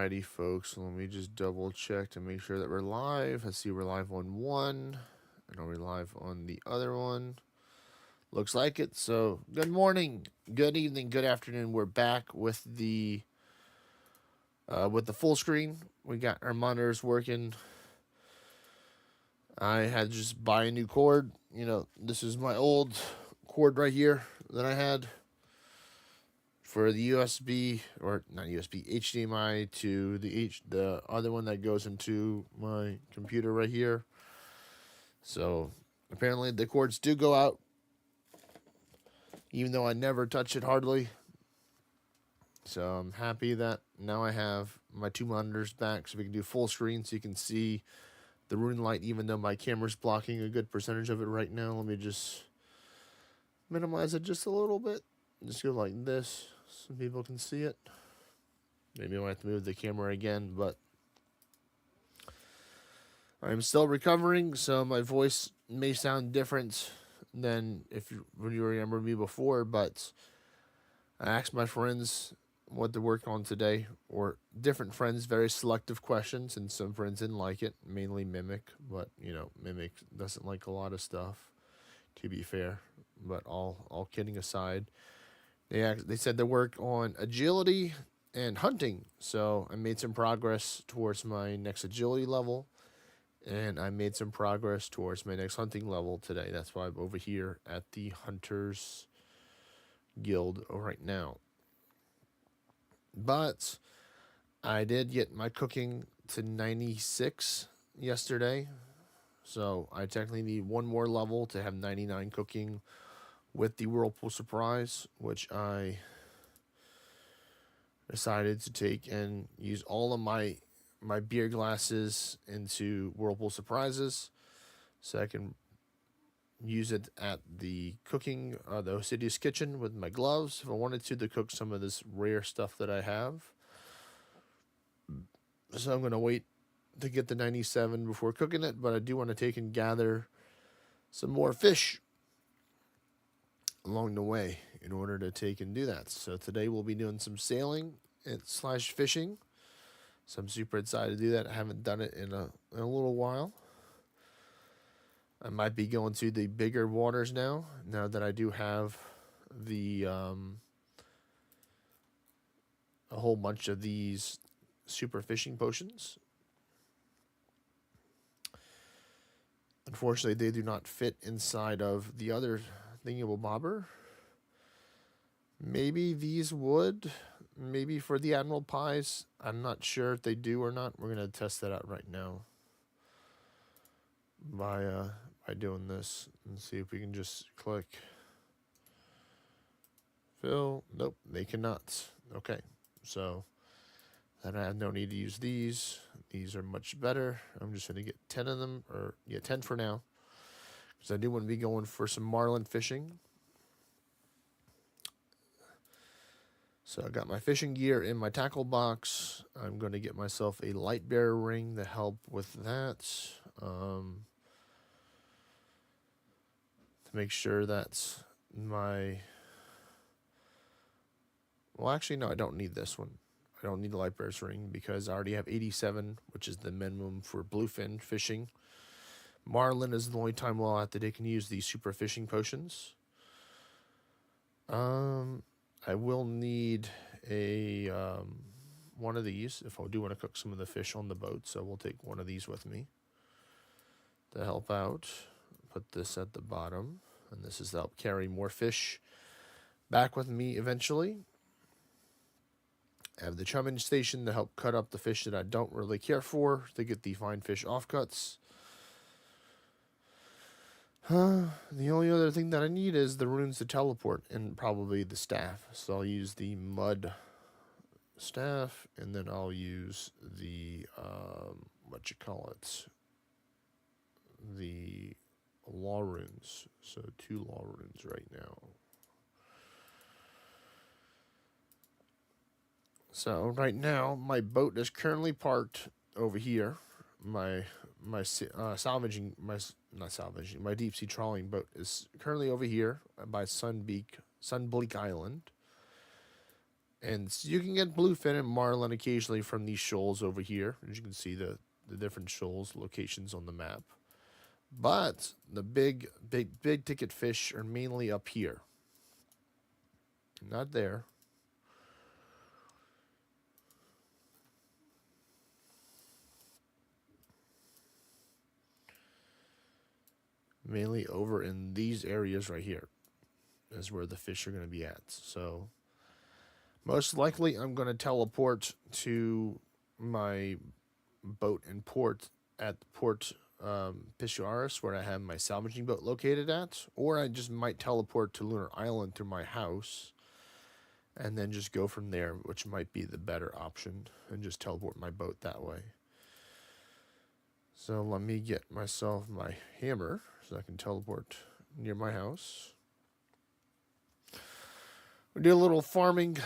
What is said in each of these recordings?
Alrighty, folks. Let me just double check to make sure that we're live. Let's see, we're live on one, and are we live on the other one? Looks like it. So, good morning, good evening, good afternoon. We're back with the full screen. We got our monitors working. I had to just buy a new cord. This is my old cord right here that I had for the USB, or not USB, HDMI to the other one that goes into my computer right here. So apparently the cords do go out, even though I never touch it hardly. So I'm happy that now I have my two monitors back, so we can do full screen, so you can see the rune light, even though my camera's blocking a good percentage of it right now. Let me just minimize it just a little bit. Just go like this so people can see it. Maybe I might have to move the camera again, but I'm still recovering, so my voice may sound different than when you remember me before, but I asked my friends what to work on today, or different friends, very selective questions, and some friends didn't like it, mainly Mimic, but, Mimic doesn't like a lot of stuff, to be fair. But all kidding aside, they said to work on agility and hunting. So I made some progress towards my next agility level, and I made some progress towards my next hunting level today. That's why I'm over here at the Hunters Guild right now. But I did get my cooking to 96 yesterday. So I technically need one more level to have 99 cooking with the Whirlpool Surprise, which I decided to take and use all of my beer glasses into Whirlpool Surprises, so I can use it at the cooking, the Osidious Kitchen with my gloves if I wanted to cook some of this rare stuff that I have. So I'm going to wait to get the 97 before cooking it, but I do want to take and gather some more fish along the way in order to take and do that. So today we'll be doing some sailing and / fishing. So I'm super excited to do that. I haven't done it in a little while. I might be going to the bigger waters now that I do have the a whole bunch of these super fishing potions. Unfortunately, they do not fit inside of the other thingamabobber. Maybe these would. Maybe for the Admiral Pies. I'm not sure if they do or not. We're going to test that out right now by doing this and see if we can just click fill. Nope, they cannot. Okay, so then I have no need to use these. These are much better. I'm just going to get 10 of them, or 10 for now, because I do want to be going for some marlin fishing. So I got my fishing gear in my tackle box. I'm going to get myself a light bearer ring to help with that. To make sure that my... Well, actually, no, I don't need this one. I don't need the light bearer's ring because I already have 87, which is the minimum for bluefin fishing. Marlin is the only time that they can use these super fishing potions. I will need a one of these if I do want to cook some of the fish on the boat, so we'll take one of these with me to help out. Put this at the bottom, and this is to help carry more fish back with me eventually. I have the chumming station to help cut up the fish that I don't really care for, to get the fine fish offcuts. The only other thing that I need is the runes to teleport, and probably the staff. So I'll use the mud staff, and then I'll use the, the law runes. So 2 law runes right now. So right now, my boat is currently parked over here. My salvaging, my deep sea trawling boat is currently over here by Sunbleak Island. And you can get bluefin and marlin occasionally from these shoals over here. As you can see the different shoals locations on the map. But the big ticket fish are mainly up here. Not there. Mainly over in these areas right here is where the fish are going to be at. So most likely I'm going to teleport to my boat in port at Port Pisciaris, where I have my salvaging boat located at, or I just might teleport to Lunar Island through my house and then just go from there, which might be the better option, and just teleport my boat that way. So let me get myself my hammer so I can teleport near my house. We do a little farming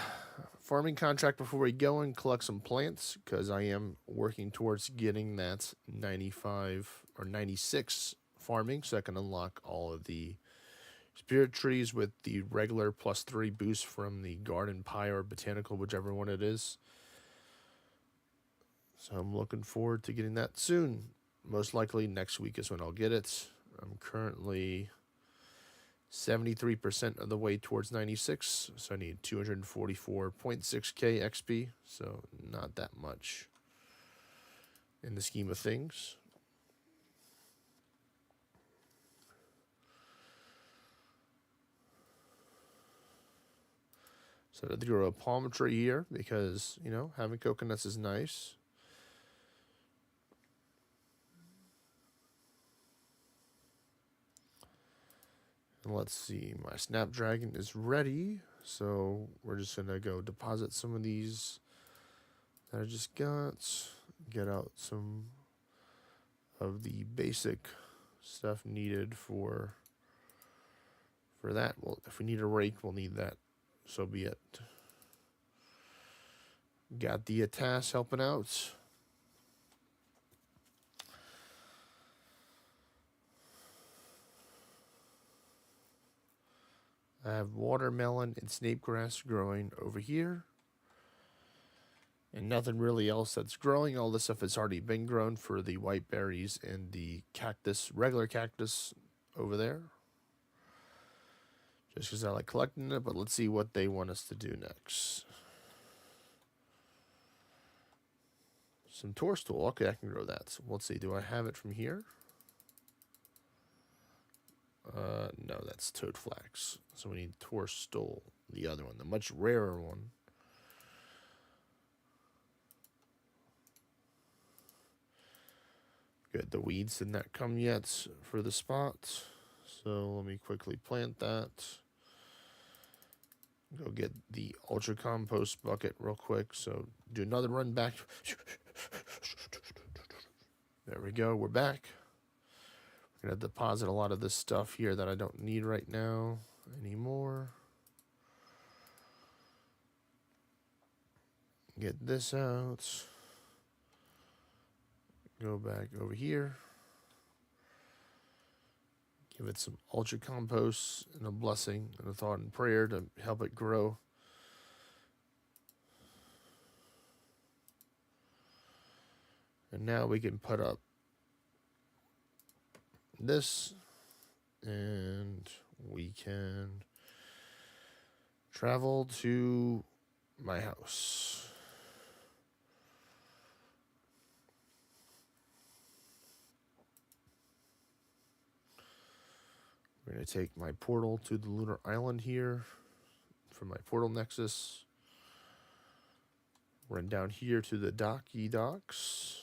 contract before we go and collect some plants, because I am working towards getting that 95 or 96 farming, so I can unlock all of the spirit trees with the regular +3 boost from the garden pie or botanical, whichever one it is. So I'm looking forward to getting that soon. Most likely next week is when I'll get it. I'm currently 73% of the way towards 96, so I need 244.6k XP, so not that much in the scheme of things. So I had to grow a palm tree here because, you know, having coconuts is nice. And let's see, my Snapdragon is ready. So we're just going to go deposit some of these that I just got. Get out some of the basic stuff needed for that. Well, if we need a rake, we'll need that. So be it. Got the Atas helping out. I have watermelon and snape grass growing over here. And nothing really else that's growing. All this stuff has already been grown for the white berries and the cactus, regular cactus over there. Just because I like collecting it, but let's see what they want us to do next. Some toadstool. Okay, I can grow that. So let's see. Do I have it from here? No, that's toad flax. So we need toadstool, the other one, the much rarer one. Good. The weeds did not come yet for the spot. So let me quickly plant that. Go get the ultra compost bucket real quick. So do another run back. There we go. We're back. We're going to deposit a lot of this stuff here that I don't need right now anymore. Get this out. Go back over here. Give it some ultra compost and a blessing and a thought and prayer to help it grow. And now we can put up this, and we can travel to my house. We're going to take my portal to the lunar island here from my portal nexus. Run down here to the docks.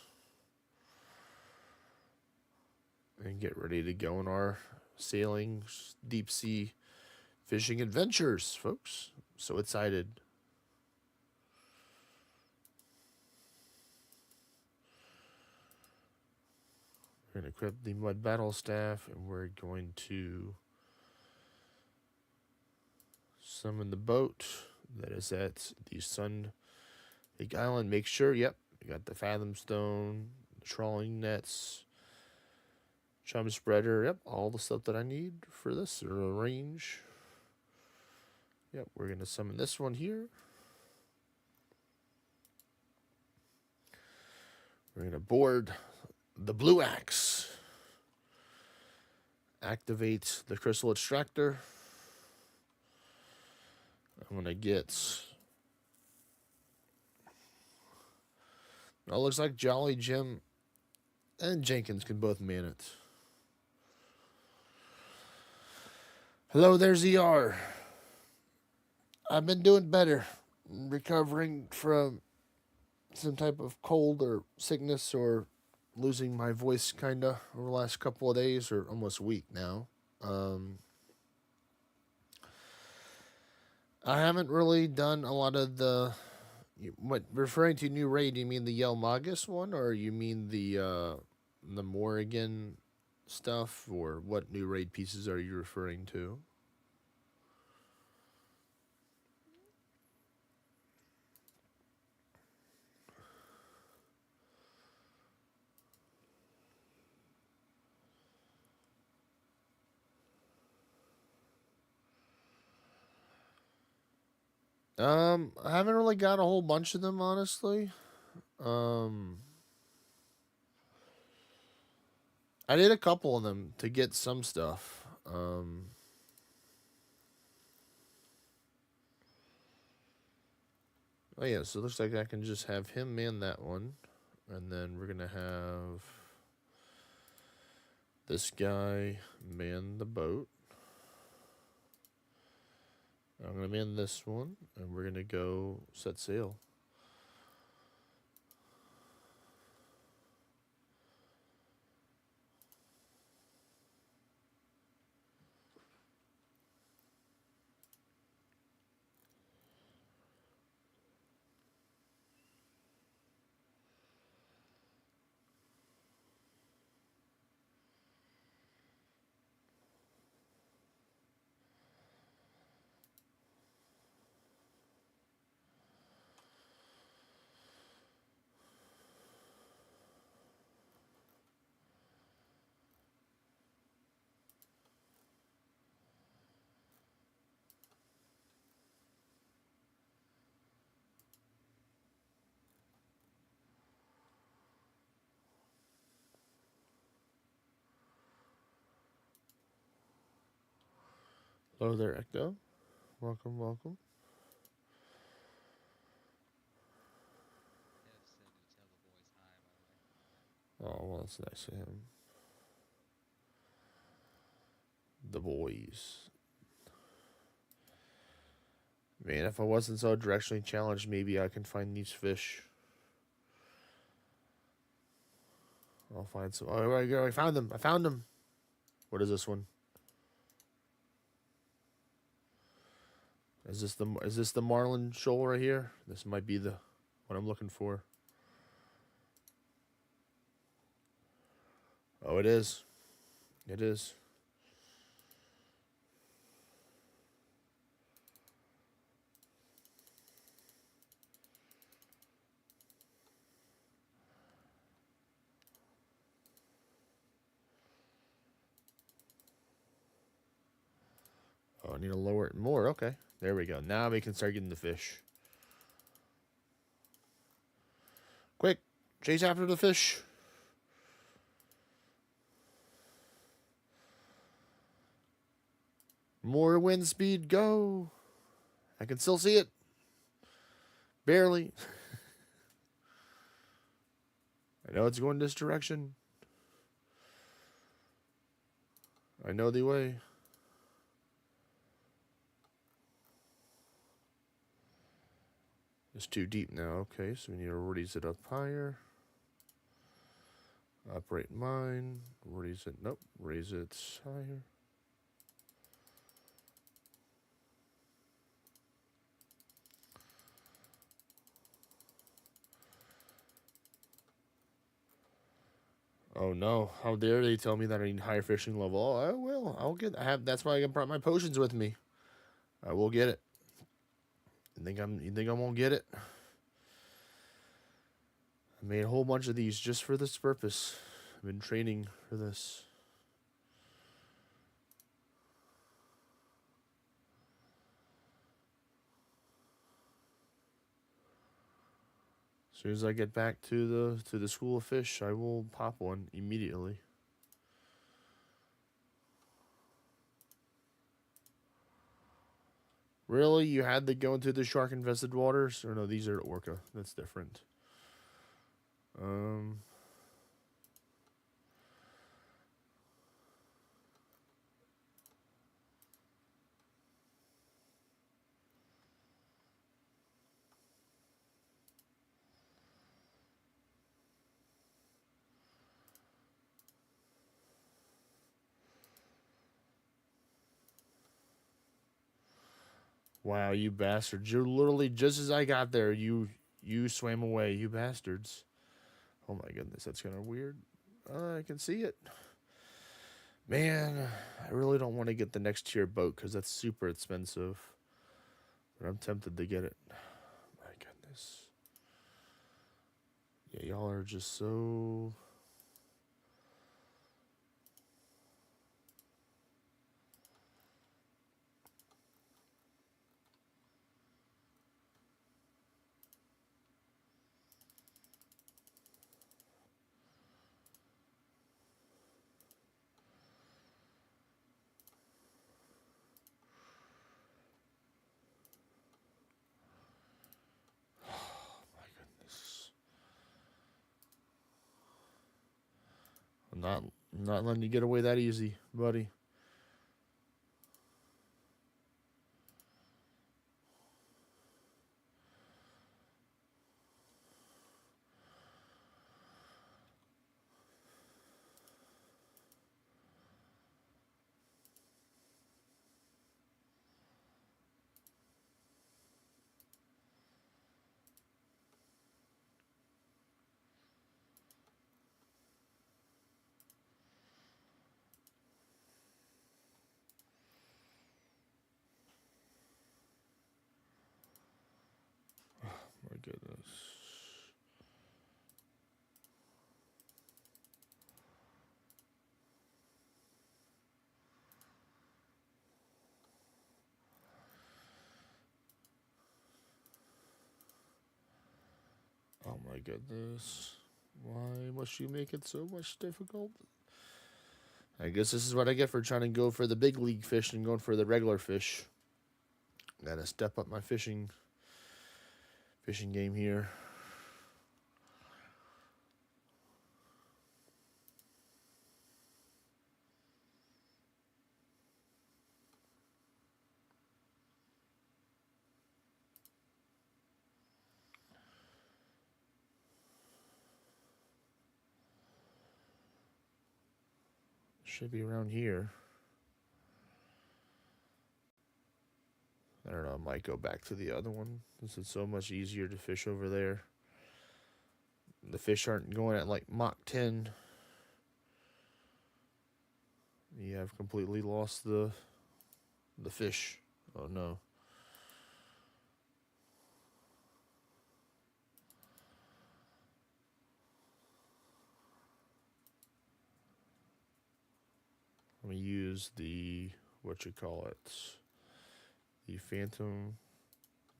And get ready to go on our sailing deep sea fishing adventures, folks. So excited. We're going to equip the mud battle staff, and we're going to summon the boat that is at the Sun Lake Island. Make sure, yep, we got the fathom stone, the trawling nets, chum spreader, yep, all the stuff that I need for this, or a range. Yep, we're going to summon this one here. We're going to board the blue axe. Activate the crystal extractor. I'm going to get... Well, it looks like Jolly Jim and Jenkins can both man it. Hello there, ZR. I've been doing better. Recovering from some type of cold or sickness or losing my voice kind of over the last couple of days or almost a week now. I haven't really done a lot of the... What, referring to new raid, you mean the Yel Magus one, or you mean the Morrigan stuff, or what new raid pieces are you referring to? I haven't really got a whole bunch of them, honestly. I did a couple of them to get some stuff. Oh yeah, so it looks like I can just have him man that one. And then we're gonna have this guy man the boat. I'm gonna man this one, and we're gonna go set sail. Hello there, Ecto. Welcome, welcome. Oh, well, that's nice of him. The boys. Man, if I wasn't so directionally challenged, maybe I can find these fish. I'll find some. Oh, there we go. I found them. I found them. What is this one? Is this the marlin shoal right here? This might be the what I'm looking for. Oh, it is. It is. Oh, I need to lower it more. Okay. There we go. Now we can start getting the fish. Quick. Chase after the fish. More wind speed. Go. I can still see it. Barely. I know it's going this direction. I know the way. It's too deep now. Okay, so we need to raise it up higher. Operate mine. Raise it. Nope. Raise it higher. Oh no! How dare they tell me that I need higher fishing level? Oh, I will. I'll get. That's why I brought my potions with me. I will get it. You think I won't get it? I made a whole bunch of these just for this purpose. I've been training for this. soon as I get back to the school of fish, I will pop one immediately. Really? You had to go into the shark-infested waters? Or no, these are orca. That's different. Um... Wow, you bastards. You're literally, just as I got there, you swam away, you bastards. Oh my goodness, that's kind of weird. I can see it. Man, I really don't want to get the next tier boat because that's super expensive. But I'm tempted to get it. My goodness. Yeah, y'all are just so... My goodness. I'm not letting you get away that easy, buddy. My goodness. Oh my goodness. Why must you make it so much difficult? I guess this is what I get for trying to go for the big league fish and going for the regular fish. Gotta step up my fishing game here. Should be around here. I don't know, I might go back to the other one. This is so much easier to fish over there. The fish aren't going at like Mach 10. Yeah, I've completely lost the fish. Oh no. Let me use the, what you call it, the Phantom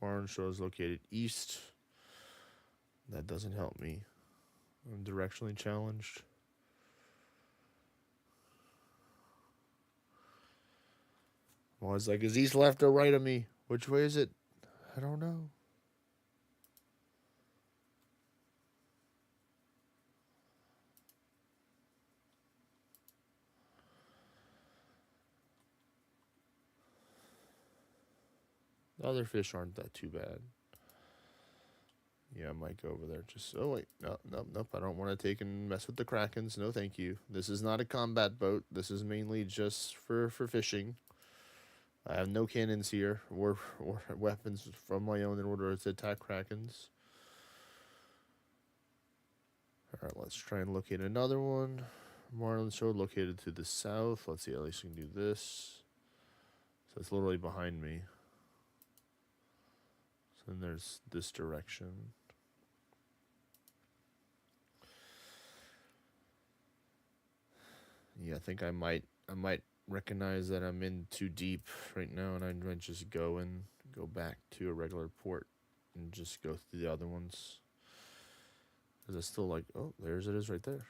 Barn Show is located east. That doesn't help me. I'm directionally challenged. Well, it's like, is east left or right of me? Which way is it? I don't know. The other fish aren't that too bad. Yeah, I might go over there. Just, oh wait, nope. I don't want to take and mess with the Krakens. No, thank you. This is not a combat boat. This is mainly just for fishing. I have no cannons here or weapons from my own in order to attack Krakens. All right, let's try and locate another one. Marlin Show located to the south. Let's see, at least we can do this. So it's literally behind me. So then there's this direction. Yeah, I think I might recognize that I'm in too deep right now, and I might just go back to a regular port and just go through the other ones. Is it still like, oh, there's it is right there.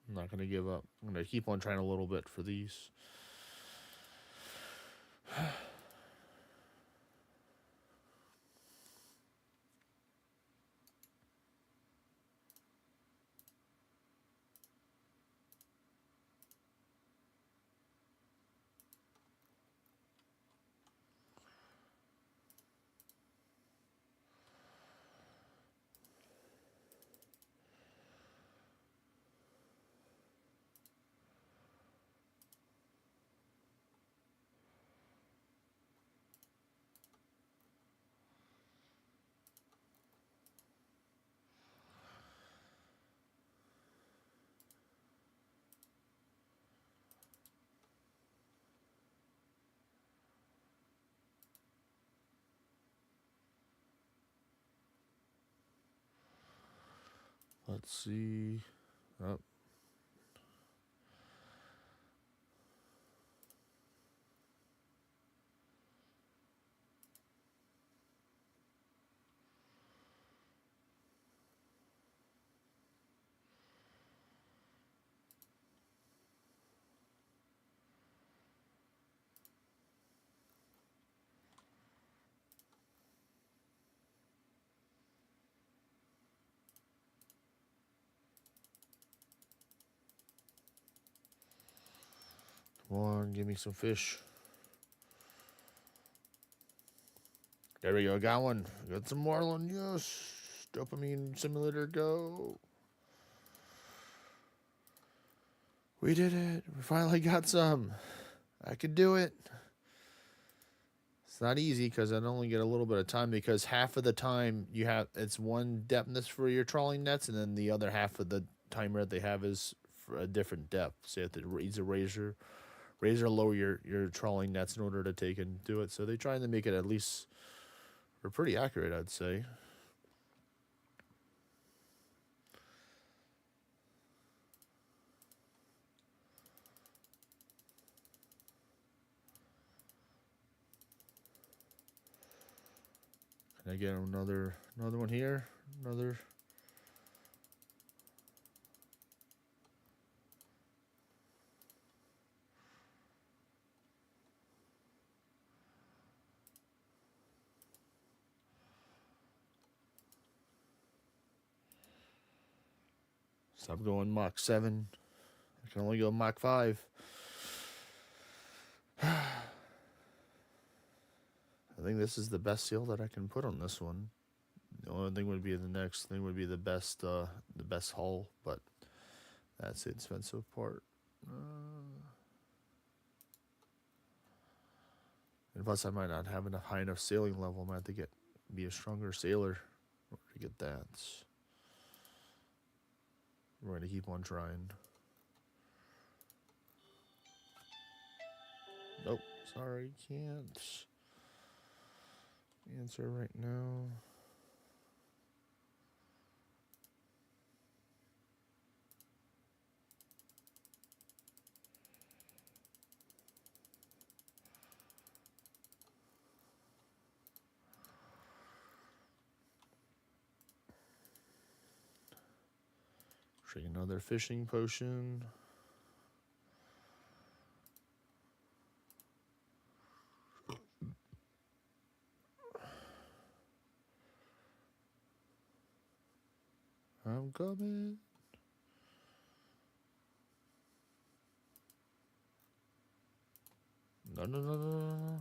I'm not going to give up. I'm going to keep on trying a little bit for these. Let's see. Oh. Come on, give me some fish. There we go, got one. Got some marlin, yes. Dopamine simulator, go. We did it. We finally got some. I could do it. It's not easy because I only get a little bit of time, because half of the time you have, it's one depthness for your trawling nets, and then the other half of the timer that they have is for a different depth. So you have to use a razor lower your trawling nets in order to take and do it. So they try to make it at least, or pretty accurate, I'd say. Can I get another one here? Another. Stop going Mach 7. I can only go Mach 5. I think this is the best seal that I can put on this one. The only thing would be the next thing would be the best hull, but that's the expensive part. And plus, I might not have enough high enough sailing level. I might have to be a stronger sailor in order to get that. We're going to keep on trying. Nope, sorry, can't answer right now. Drink another fishing potion. I'm coming. No.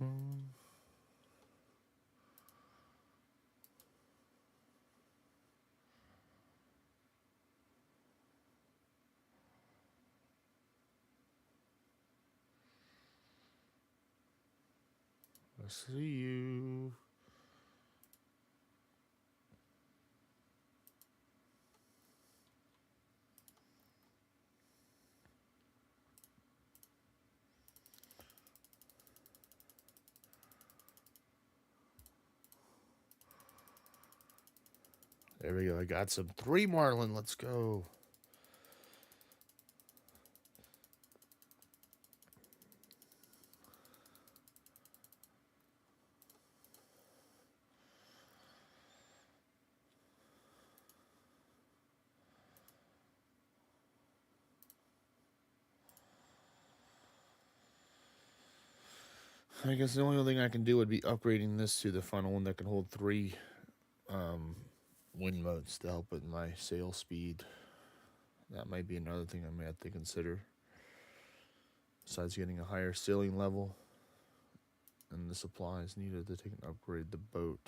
I see you. There we go. I got some 3 marlin. Let's go. I guess the only other thing I can do would be upgrading this to the final one that can hold 3 wind modes to help with my sail speed. That might be another thing I may have to consider. Besides getting a higher sailing level. And the supplies needed to take and upgrade the boat.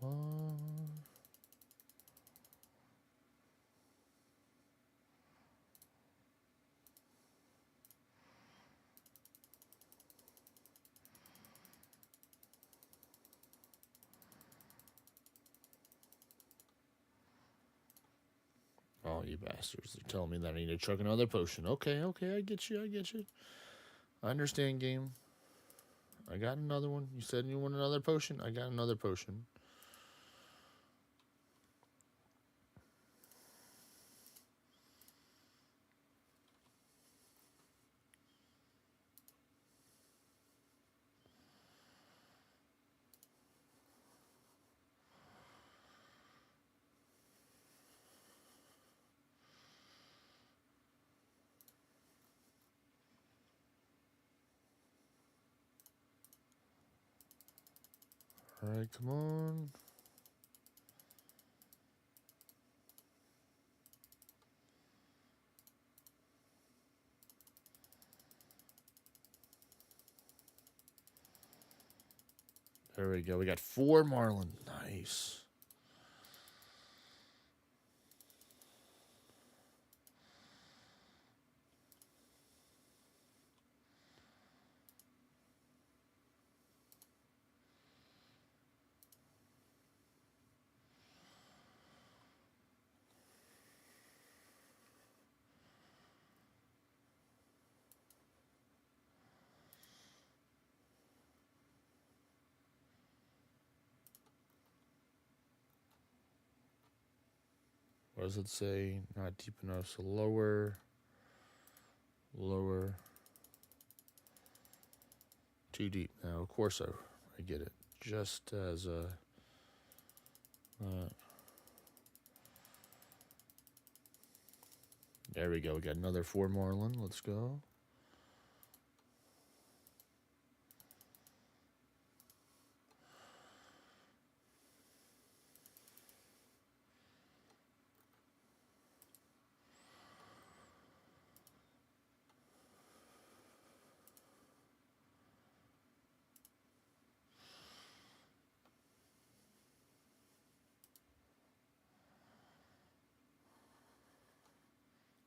Come on. Oh, you bastards. They're telling me that I need to chug another potion. Okay, I get you. I understand, game. I got another one. You said you want another potion? I got another potion. Alright, come on. There we go. We got 4 marlin. Nice. What does it say? Not deep enough, so lower. Lower. Too deep. Now, of course, I get it. Just as a... there we go. We got another 4 marlin. Let's go.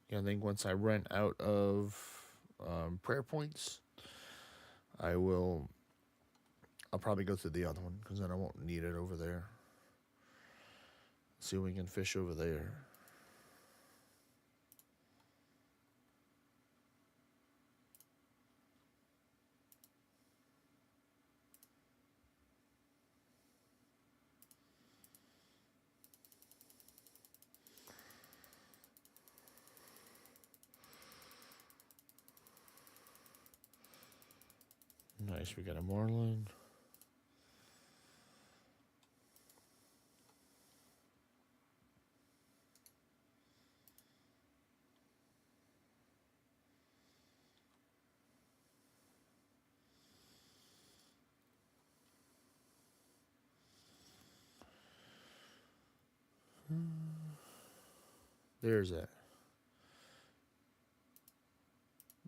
Yeah, I think once I run out of prayer points, I will I'll probably go through the other one because then I won't need it over there. See if we can fish over there. Nice, we got a marlin. There's that.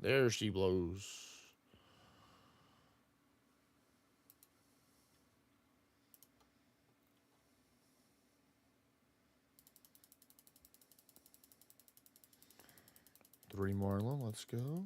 There she blows. Three marlin, let's go.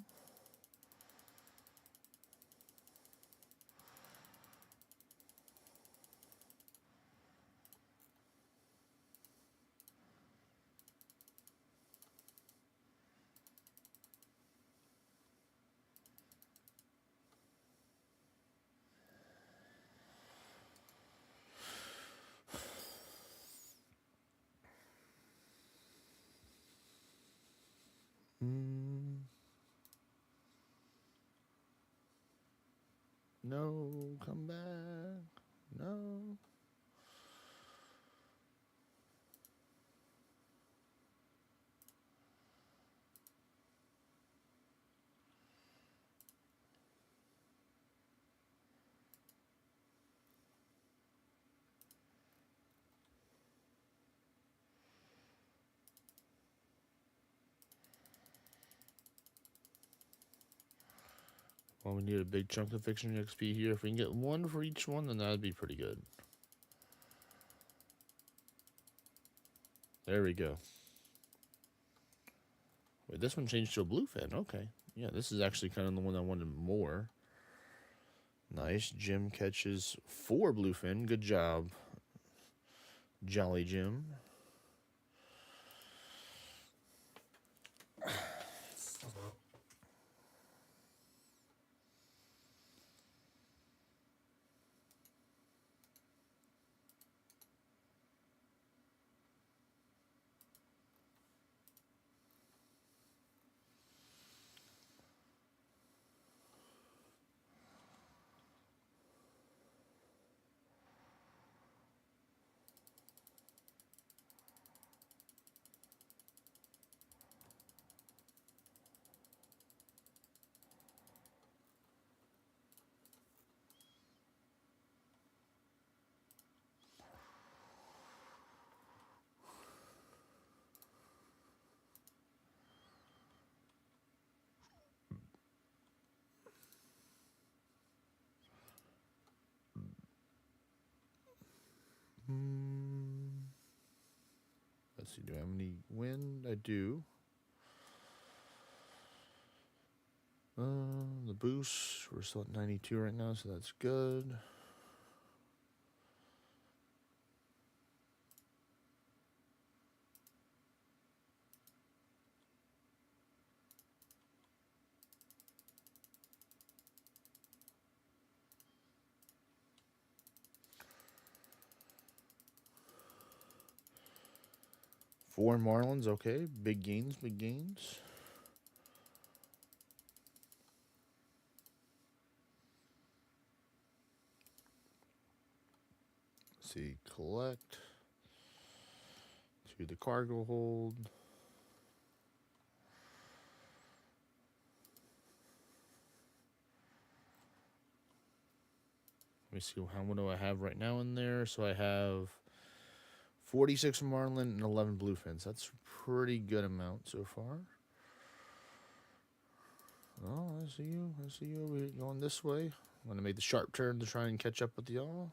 No, come back. No. Well, we need a big chunk of fiction XP here. If we can get one for each one, then that'd be pretty good. There we go. Wait, this one changed to a bluefin. Okay. Yeah, this is actually kind of the one I wanted more. Nice. Jim catches 4 bluefin. Good job, Jolly Jim. Let's see, do I have any wind? I do. The boost, we're still at 92 right now, so that's good. Four marlins, okay. Big gains, big gains. Let's see, collect. To the cargo hold. Let me see, what do I have right now in there? So I have 46 marlin and 11 bluefins. That's a pretty good amount so far. Oh, I see you. I see you. We're going this way. I'm going to make the sharp turn to try and catch up with y'all.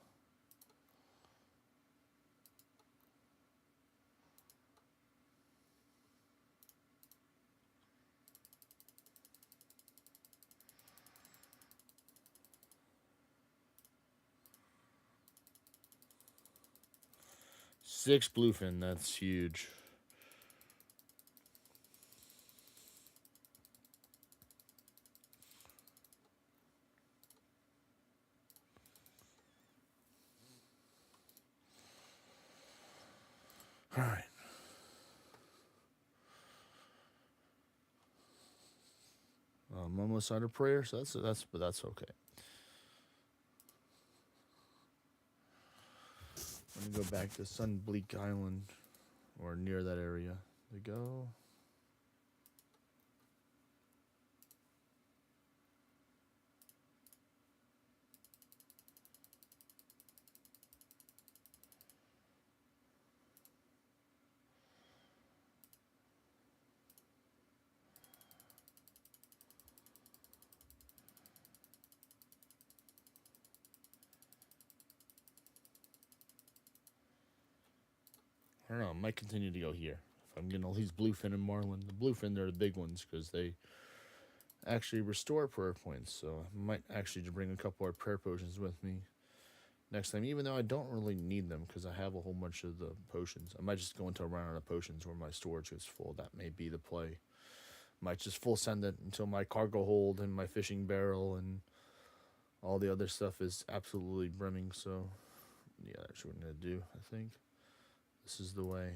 6 bluefin, that's huge. All right. I'm almost out of prayer, so that's okay. Let me go back to Sunbleak Island, or near that area. There we go. I don't know. I might continue to go here. If I'm getting all these bluefin and marlin. The bluefin, they're the big ones because they actually restore prayer points. So I might actually just bring a couple of prayer potions with me next time, even though I don't really need them because I have a whole bunch of the potions. I might just go into a round of potions where my storage is full. That may be the play. Might just full send it until my cargo hold and my fishing barrel and all the other stuff is absolutely brimming. So yeah, that's what I'm going to do, I think. This is the way.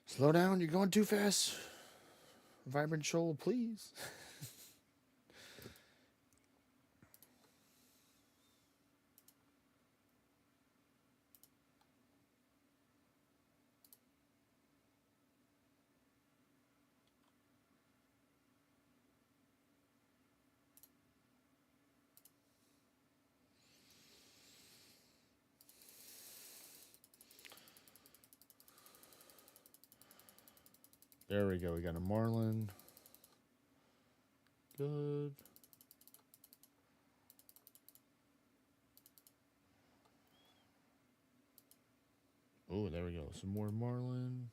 Slow down, you're going too fast. Vibrant shoal, please. There we go. We got a marlin. Good. Oh, there we go. Some more marlin.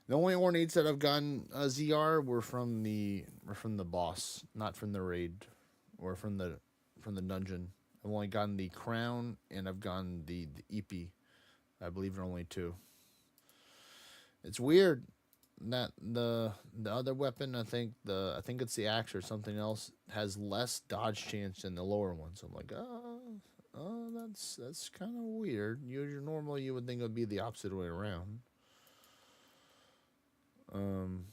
The only ornades that I've gotten ZR were from the boss, not from the raid, or from the dungeon. I've only gotten the crown and I've gotten the EP. I believe there are only 2. It's weird that the other weapon, I think it's the axe or something else, has less dodge chance than the lower one. So I'm like, that's kind of weird. Normally you would think it would be the opposite way around. Um,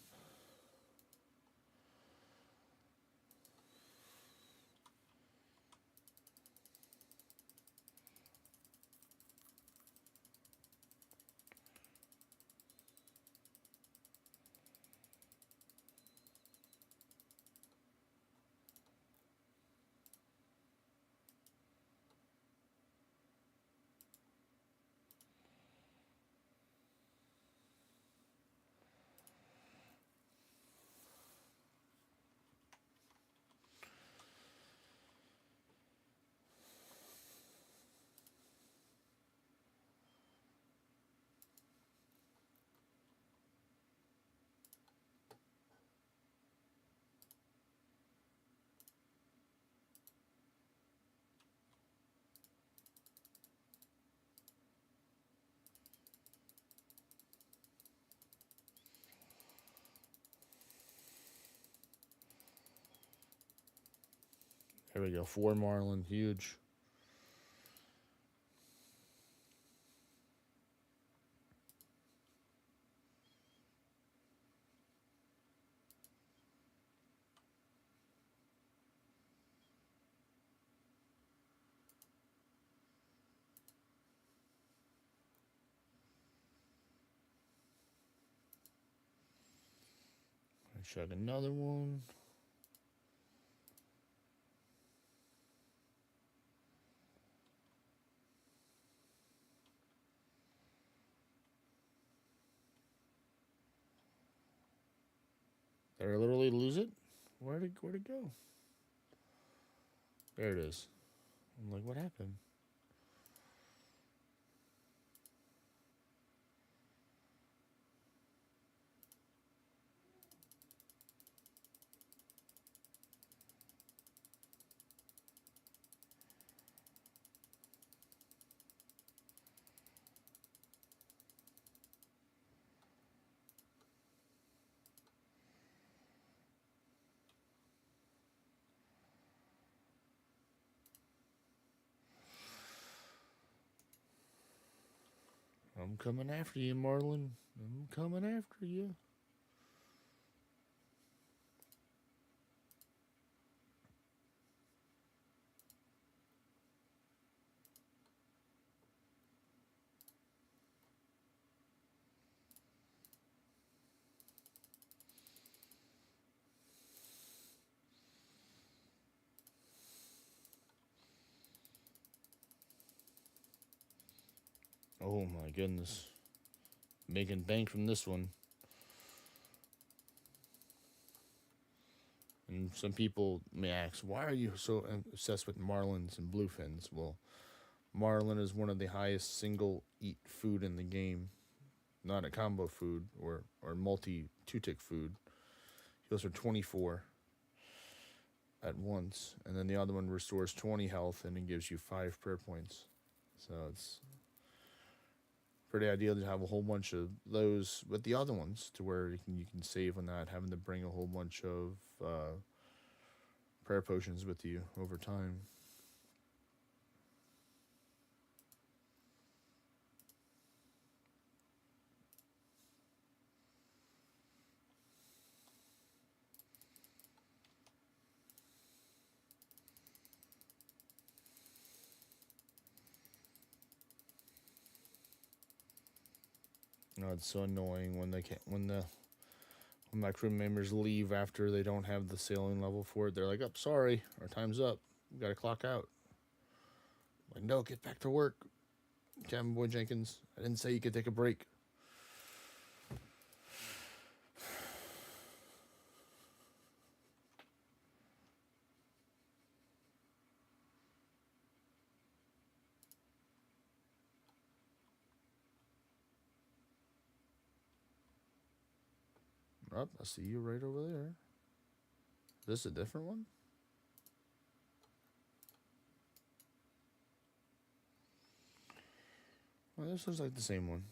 there we go. 4 marlin, huge. Check another one. Did I literally lose it? Where'd it go? There it is. I'm like, what happened? I'm coming after you, Marlon. I'm coming after you. Oh my goodness. Making bank from this one. And some people may ask, why are you so obsessed with marlins and bluefins? Well, marlin is one of the highest single eat food in the game. Not a combo food or multi two tick food. Heals for 24 at once. And then the other one restores 20 health and it gives you 5 prayer points. So it's pretty ideal to have a whole bunch of those with the other ones to where you can save on that, having to bring a whole bunch of prayer potions with you over time. You know, it's so annoying when they can't when my crew members leave after they don't have the sailing level for it. They're like, "Oh, sorry, our time's up. We got to clock out." I'm like, no, get back to work, Captain Boy Jenkins. I didn't say you could take a break. Oh, I see you right over there. Is this a different one? Well, this looks like the same one.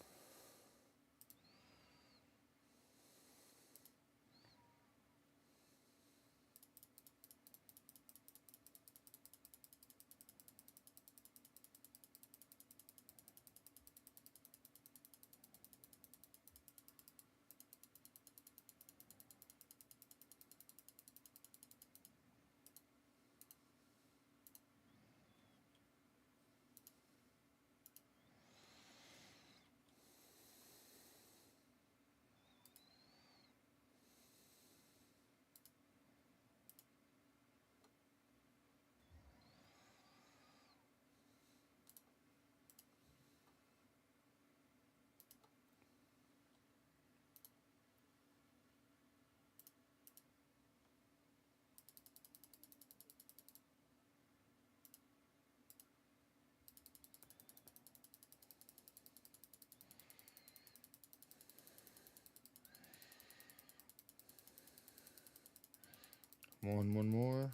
One more.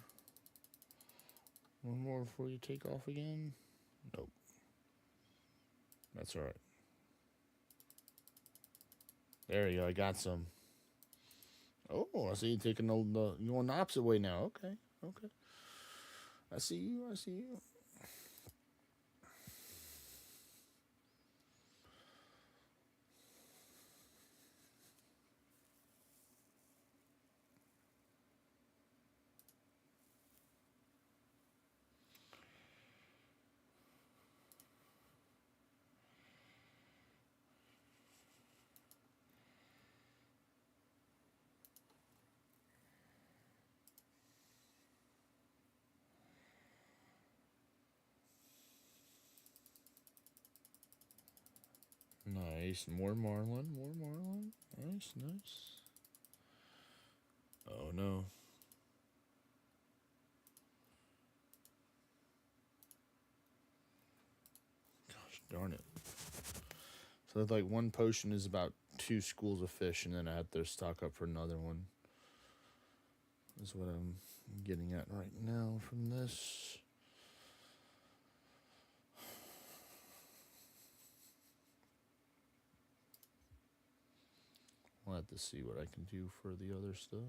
One more before you take off again. Nope. That's all right. There you go. I got some. Oh, I see you taking you going the opposite way now. Okay. Okay. I see you. I see you. Nice. More marlin. More marlin. Nice, nice. Oh no. Gosh darn it. So like one potion is about 2 schools of fish, and then I have to stock up for another one. Is what I'm getting at right now from this. I'll have to see what I can do for the other stuff.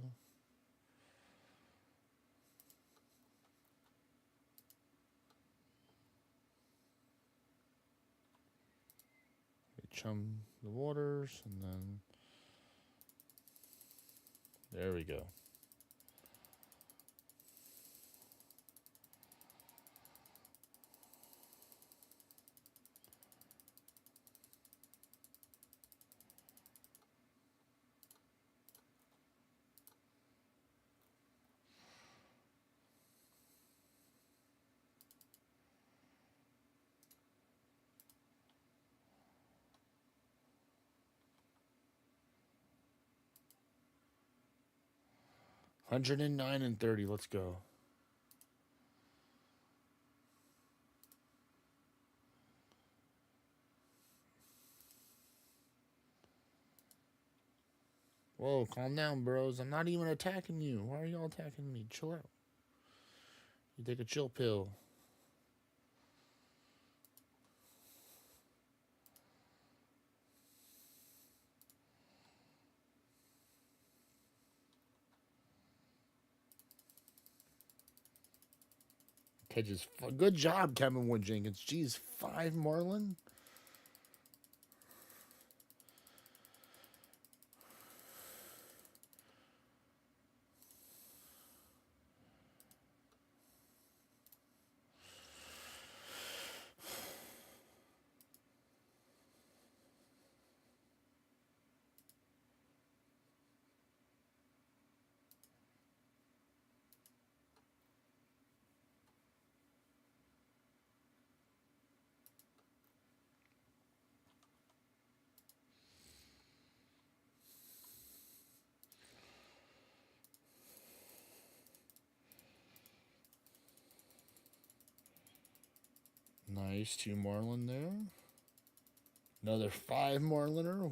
Chum the waters, and then there we go. $109.30. Let's go. Whoa, calm down, bros. I'm not even attacking you. Why are y'all attacking me? Chill out. You take a chill pill. Catches. Good job, Kevin Wood Jenkins. Jeez, 5 marlin? Nice, 2 marlin there. Another 5 marliner.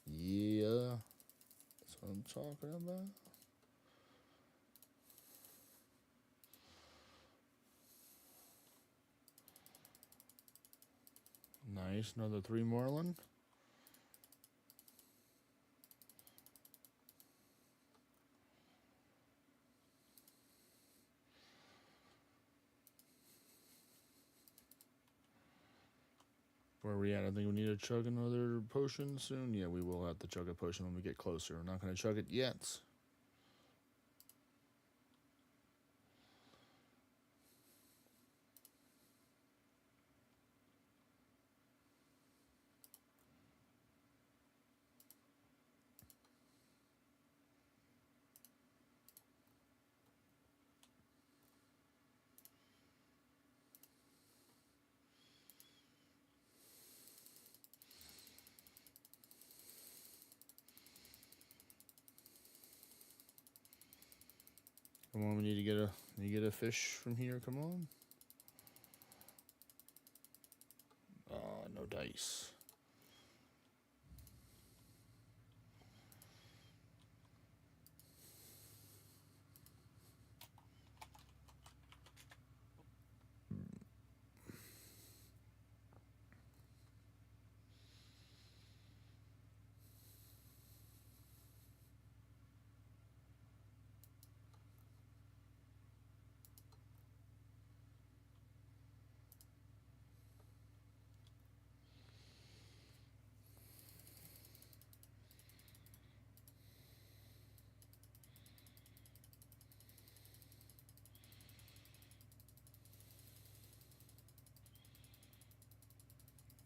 Yeah. That's what I'm talking about. Nice, another 3 marlin. Where are we at? I think we need to chug another potion soon. Yeah, we will have to chug a potion when we get closer. We're not going to chug it yet. Come on, we need to get a fish from here. Come on. Oh, no dice.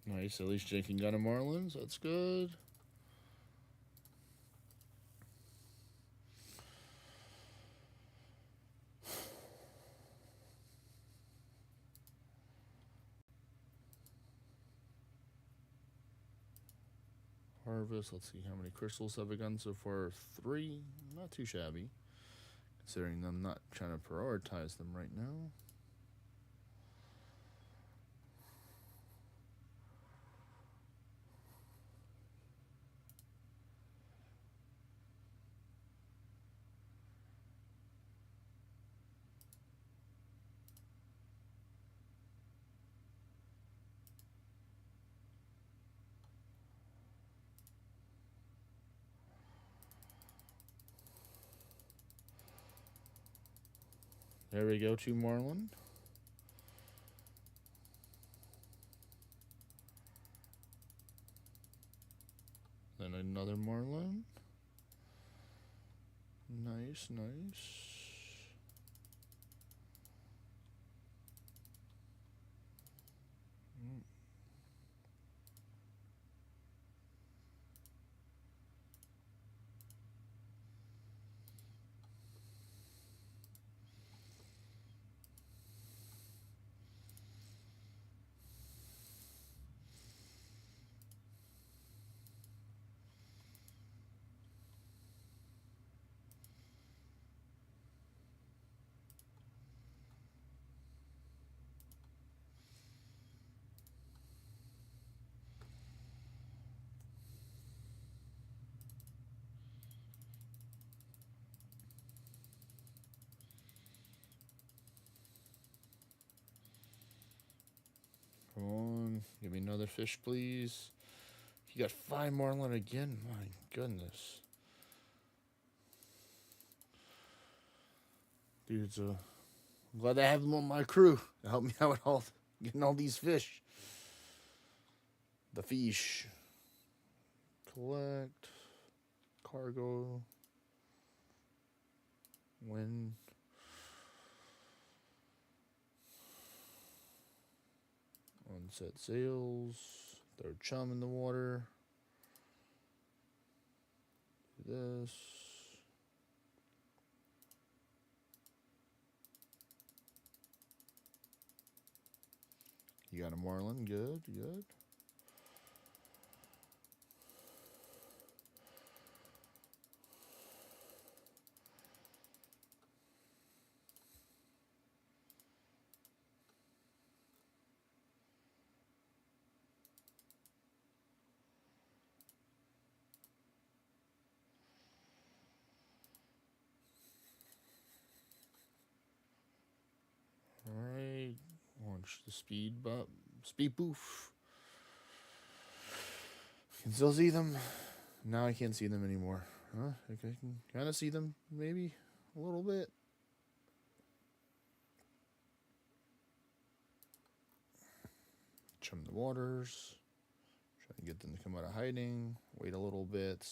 Nice, at least Jake got a marlins. That's good. harvest. Let's see, how many crystals have I gotten so far? 3. Not too shabby, considering I'm not trying to prioritize them right now. There we go, 2 marlin. Then another marlin. Nice, nice. Come on, give me another fish, please. You got 5 marlin again? My goodness. Dudes, I'm glad I have them on my crew to help me out with all getting all these fish. The fish. Collect. Cargo. Win. Unset sails. Throw chum in the water. Do this. You got a marlin. Good, good. Alright, launch the speed boof. Can still see them. Now I can't see them anymore. Huh? I can kind of see them, maybe a little bit. Chum the waters. Try to get them to come out of hiding. Wait a little bit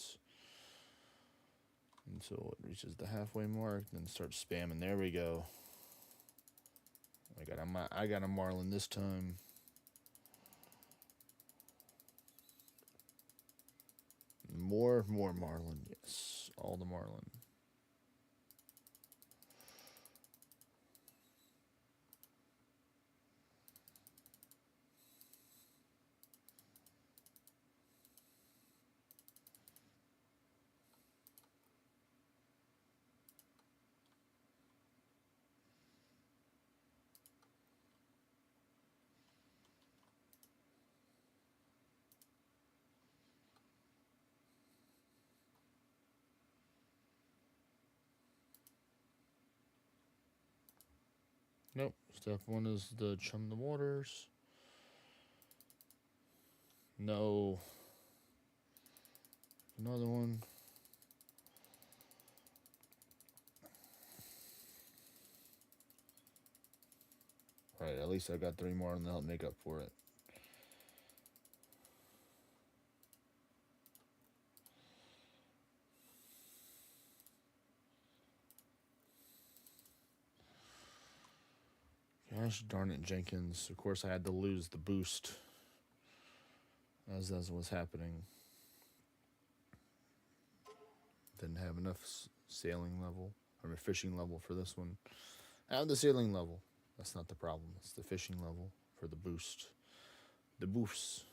until it reaches the halfway mark. Then start spamming. There we go. I got a marlin this time. More marlin. Yes, all the marlin. Nope. Step 1 is the chum the waters. No. Another one. Alright, at least I got 3 more and they'll make up for it. Gosh darn it, Jenkins. Of course I had to lose the boost as was happening. Didn't have enough sailing level, or fishing level for this one. I have the sailing level. That's not the problem. It's the fishing level for the boost. The boosts.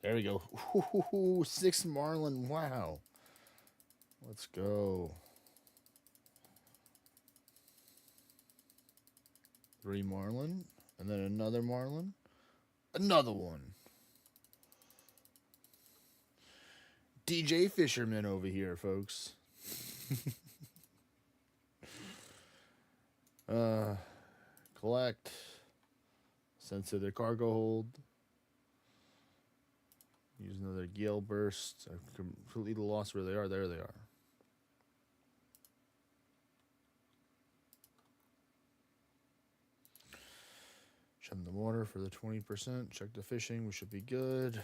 There we go. Ooh, 6 marlin. Wow. Let's go. 3 marlin. And then another marlin. Another one. DJ Fisherman over here, folks. Collect. Send to the cargo hold. Use another gale burst. I completely lost where they are. There they are. Chum the water for the 20%. Check the fishing. We should be good.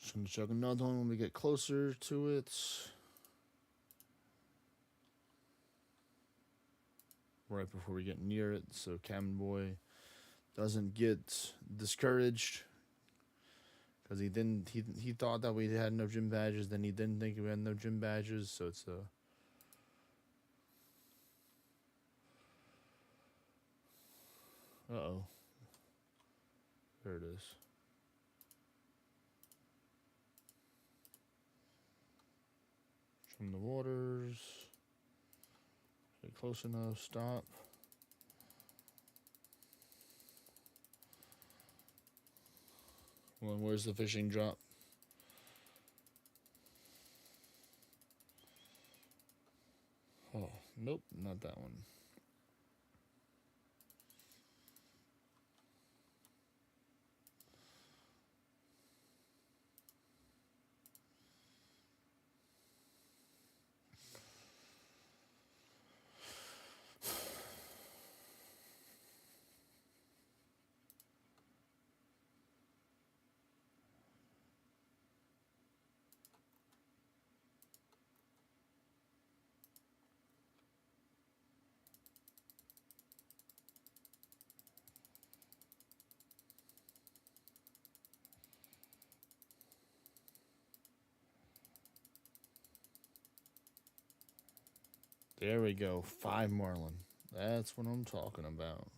Just gonna chug another one when we get closer to it. Right before we get near it, so Cabin Boy doesn't get discouraged because he thought that we had no gym badges, then he didn't think we had no gym badges, so it's a uh-oh. There it is. From the waters. Get close enough, stop. Well, where's the fishing drop? Oh, nope, not that one. There we go, 5 marlin. That's what I'm talking about.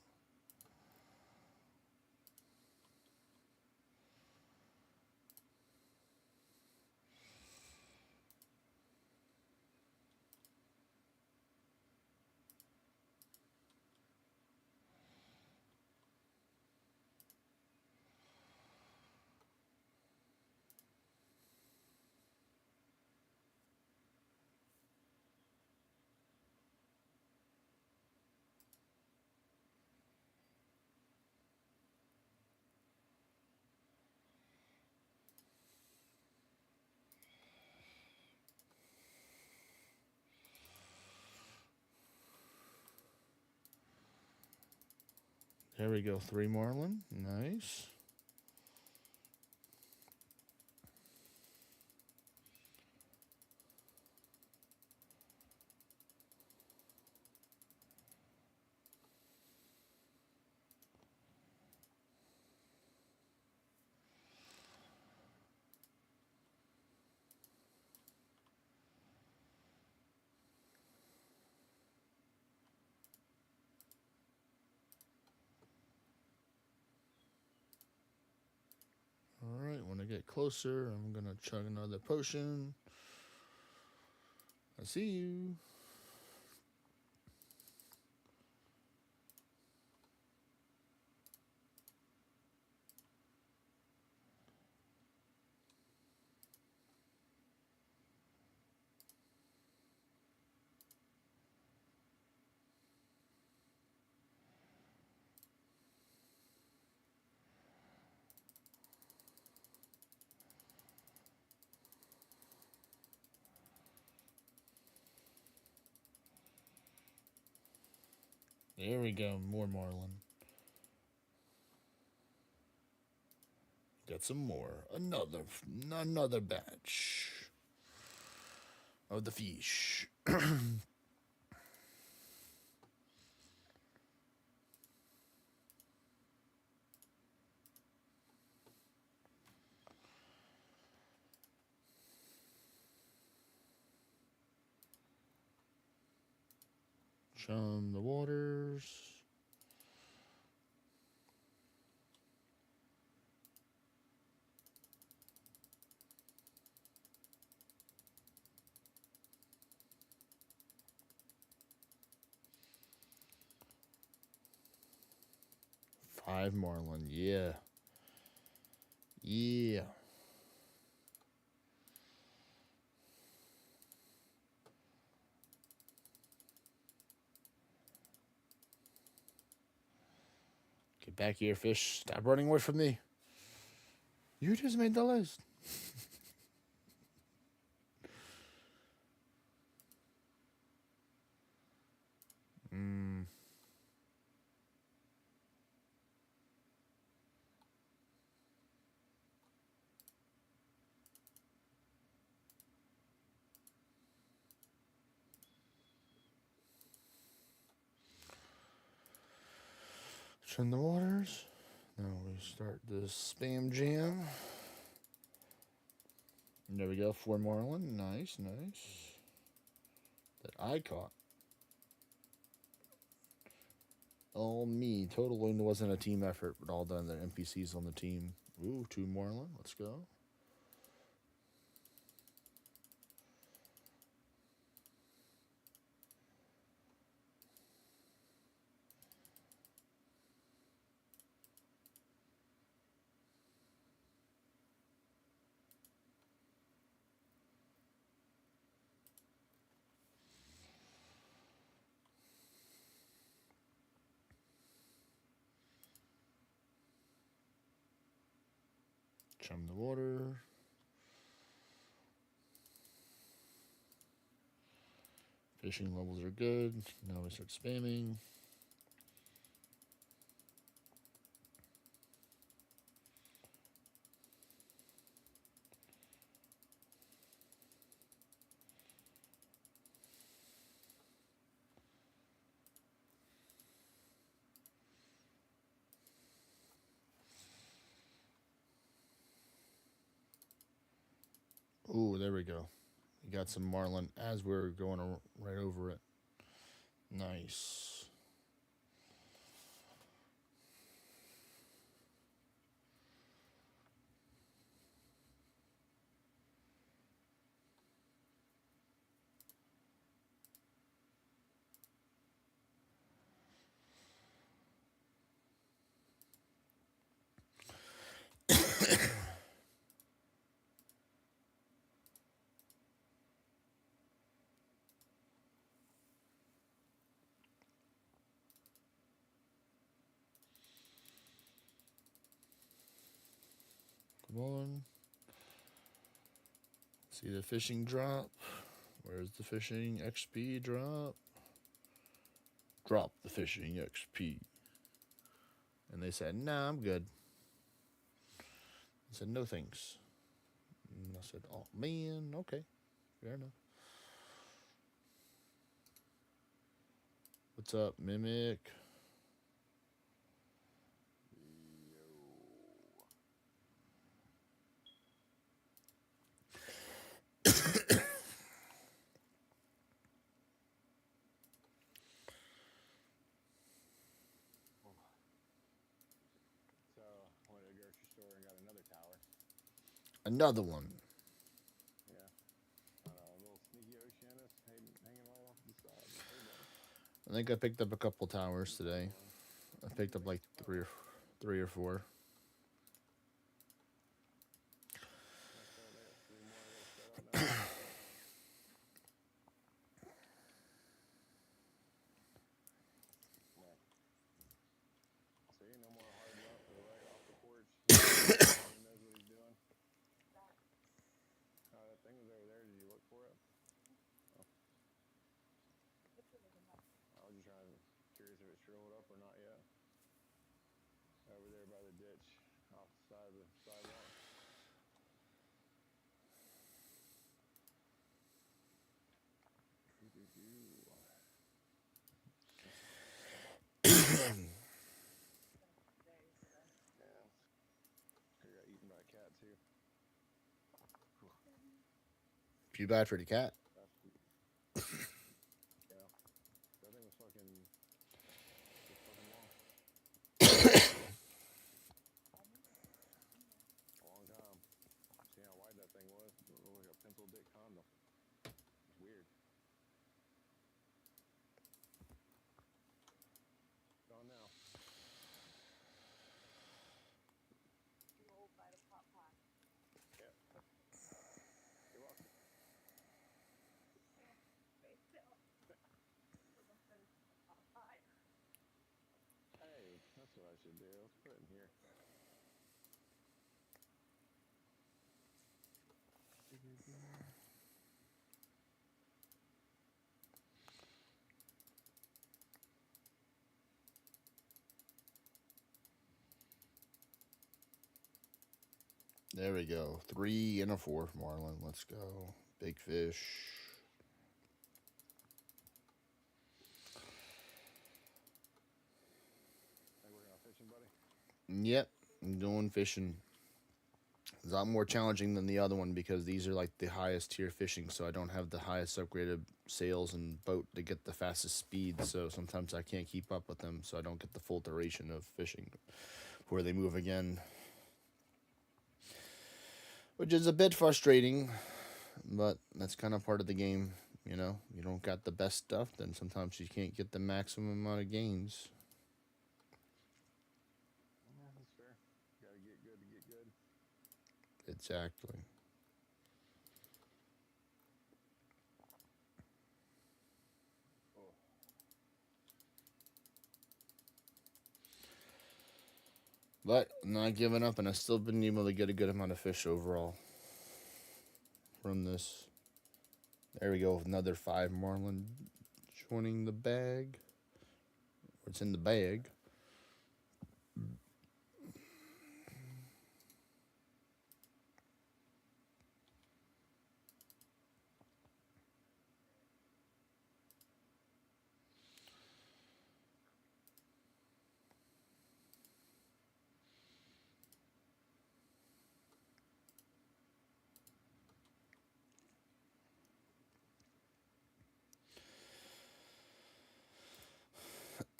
There we go, 3 marlin. Nice. Alright, when I get closer, I'm gonna chug another potion. I see you. There we go, more marlin. Get some more. Another batch of the fish. Chum the waters. Five marlin, yeah. Yeah. Get back here, fish. Stop running away from me. You just made the list. Trim the waters. Now we start the spam jam. And there we go. 4 marlin. Nice, nice. That I caught. All me. Totally wasn't a team effort, but all done. The NPCs on the team. Ooh, 2 marlin. Let's go. Chum the water. Fishing levels are good. Now we start spamming. Ooh, there we go. We got some marlin as we're going right over it. Nice. Come on. See the fishing drop. Where's the fishing XP drop? Drop the fishing XP. And they said, nah, I'm good. I said, no thanks. And I said, oh, man, okay. Fair enough. What's up, Mimic? Another one. Yeah. A little sneaky oceanist hanging right off the side. Hey, I think I picked up a couple towers today. I picked up like three or four. See, no more hard up or right off the porch. He knows what he's doing. That thing was over there. Did you look for it? Oh. I was just curious if it shriveled up or not yet. Over there by the ditch, off the side of the sidewalk. Too bad for the cat. That's, yeah. That thing was fucking just fucking long. A long time. See how wide that thing was? It looked like a pencil dick condom. It's weird. Gone now. Yeah. You're welcome. Hey, that's what I should do. Let's put it in here. There we go. 3 and a 4, Marlin. Let's go. Big fish. Hey, working on fishing, buddy? Yep, I'm doing fishing. It's a lot more challenging than the other one because these are like the highest tier fishing, so I don't have the highest upgraded sails and boat to get the fastest speed, so sometimes I can't keep up with them, so I don't get the full duration of fishing before they move again. Which is a bit frustrating, but that's kind of part of the game, you know? You don't got the best stuff, then sometimes you can't get the maximum amount of gains. Yeah, that's fair. Gotta get good to get good. Exactly. Oh. But I'm not giving up, and I've still been able to get a good amount of fish overall from this. There we go, another 5 marlin joining the bag. It's in the bag.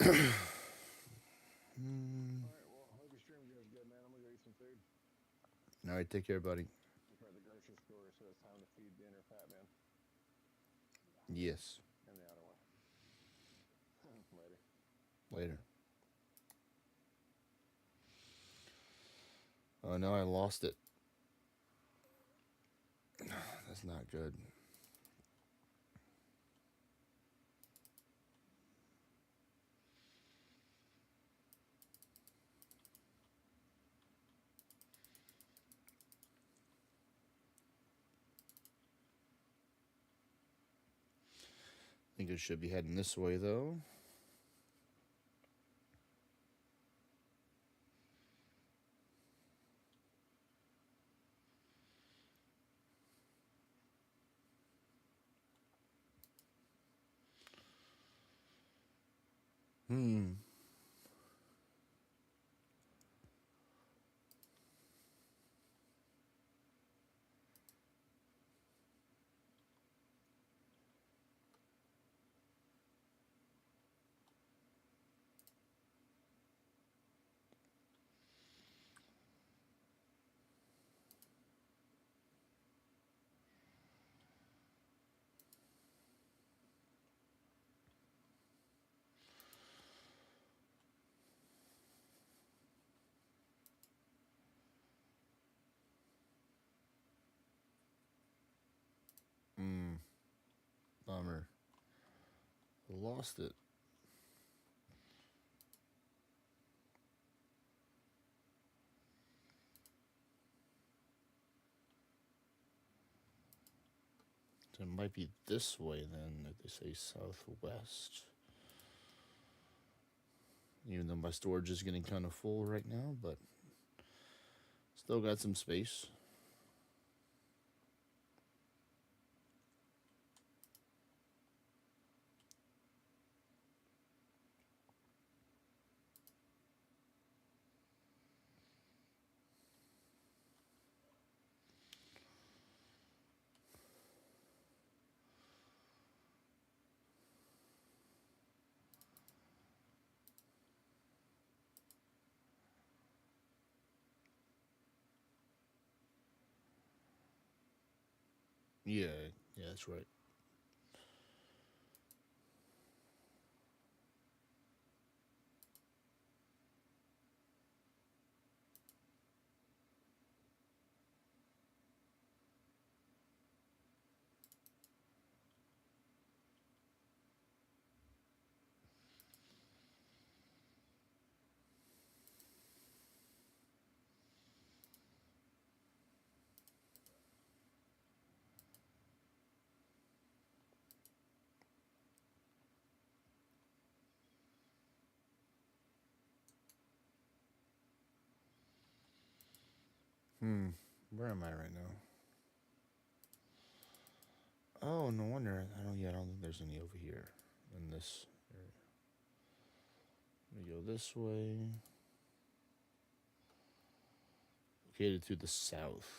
Alright, well, hope your stream goes good, man. I'm gonna go eat some food. All right, take care, buddy. We're at the grocery store, so it's time to feed dinner, Fat Man. Yes. And the other one. Later. Later. Oh no, I lost it. That's not good. I think it should be heading this way though. Hmm. Hmm. Bummer. Lost it. So it might be this way then, if they say southwest. Even though my storage is getting kind of full right now, but still got some space. Yeah, yeah, that's right. Where am I right now? Oh, no wonder. I don't. Yeah, I don't think there's any over here in this area. We go this way. Located to the south.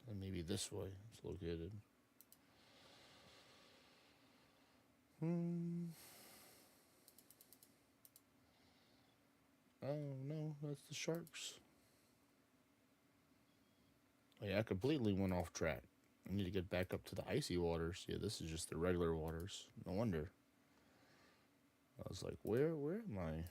And maybe this way it's located. Oh no, that's the sharks. Oh, yeah, I completely went off track. I need to get back up to the icy waters. Yeah, this is just the regular waters. No wonder. I was like, where am I?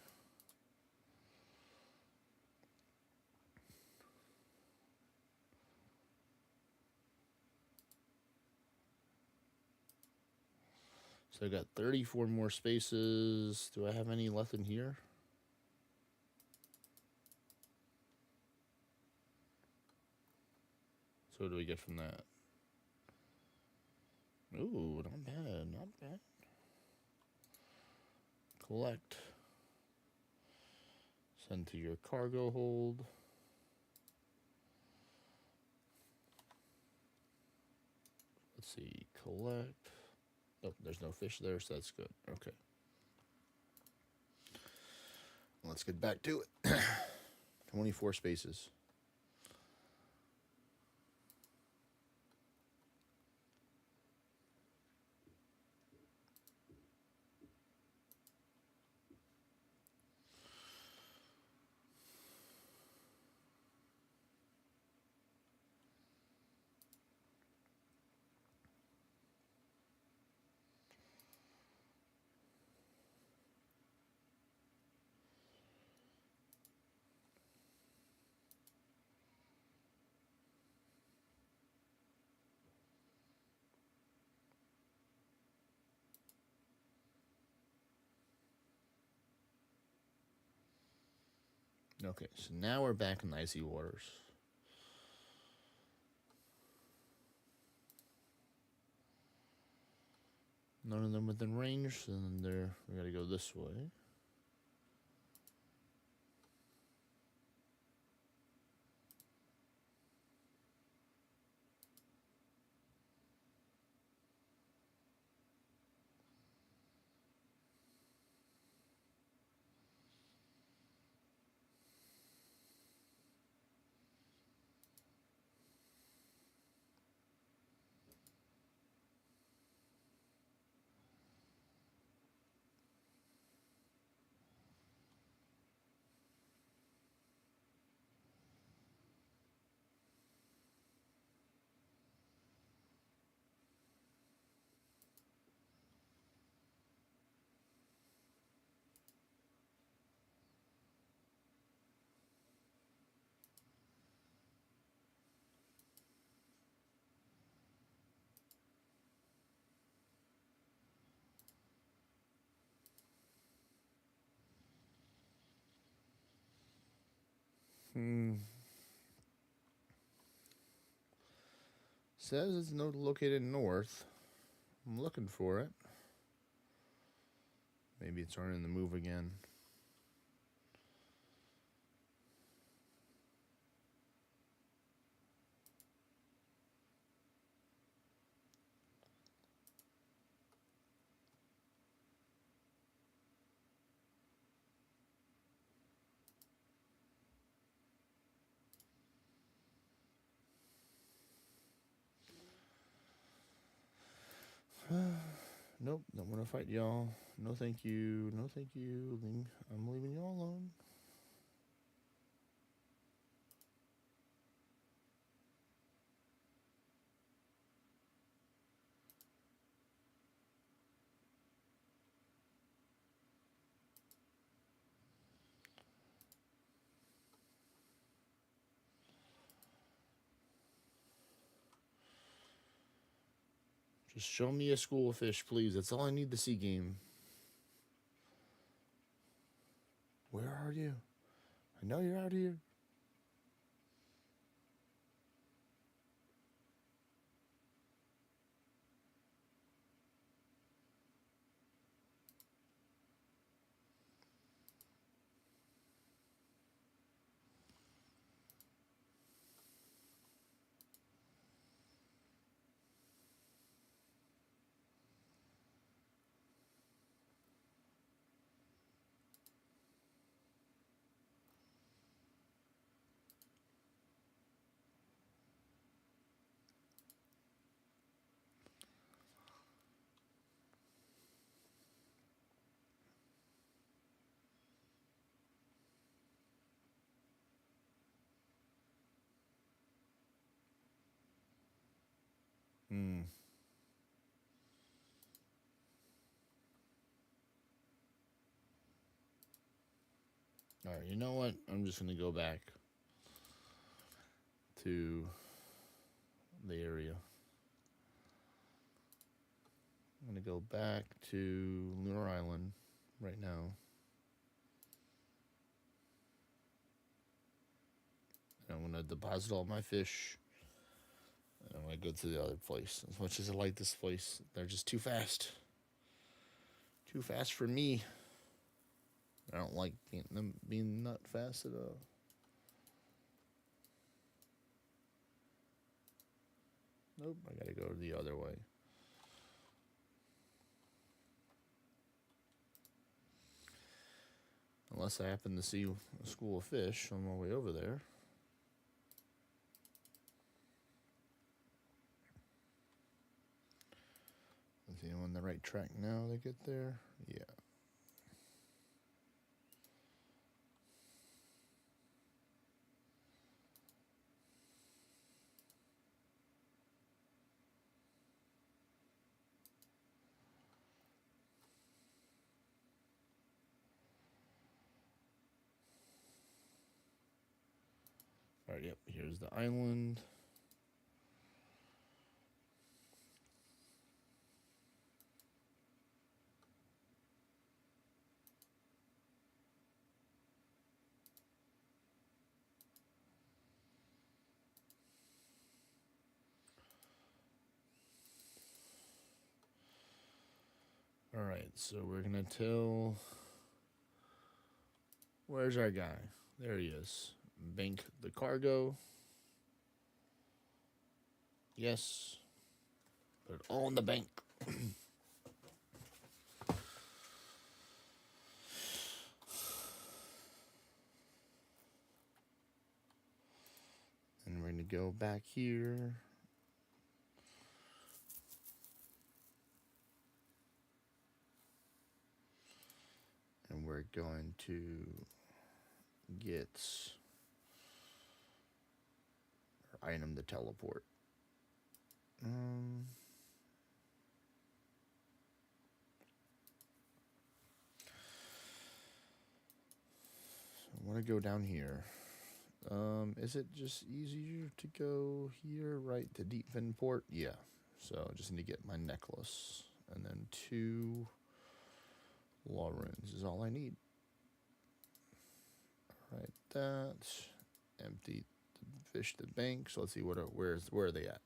So I got 34 more spaces. Do I have any left in here? So what do we get from that? Ooh, not bad, not bad. Collect. Send to your cargo hold. Let's see, collect. Oh, there's no fish there, so that's good. Okay. Let's get back to it. 24 spaces. Okay, so now we're back in the icy waters. None of them within range, and then we gotta go this way. Says it's located north. I'm looking for it. Maybe it's starting to move again. Nope, don't want to fight y'all. No, thank you. No, thank you. I'm leaving y'all alone. Just show me a school of fish, please. That's all I need to see, game. Where are you? I know you're out here. Hmm. All right, you know what? I'm just going to go back to the area. I'm going to go back to Lunar Island right now. I'm going to deposit all my fish. And I'm going to go to the other place. As much as I like this place, they're just too fast. Too fast for me. I don't like them being not fast at all. Nope, I gotta go the other way. Unless I happen to see a school of fish on my way over there. Is he on the right track now to get there? Yeah. Alright, yep, here's the island. Alright, so we're gonna tell. Where's our guy? There he is. Bank the cargo. Yes. Put it all in the bank. And we're gonna go back here. And we're going to get our item to teleport. So I want to go down here. Is it just easier to go here, right, to Deep Fin Port? Yeah. So I just need to get my necklace. And then 2 law runes is all I need. Alright, that. Empty the fish to the bank. So let's see where are they at?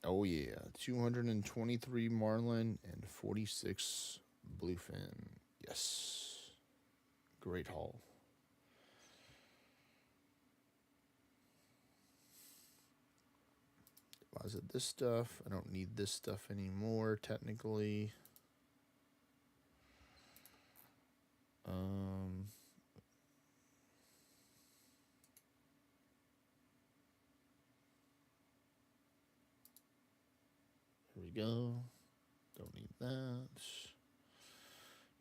Oh yeah, 223 marlin and 46 bluefin. Yes. Great haul. Deposit this stuff. I don't need this stuff anymore, technically. we go. Don't need that.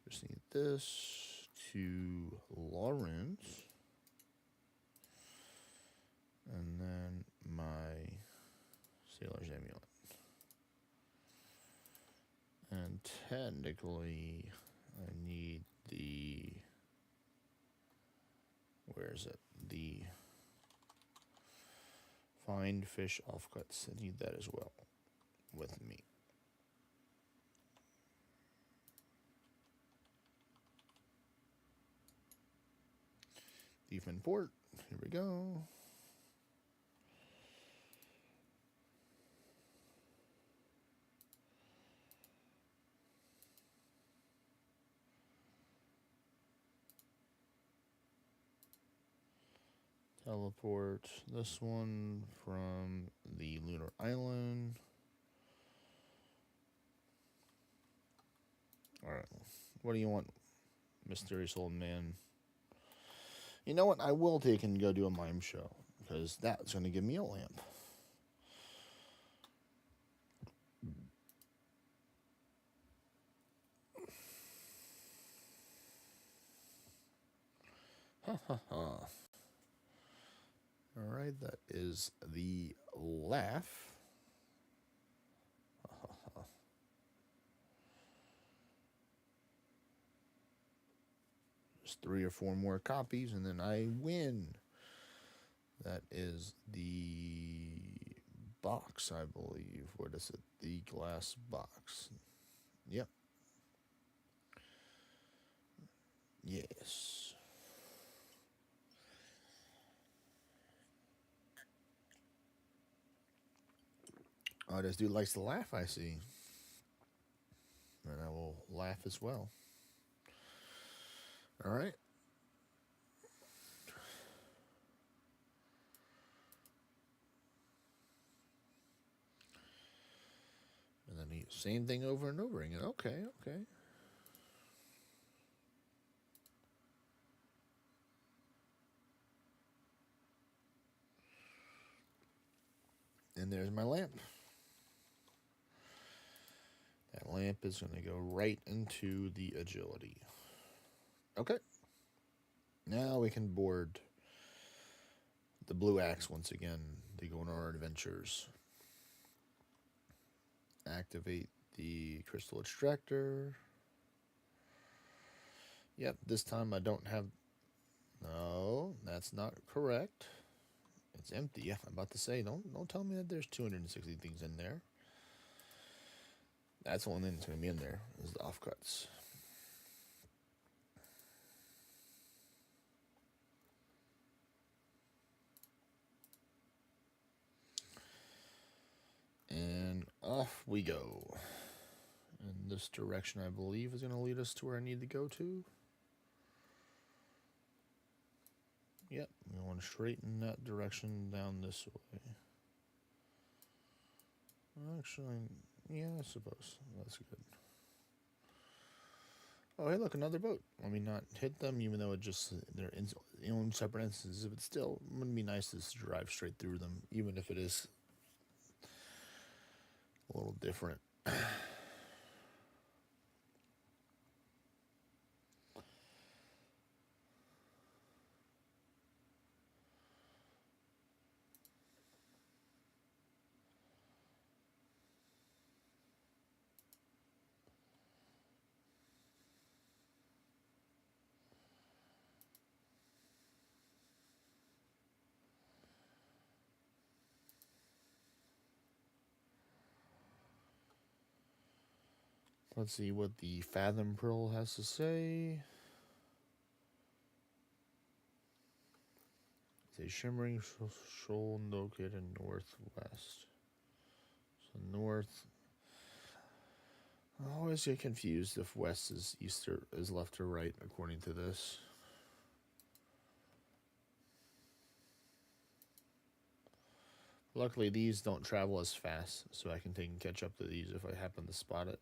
Just need this to Lawrence. And then my Sailor's Amulet. And technically, I need the... Where is it? The Find Fish Offcuts. I need that as well with me. Thief in Port. Here we go. Teleport this one from the Lunar Island. Alright. What do you want, mysterious old man? You know what? I will take and go do a mime show, because that's going to give me a lamp. Ha ha ha. Alright, that is the laugh. Ha ha ha. Just 3 or 4 more copies, and then I win. That is the box, I believe. What is it? The glass box. Yep. Yes. Oh, this dude likes to laugh, I see. And I will laugh as well. Alright. And then the same thing over and over again. Okay, okay. And there's my lamp. That lamp is going to go right into the agility. Okay. Now we can board the blue axe once again to go on our adventures. Activate the crystal extractor. Yep, this time I don't have... No, that's not correct. It's empty. Yeah, I'm about to say, don't tell me that there's 260 things in there. That's the only thing that's going to be in there, is the offcuts. And off we go. And this direction, I believe, is going to lead us to where I need to go to. Yep, we're going straight in that direction down this way. Actually, yeah, I suppose. That's good. Oh, hey, look, another boat. Let me not hit them, even though they're in separate instances. But still, it wouldn't be nice to just drive straight through them, even if it is a little different. Let's see what the Fathom Pearl has to say. It's a shimmering shoal located northwest. So north. I always get confused if west is east or is left or right according to this. Luckily, these don't travel as fast, so I can take and catch up to these if I happen to spot it.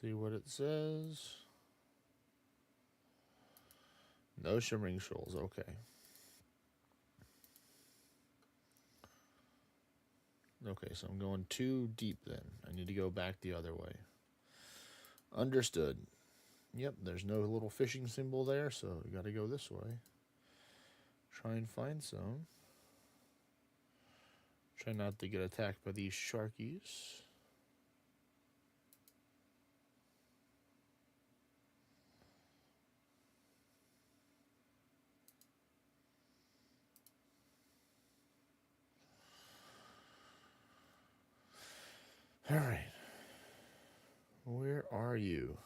See what it says. No shimmering shoals. Okay. Okay, so I'm going too deep then. I need to go back the other way. Understood. Yep, there's no little fishing symbol there, so we got to go this way. Try and find some. Try not to get attacked by these sharkies. All right. Where are you?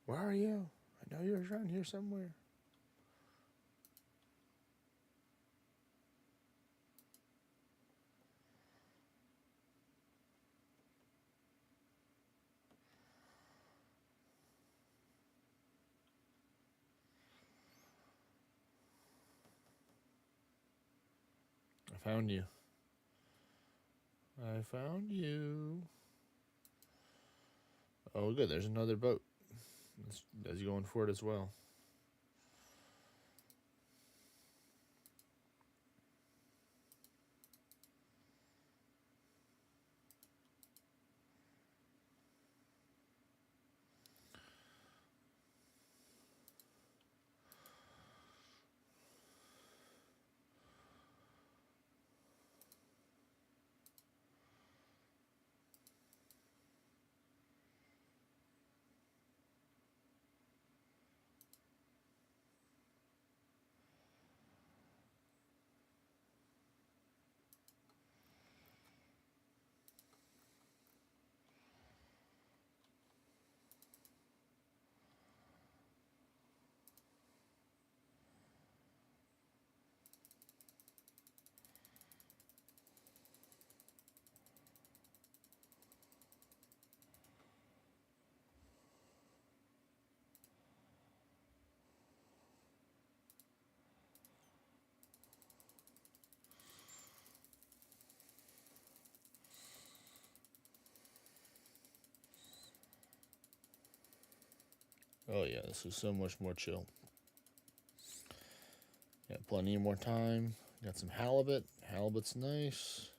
Where are you? I know you're around here somewhere. I found you. I found you. Oh, good. There's another boat. That's going for it as well. Oh, yeah. This is so much more chill. Got plenty more time. Got some halibut. Halibut's nice.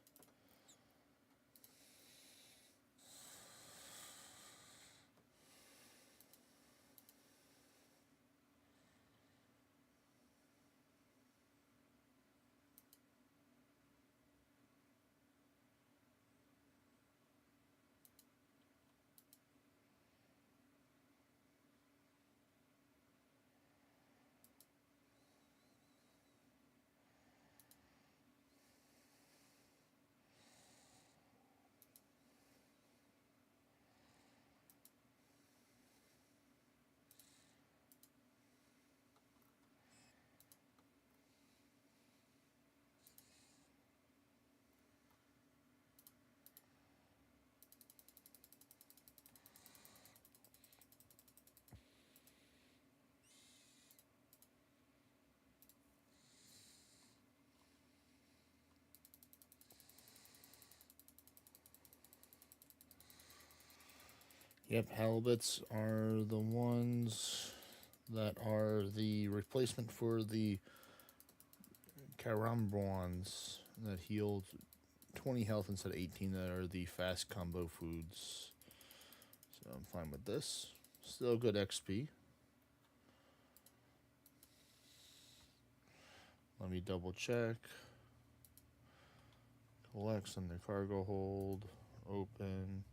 Yep, halibuts are the ones that are the replacement for the carambons that heal 20 health instead of 18, that are the fast combo foods. So I'm fine with this. Still good XP. Let me double check. Collects on the cargo hold. Open.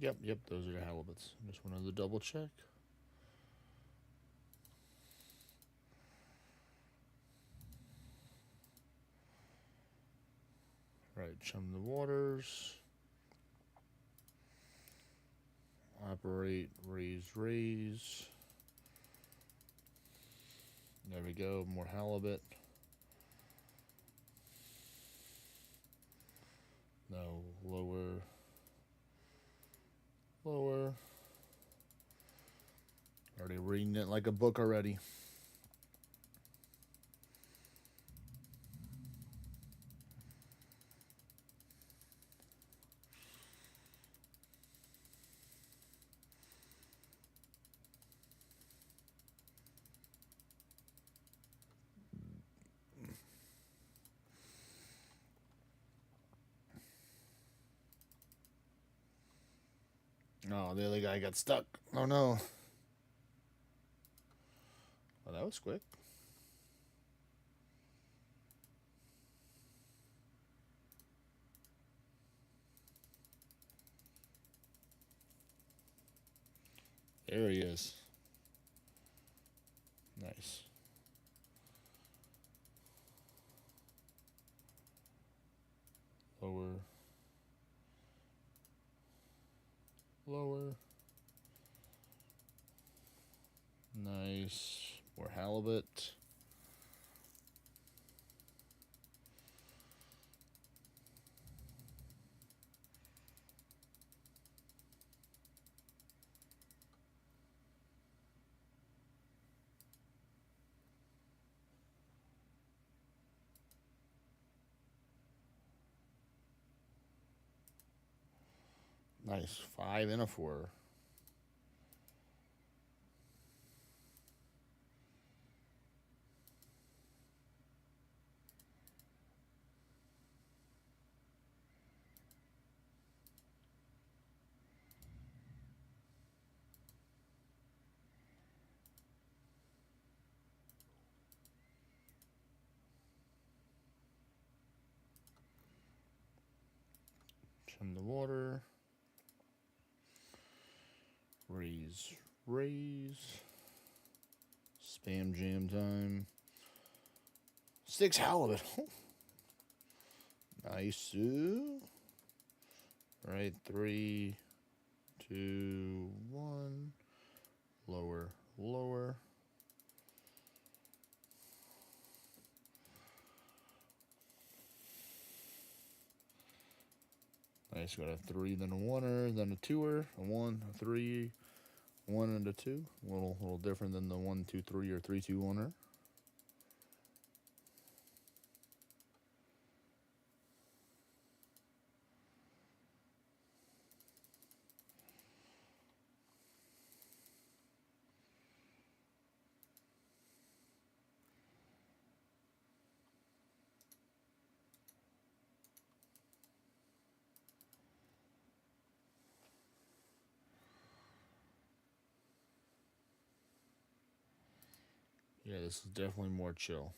Yep, those are the halibuts. Just wanted to double check. Right, chum the waters. Operate, raise. There we go, more halibut. No, lower. Already reading it like a book already. Oh, the other guy got stuck. Oh no. Well, that was quick. There he is. Nice. Lower. Lower. Nice. More halibut. Nice. 5 and a 4. Trim the water. Raise. Spam jam time. 6 halibut. Nice. Right, 3, 2, 1. Lower. Nice, got a 3, then a 1er, then a 2er, a 1, a 3, 1 and a 2. A little different than the 1, 2, 3 or 3, 2, 1er. Yeah, this is definitely more chill.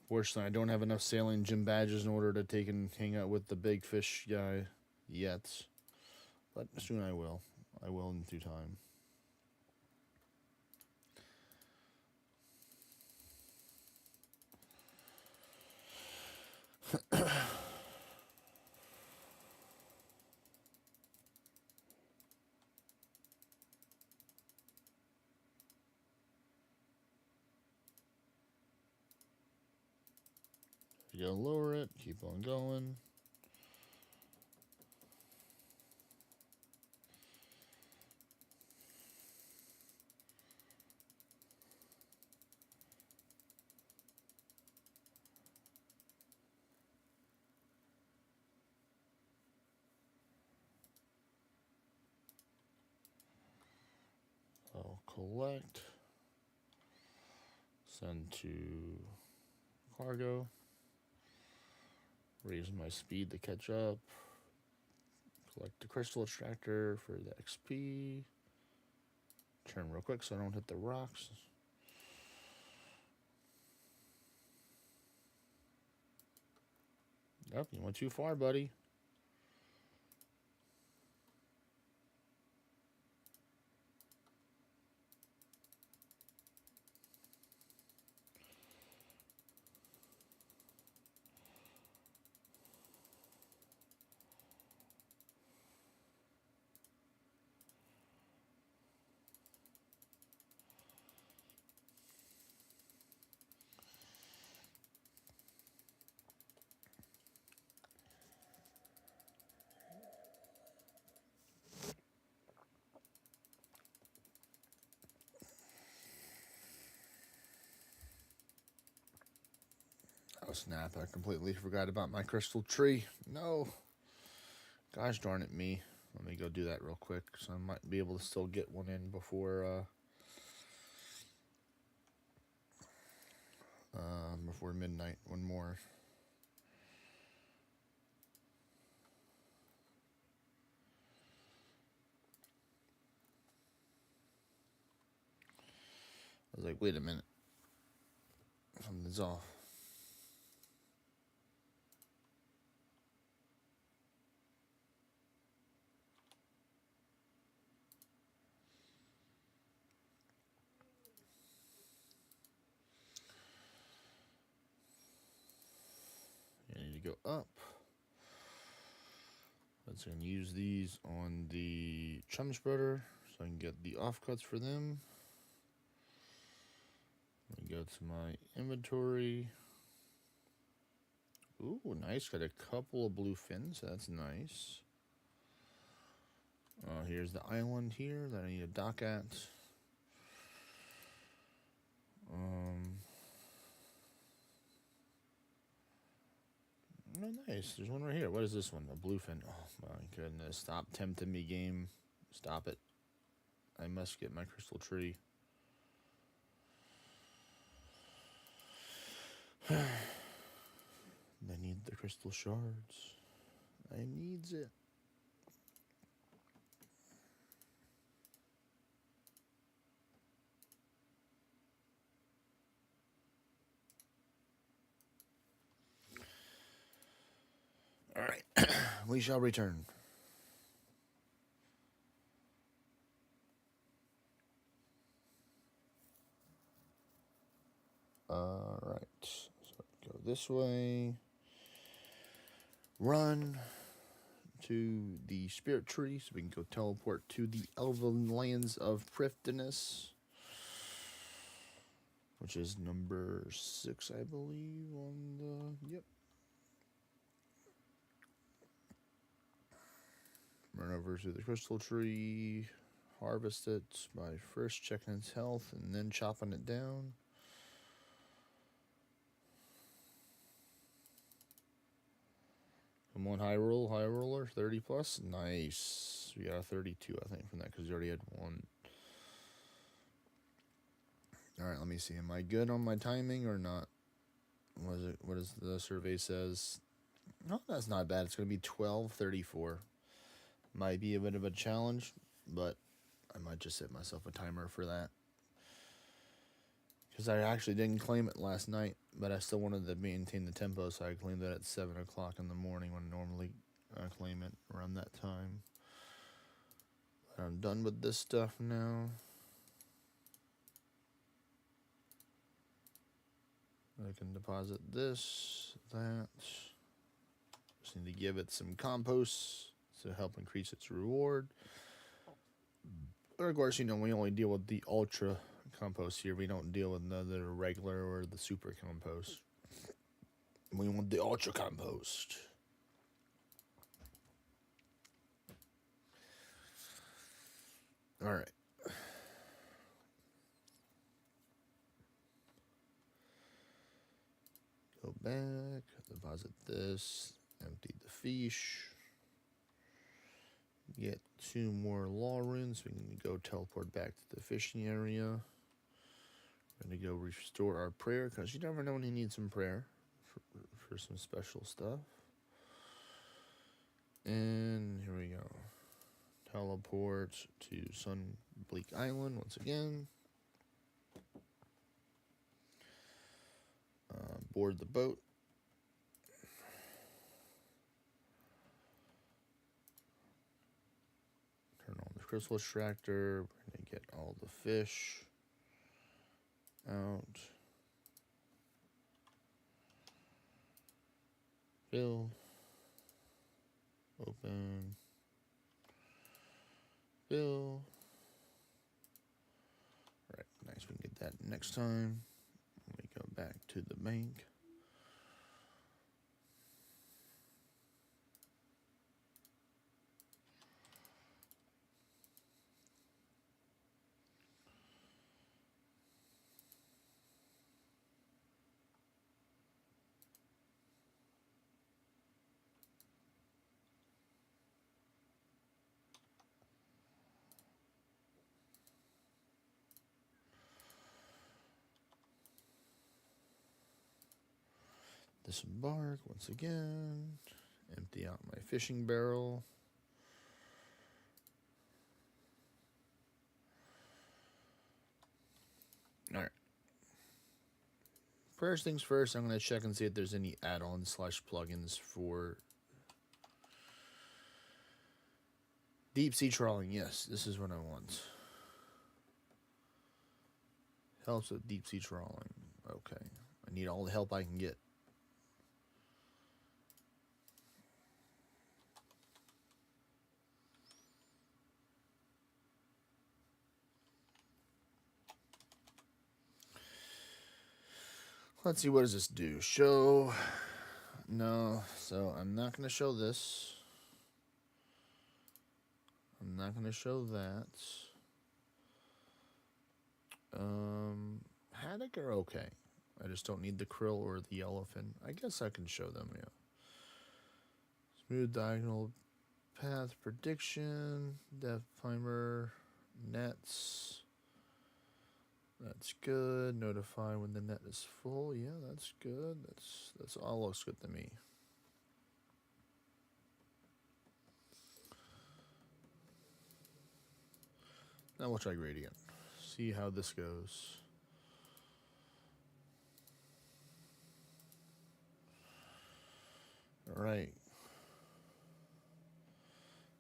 Fortunately, I don't have enough sailing gym badges in order to take and hang out with the big fish guy yet. But soon I will. I will in due time. You gotta lower it, keep on going. I'll collect. Send to cargo. Raise my speed to catch up. Collect the crystal extractor for the XP. Turn real quick so I don't hit the rocks. Yep, you went too far, buddy. snap. I completely forgot about my crystal tree. No. Gosh darn it, me. Let me go do that real quick, so I might be able to still get one in before midnight. One more. I was like, wait a minute. Something's off. I need to go up. Let's going to use these on the chum spreader so I can get the offcuts for them. Let me go to my inventory. Ooh, nice. Got a couple of blue fins. That's nice. Here's the island here that I need to dock at. Oh, nice. There's one right here. What is this one? A bluefin. Oh, my goodness. Stop tempting me, game. Stop it. I must get my crystal tree. I need the crystal shards. I needs it. All right. We shall return. All right. So go this way. Run to the spirit tree so we can go teleport to the elven lands of Prifdinus, which is number 6, I believe, on the... Yep. Run over to the crystal tree, harvest it by first checking its health and then chopping it down. Come on, high roller, 30 plus. Nice. We got a 32, I think, from that because you already had one. All right, let me see. Am I good on my timing or not? What does the survey says? No, that's not bad. It's going to be 12:34. Might be a bit of a challenge, but I might just set myself a timer for that. Because I actually didn't claim it last night, but I still wanted to maintain the tempo, so I claimed it at 7 o'clock in the morning when I normally claim it around that time. But I'm done with this stuff now. I can deposit this, that. Just need to give it some compost to help increase its reward. But of course, we only deal with the ultra compost here. We don't deal with the regular or the super compost. We want the ultra compost. All right. Go back, deposit this, empty the fish. Get 2 more law runes. We can go teleport back to the fishing area. We're going to go restore our prayer because you never know when you need some prayer for some special stuff. And here we go. Teleport to Sunbleak Island once again. Board the boat. Turn on the crystal extractor. We're going to get all the fish out. Fill. Open. Fill. Alright, nice. We can get that next time. We go back to the bank. Disembark once again. Empty out my fishing barrel. Alright. First things first, I'm going to check and see if there's any add-ons / plugins for deep sea trawling. Yes, this is what I want. Helps with deep sea trawling. Okay. I need all the help I can get. Let's see, what does this do? Show. No, so I'm not going to show this. I'm not going to show that. Haddock are okay. I just don't need the krill or the yellowfin. I guess I can show them, yeah. Smooth diagonal path prediction, depth timer, nets. That's good. Notify when the net is full. Yeah, that's good. That's all looks good to me. Now we'll try gradient. See how this goes. All right.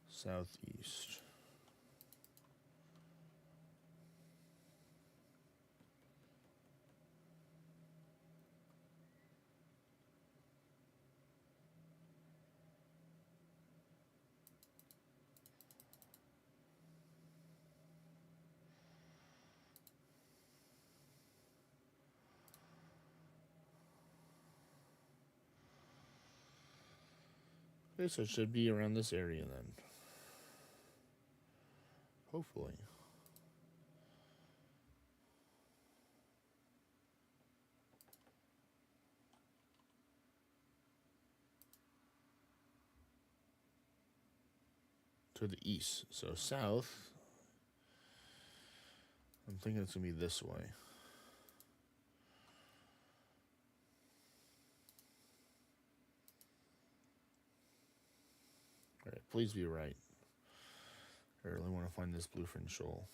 Southeast. Okay, so it should be around this area then. Hopefully. To the east. So south. I'm thinking it's going to be this way. Alright, please be right. I really want to find this bluefin shoal.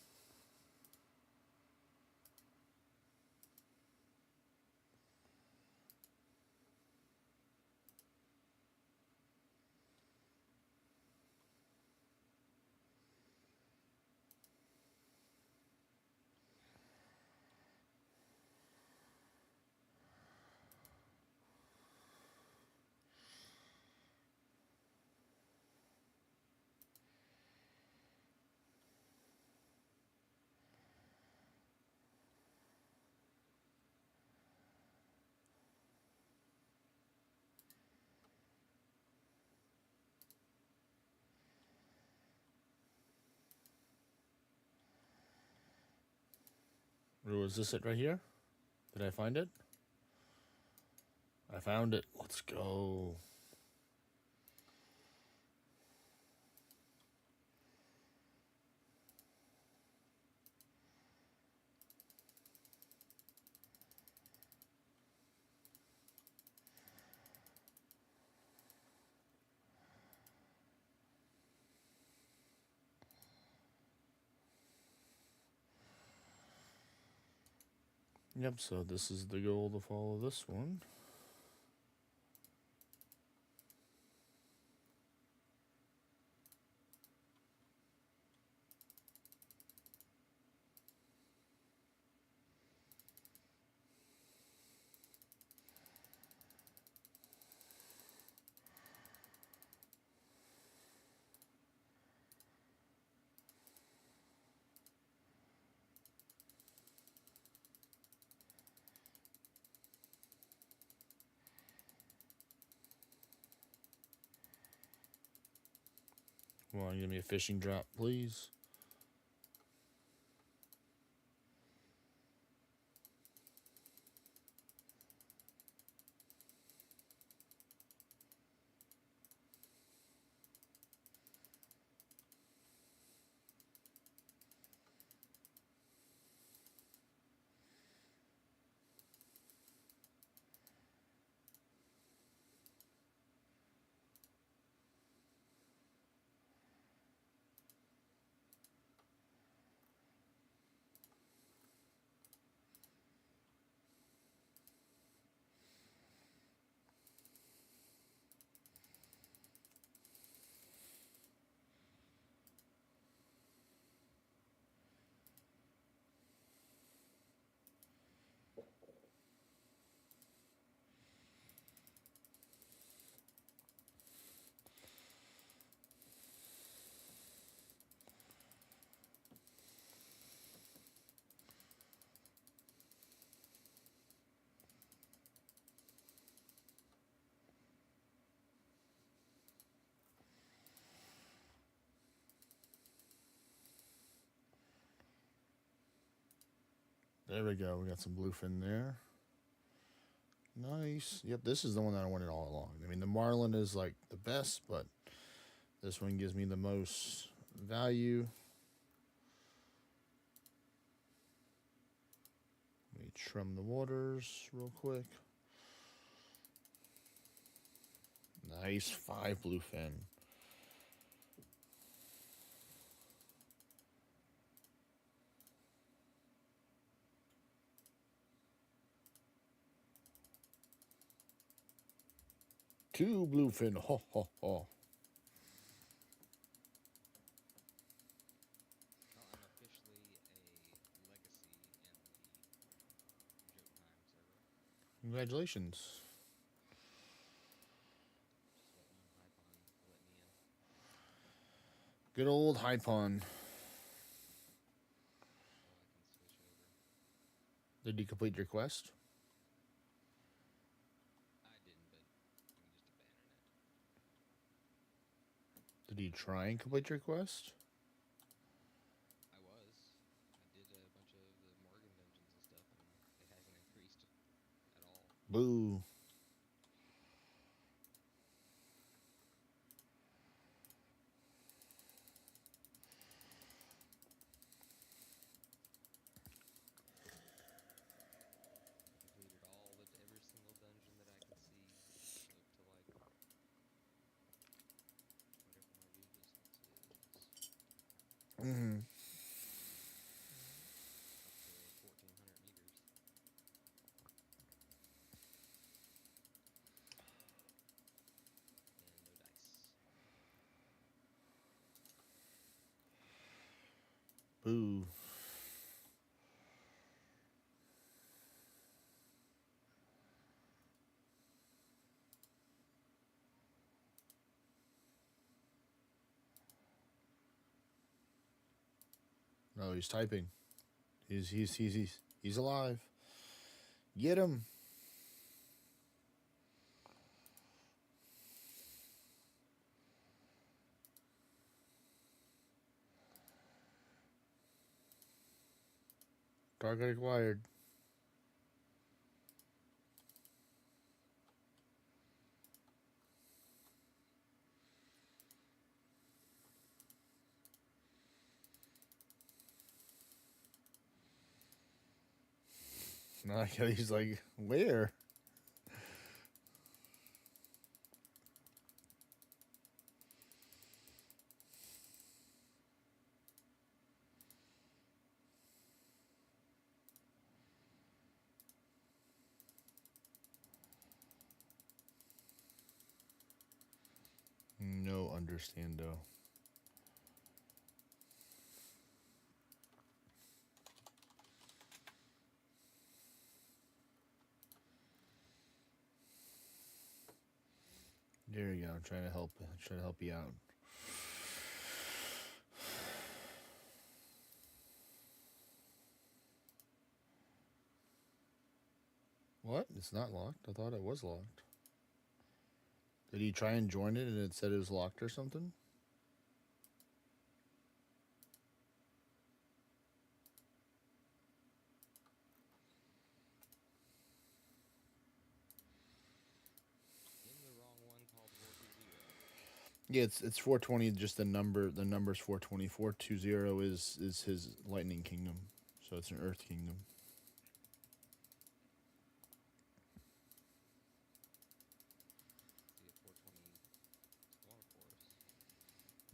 Oh, is this it right here? Did I find it? I found it. Let's go. Yep, so this is the goal to follow this one. Come on, give me a fishing drop, please. There we go. We got some bluefin there. Nice. Yep, this is the one that I wanted all along. I mean, the marlin is like the best, but this one gives me the most value. Let me trim the waters real quick. Nice 5 bluefin. Two bluefin. Ho ho ho. Oh, I'm officially a legacy in the Jotunheim server. Congratulations. Just waiting on Hypon to let me in. Good old Hypon. So I can switch over. Did you complete your quest? I didn't, but you can just abandon it. Did you try and complete your quest? I was. I did a bunch of the Morgan dungeons and stuff, and it hasn't increased at all. Boo. Completed all the every single dungeon that I could see up to like whatever my view distance is. Mm-hmm. Up to 1,400 meters. And no dice. Boo. No, he's typing. He's alive. Get him. Target acquired. No, he's like, where? No understando. There you go. I'm trying to help you out. What? It's not locked. I thought it was locked. Did he try and join it and it said it was locked or something? In the wrong one called 420. Yeah, it's 420. Just the number's 420. 420 is his lightning kingdom, so it's an earth kingdom. See a 420 storm force.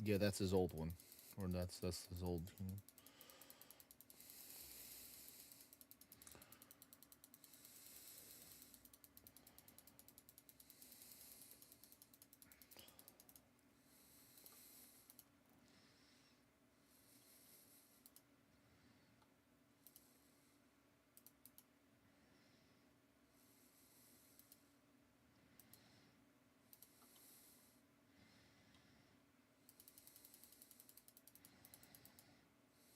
Yeah, that's his old one, or that's his old kingdom. There we go.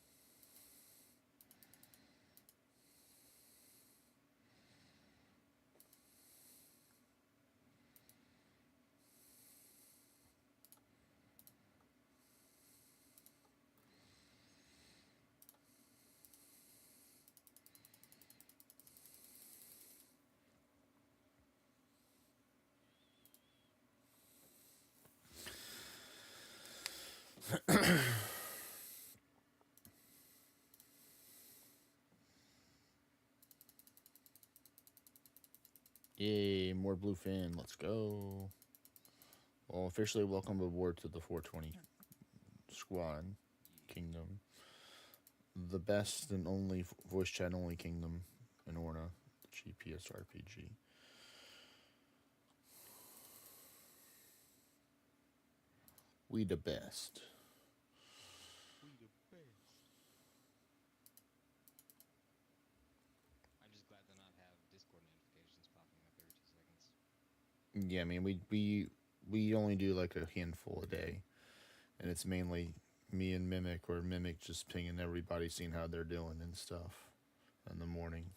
Yay, more bluefin. Let's go. Well, officially welcome aboard to the 420 squad Yeah. kingdom. The best and only voice chat only kingdom in ORNA, GPS RPG. We the best. We the best. I'm just glad to not have Discord notifications popping up every 2 seconds. Yeah, I mean we only do like a handful a day, and it's mainly me and Mimic or Mimic just pinging everybody, seeing how they're doing and stuff in the morning.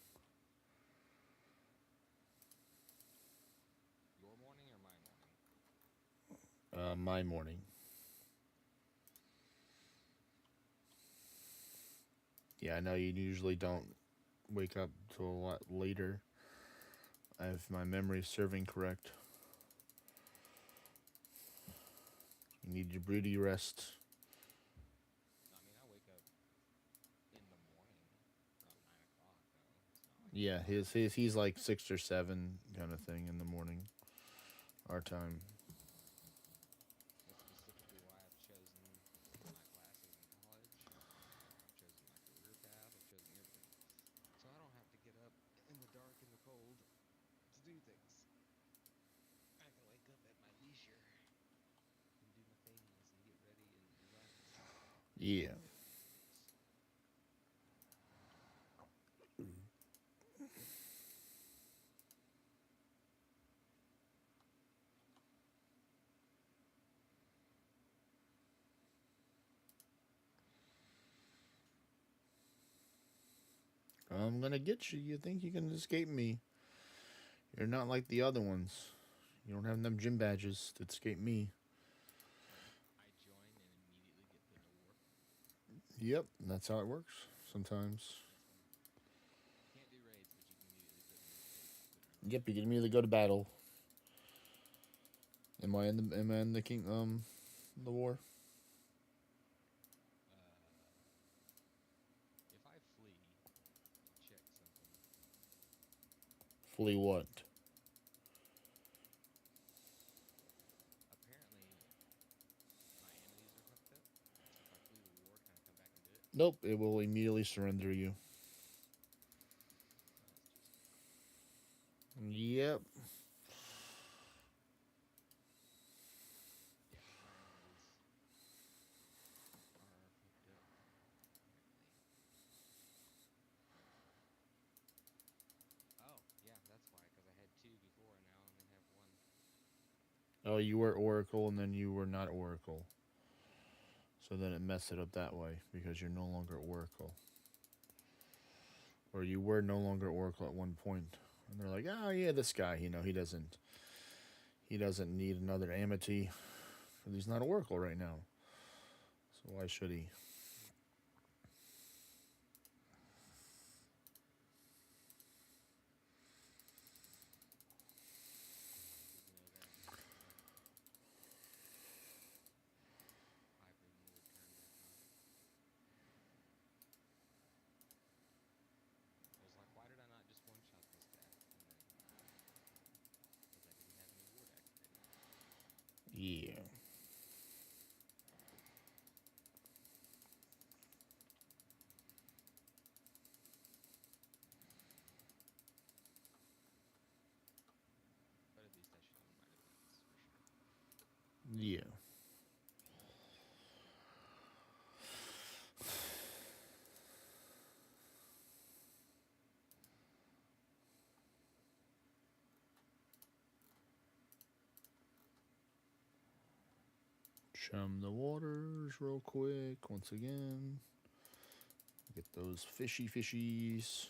Your morning or my morning? My morning. Yeah, I know you usually don't wake up till a lot later. If my memory is serving correct, you need your broody rest. No, I mean, I wake up in the morning around 9 o'clock, though. It's not like Yeah, 5. he's like 6 or 7 kind of thing in the morning, our time. That's specifically why I've chosen my classes in college. I've chosen my career path. I've chosen everything. So I don't have to get up in the dark and the cold to do things. I can wake up at my leisure and do my things and get ready and relax Yeah. and do my things. I'm gonna get you. You think you can escape me? You're not like the other ones. You don't have them gym badges to escape me. I join and immediately get put into war. Yep, that's how it works sometimes. That's fun. You can't do raids, but you can immediately put in a war. Yep, you can immediately go to battle. Am I in the king the war? If I flee, let me check something. Flee what? Apparently, my enemies are fucked up. So if I flee the war, can I come back and do it? Nope, it will immediately surrender you. Oh, that's just fine. Yep. Yeah, because my enemies are fucked up, apparently. Oh, yeah, that's why. Because I had 2 before, and now I only have 1. Oh, you were Oracle and then you were not Oracle. So then it messed it up that way because you're no longer Oracle. Or you were no longer Oracle at one point. And they're like, oh yeah, this guy, he doesn't need another Amity. He's not Oracle right now. So why should he? Because, that hybrid mode turned back on. It was like, why did I not just one-shot this guy? And then, because I didn't have any ward activated. Yeah. But at least I showed my defense, for sure. Yeah. Chum the waters real quick once again. Get those fishies.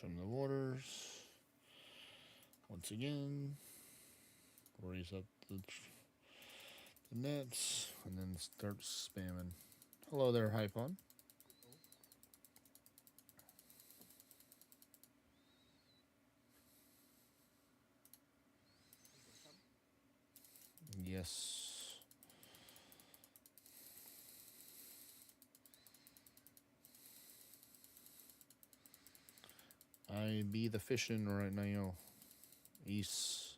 Trim the waters. Once again, raise up the nets, and then start spamming. Hello there, Hypon. Yes. I be the fishing right now. East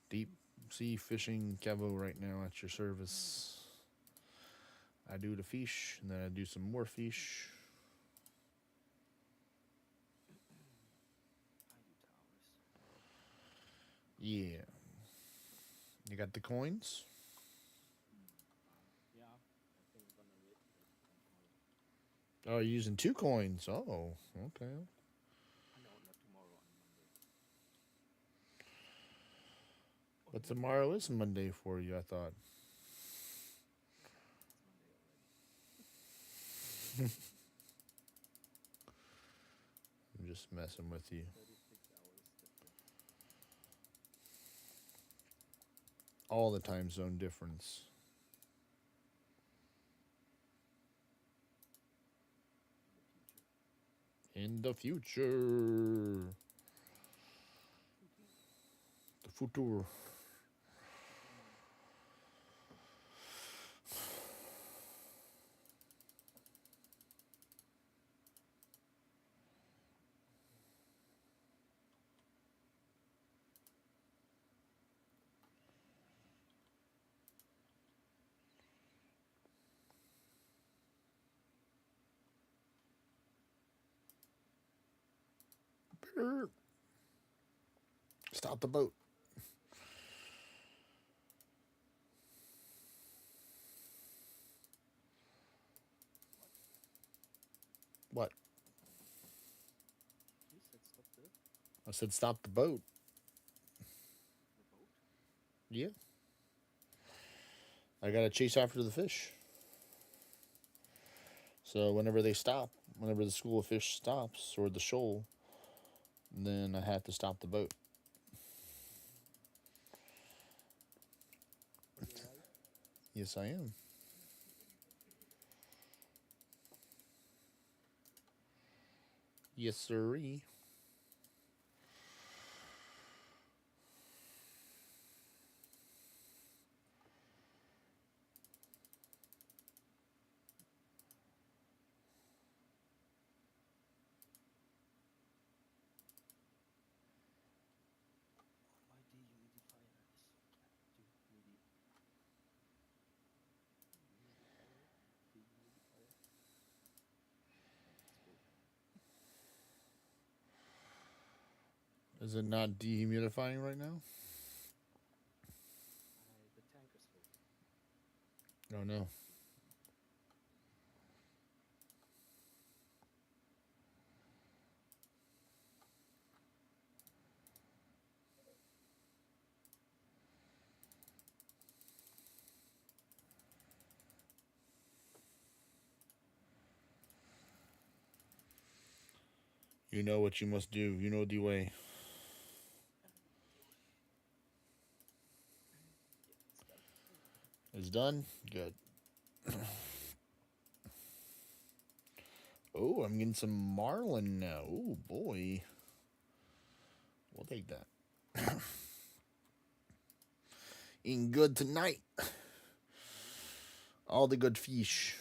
deep sea fishing cabo right now at your service. I do the fish, and then I do some more fish. Yeah. You got the coins? Yeah, I think I'm gonna wait tomorrow. Oh, you're using 2 coins. Oh, okay. No, not tomorrow, on Monday. But tomorrow is Monday for you, I thought. It's Monday already. I'm just messing with you. 36 hours difference. All the time zone difference. In the future. In the future. The future. Stop the boat. What? You said stop the I said stop the boat. boat? Yeah. I gotta chase after the fish. So whenever they stop, whenever the school of fish stops, or the shoal, then I have to stop the boat. Are you right? Yes, I am. Yes, sirree. My dehumidifier is humidifier. Dehumidifier. It's full. Is it not dehumidifying right now? The tank is full. Oh no. You know what you must do. You know the way. Yeah, it's done. It's done? Good. Oh, I'm getting some marlin now. Oh, boy. We'll take that. Eating good tonight. All the good fish.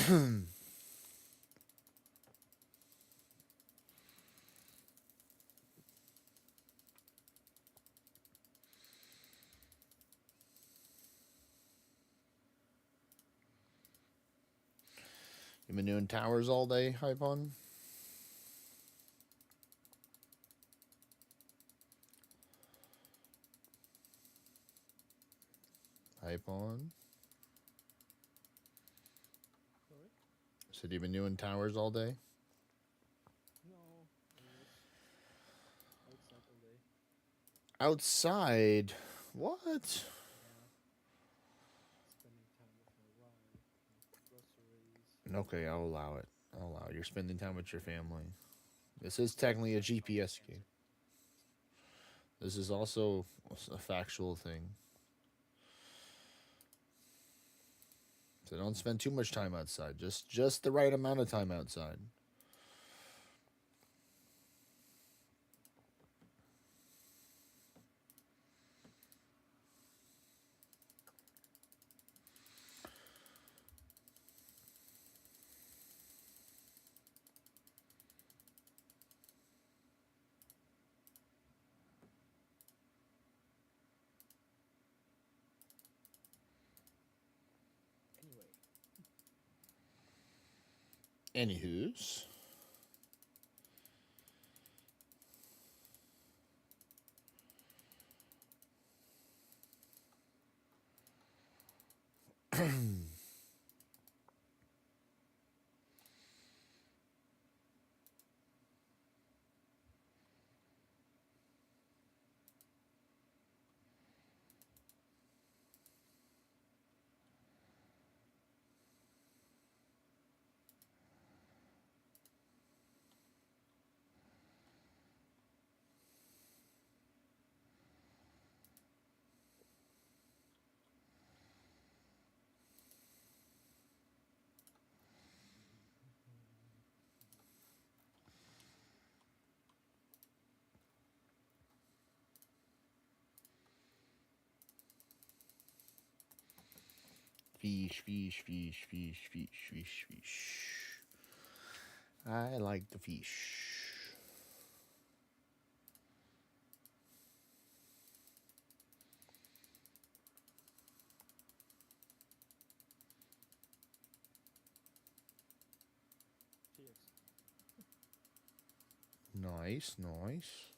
You been doing towers all day, Hypon? Hype on. Sorry? So you've been doing towers all day? No, I was outside all day. Outside? What? Yeah, spending time with my wife, groceries. Okay, I'll allow it. I'll allow it. You're spending time with your family. This is technically a GPS game. This is also a factual thing. So don't spend too much time outside. Just the right amount of time outside. Anyway, Anywho's. Fish, fish, fish, fish, fish, fish, fish. I like the fish. cheers. Nice, nice.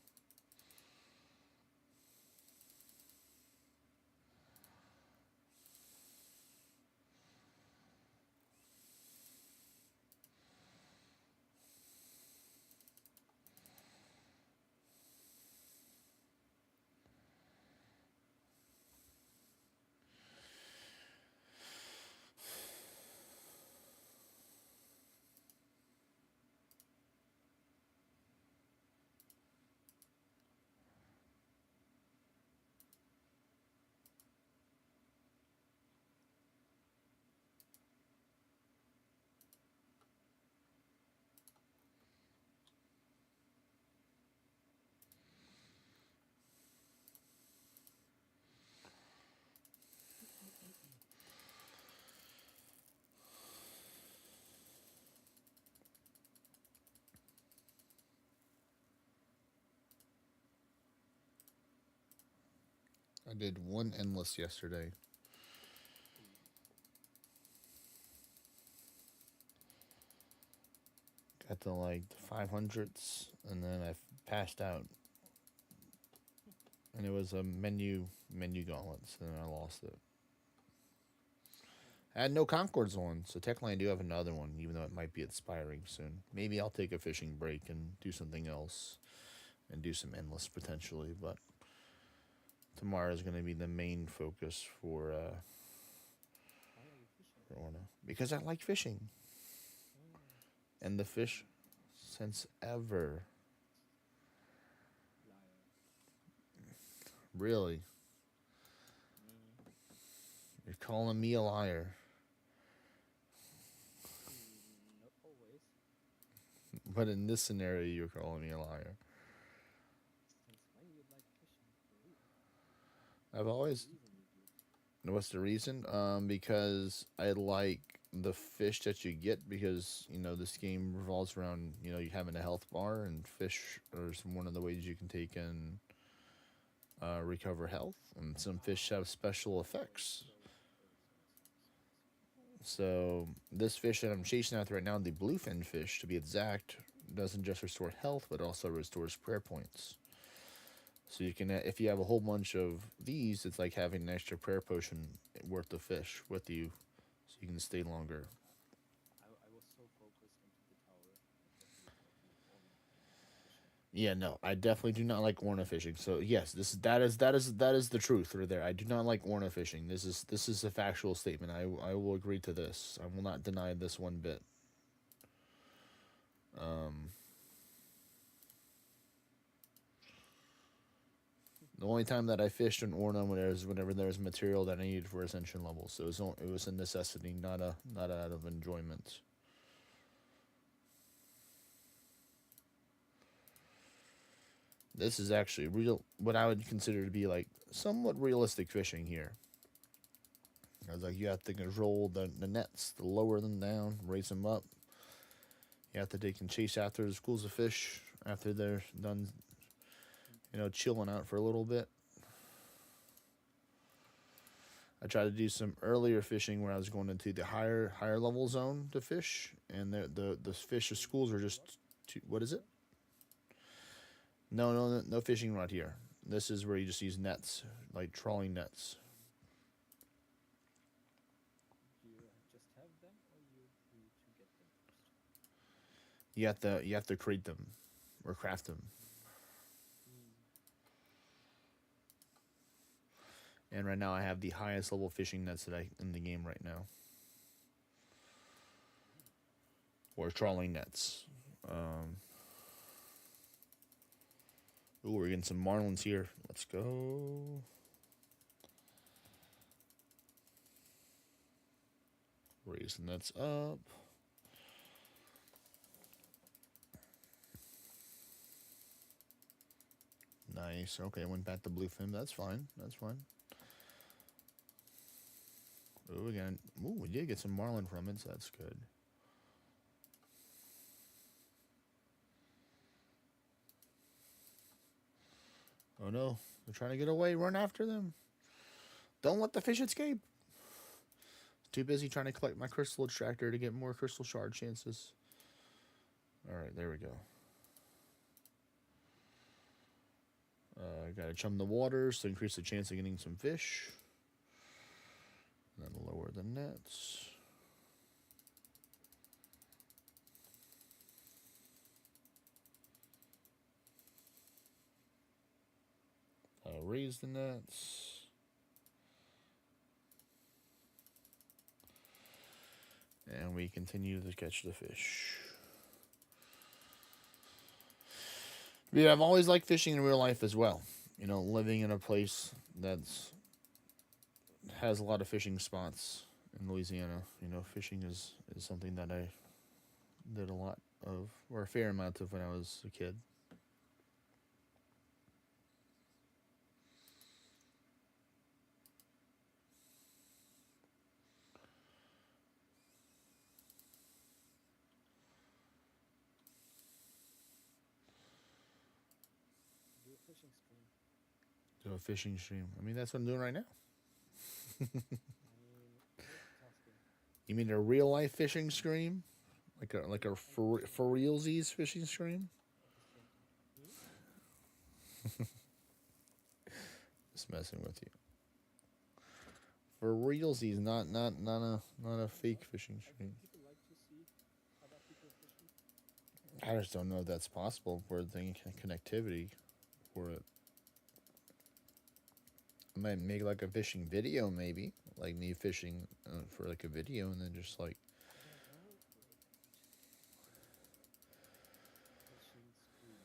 I did one endless yesterday. Got to like the 500s, and then I passed out. And it was a menu gauntlets, and then I lost it. I had no Concords on, so technically I do have another one, even though it might be expiring soon. Maybe I'll take a fishing break and do something else, and do some endless potentially. But tomorrow is going to be the main focus Why are you fishing? for ORNA, because I like fishing Oh, and the fish since ever. liar. Really, Mm. you're calling me a liar, Not always. but in this scenario, you're calling me a liar. Since when you like fishing? For real? I've What's the always. reason you do it? What's the reason? Because I like the fish that you get, because this game revolves around you having a health bar, and fish are one of the ways you can take and recover health, and some fish have special effects. So this fish that I'm chasing after right now, the bluefin fish to be exact, doesn't just restore health but also restores prayer points. So you can, if you have a whole bunch of these, it's like having an extra prayer potion worth of fish with you, so you can stay longer. I was so focused into the tower. I definitely thought you only fishing. Yeah, no, I definitely do not like orna fishing. So yes, that is the truth right there. I do not like orna fishing. This is a factual statement. I will agree to this. I will not deny this one bit. Um, the only time that I fished an orna whenever there's material that I needed for ascension levels. So it was a necessity, not out of enjoyment. This is actually real, what I would consider to be like somewhat realistic fishing here. I was like, you have to control the nets, to lower them down, raise them up. You have to take and chase after the schools of fish after they're done, chilling out for a little bit. I tried to do some earlier fishing where I was going into the higher level zone to fish, and the fish of schools are just too, what is it? No fishing rod here. This is where you just use nets, like trawling nets. Do you just have them, or you need to get them first? You have to create them or craft them. And right now I have the highest level fishing nets in the game right now. Or trawling nets. Ooh, we're getting some marlins here. Let's go. Raise the nets up. Nice. Okay, went back to bluefin. That's fine. That's fine. Ooh, again. Ooh, we did get some marlin from it, so that's good. Oh no, they're trying to get away. Run after them. Don't let the fish escape. Too busy trying to collect my crystal extractor to get more crystal shard chances. Alright, there we go. Gotta chum the waters to increase the chance of getting some fish. And then lower the nets. Raise the nets. And we continue to catch the fish. Yeah, I've always liked fishing in real life as well. Living in a place that's has a lot of fishing spots in Louisiana. Fishing is something that I did a lot of, or a fair amount of when I was a kid. Do a fishing stream. Do a fishing stream. I mean, that's what I'm doing right now. I mean, multitasking. You mean a real life fishing stream? Like a for realsies fishing stream? At the same time. Just messing with you. For realsies, not a fake fishing I stream. think people like to see other people fishing. I just don't know if that's possible for the connectivity for it. I might make like a fishing video, maybe like me fishing for like a video, and then just like. I don't know. Fishing stream.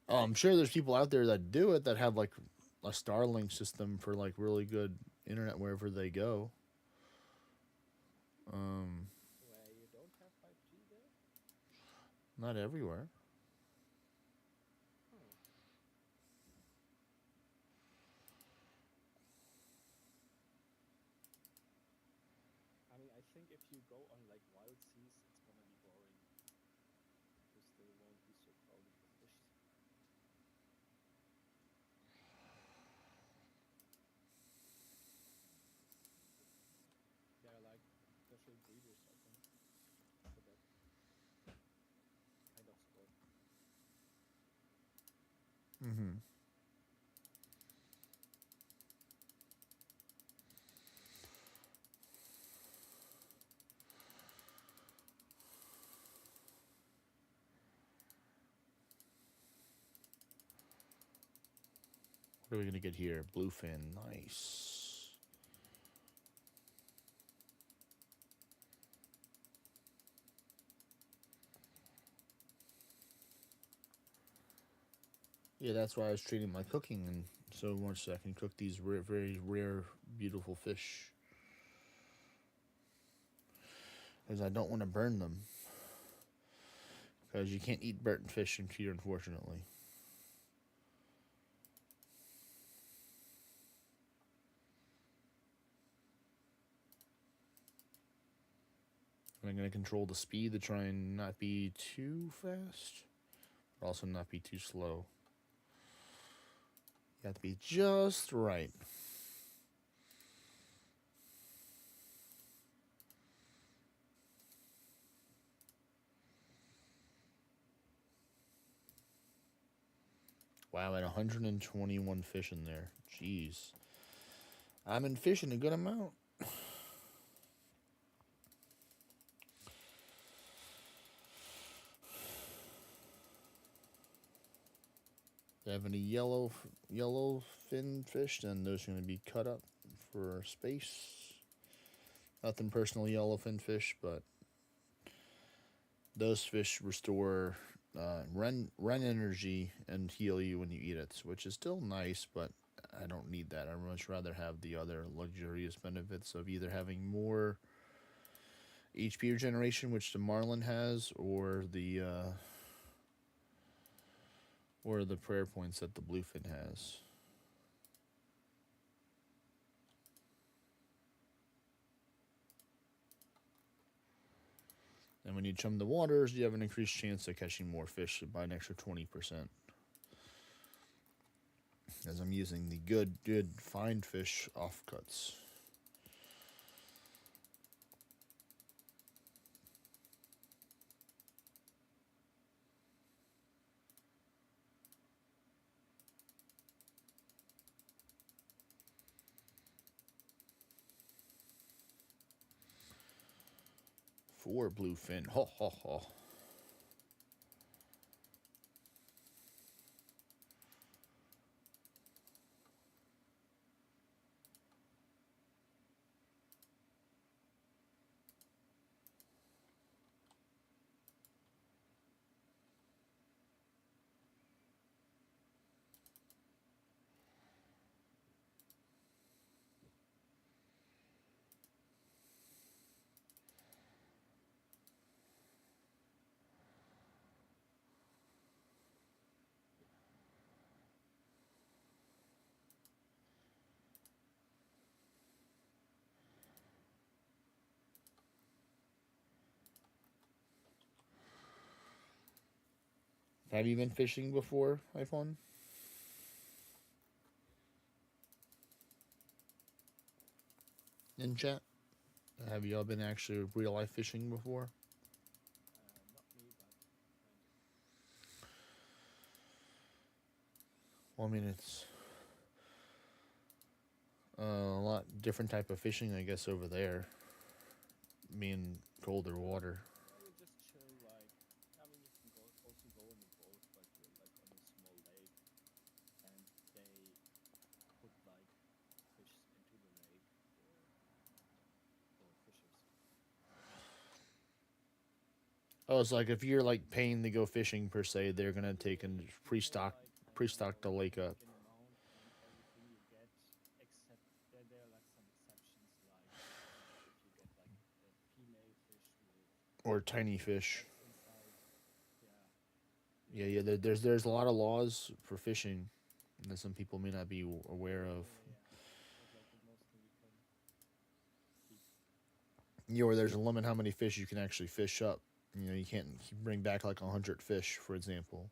Oh, I'm sure there's people out there that do it that have like a Starlink system for like really good internet wherever they go. Where you don't have 5G there? Not everywhere. Oh. I mean, I think if you go on like wild seas, it's gonna be boring. Because they won't be so crowded with fish. They're like special breeders, I think, for that kind of sport. Mm-hmm. What are we gonna get here? Bluefin, nice. Yeah, that's why I was treating my cooking and so much that I can cook these very rare, beautiful fish. Because I don't want to burn them. Because you can't eat burnt fish in here, unfortunately. And I'm going to control the speed to try and not be too fast, but also not be too slow. You have to be just right. Wow, I had 121 fish in there. Jeez. I've been fishing a good amount. If you have any yellow fin fish, then those are going to be cut up for space. Nothing personal yellowfin fish, but those fish restore run energy and heal you when you eat it, which is still nice, but I don't need that. I'd much rather have the other luxurious benefits of either having more HP regeneration, which the marlin has, or the prayer points that the bluefin has. And when you chum the waters, you have an increased chance of catching more fish by an extra 20%. As I'm using the good fine fish offcuts. For bluefin. Ho ho ho. Have you been fishing before, iPhone? In chat? Have y'all been actually real life fishing before? Not me, but Well, I mean, it's a lot different type of fishing, I guess, over there. Being colder water. you just chill. Like, I mean, you can also go on a boat, but you're like on a small lake, and they put like fish into the lake for fishers. Oh, it's like if you're like paying to go fishing per se, they're gonna take and You pay pre-stock the lake up. an amount, and everything you get, except there are like some exceptions, like if you get like a female fish with Or tiny fish. eggs inside, Yeah. There's a lot of laws for fishing that some people may not be aware of. but like the most thing you can keep. Or there's a limit how many fish you can actually fish up. You can't bring back like 100 fish, for example.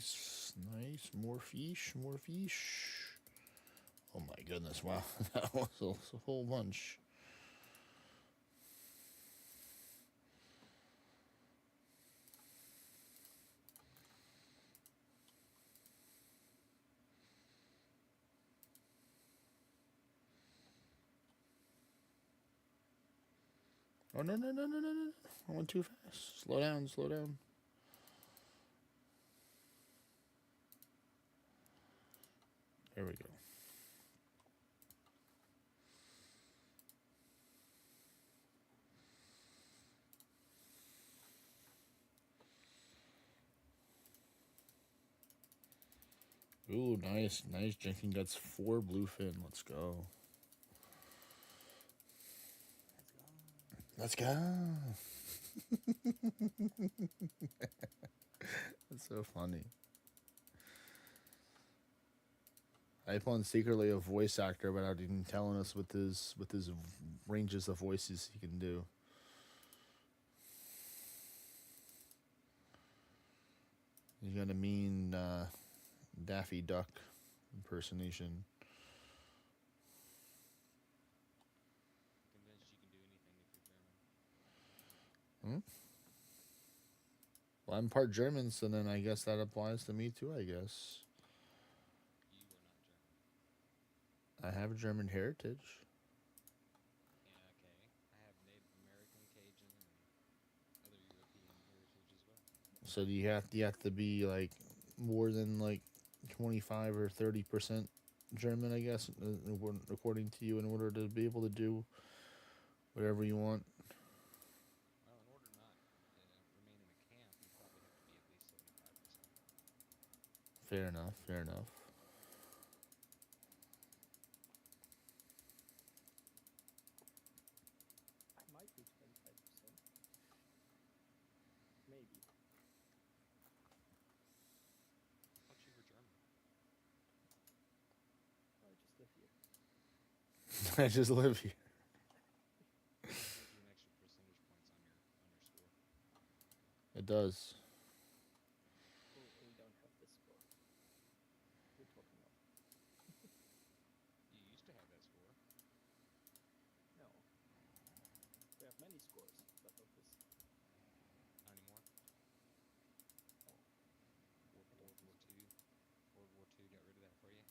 Nice, nice. More fish, more fish. Oh my goodness! Wow, that was a whole bunch. Oh no no no no no no! I went too fast. Slow down, slow down. There we go. Ooh, nice, nice drinking guts. 4 bluefin. Let's go. Let's go. Let's go. That's so funny. iPhone's secretly a voice actor without even telling us with his ranges of voices he can do. He's got a mean Daffy Duck impersonation. Convinced you can do anything if you're German. Hmm? Well, I'm part German, so then I guess that applies to me too, I guess. You are not German. I have German heritage. Yeah, okay. I have Native American, Cajun, and other European heritage as well. So do you have to be like more than like 25 or 30% German, I guess, according to you, in order to be able to do whatever you want. Well, in order not to remain in a camp, you probably have to be at least 75%. Fair enough. Fair enough. I might be 25%. Maybe. I thought you were German. I just live here. I just live here. Gives you an extra percentage points on your score. It does. We don't have this score. We're talking of. You used to have that score. No. We have many scores, but not this. Not anymore. No. World War II. World War II got rid of that for you.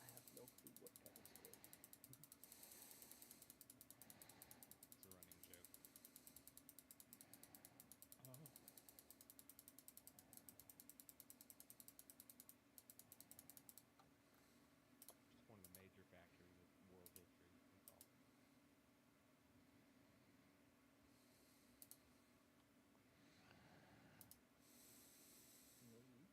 I have no clue what kind of score. It's a running joke. Oh. Just one of the major factors of world history. That's all. Maybe.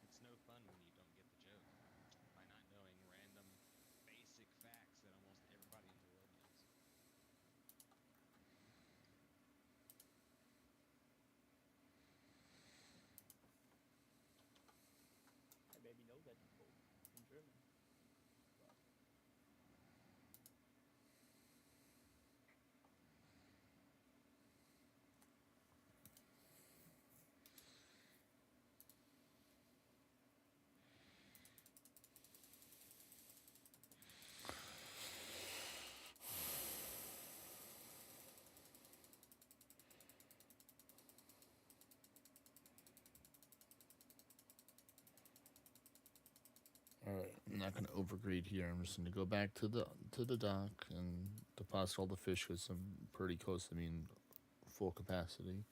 It's no fun when you don't get the joke by not knowing random basic facts that almost everybody in the world knows. I maybe know that quote in German. But All right, I'm not gonna overgreed here. I'm just gonna go back to the dock and deposit all the fish because I'm pretty close to being full capacity.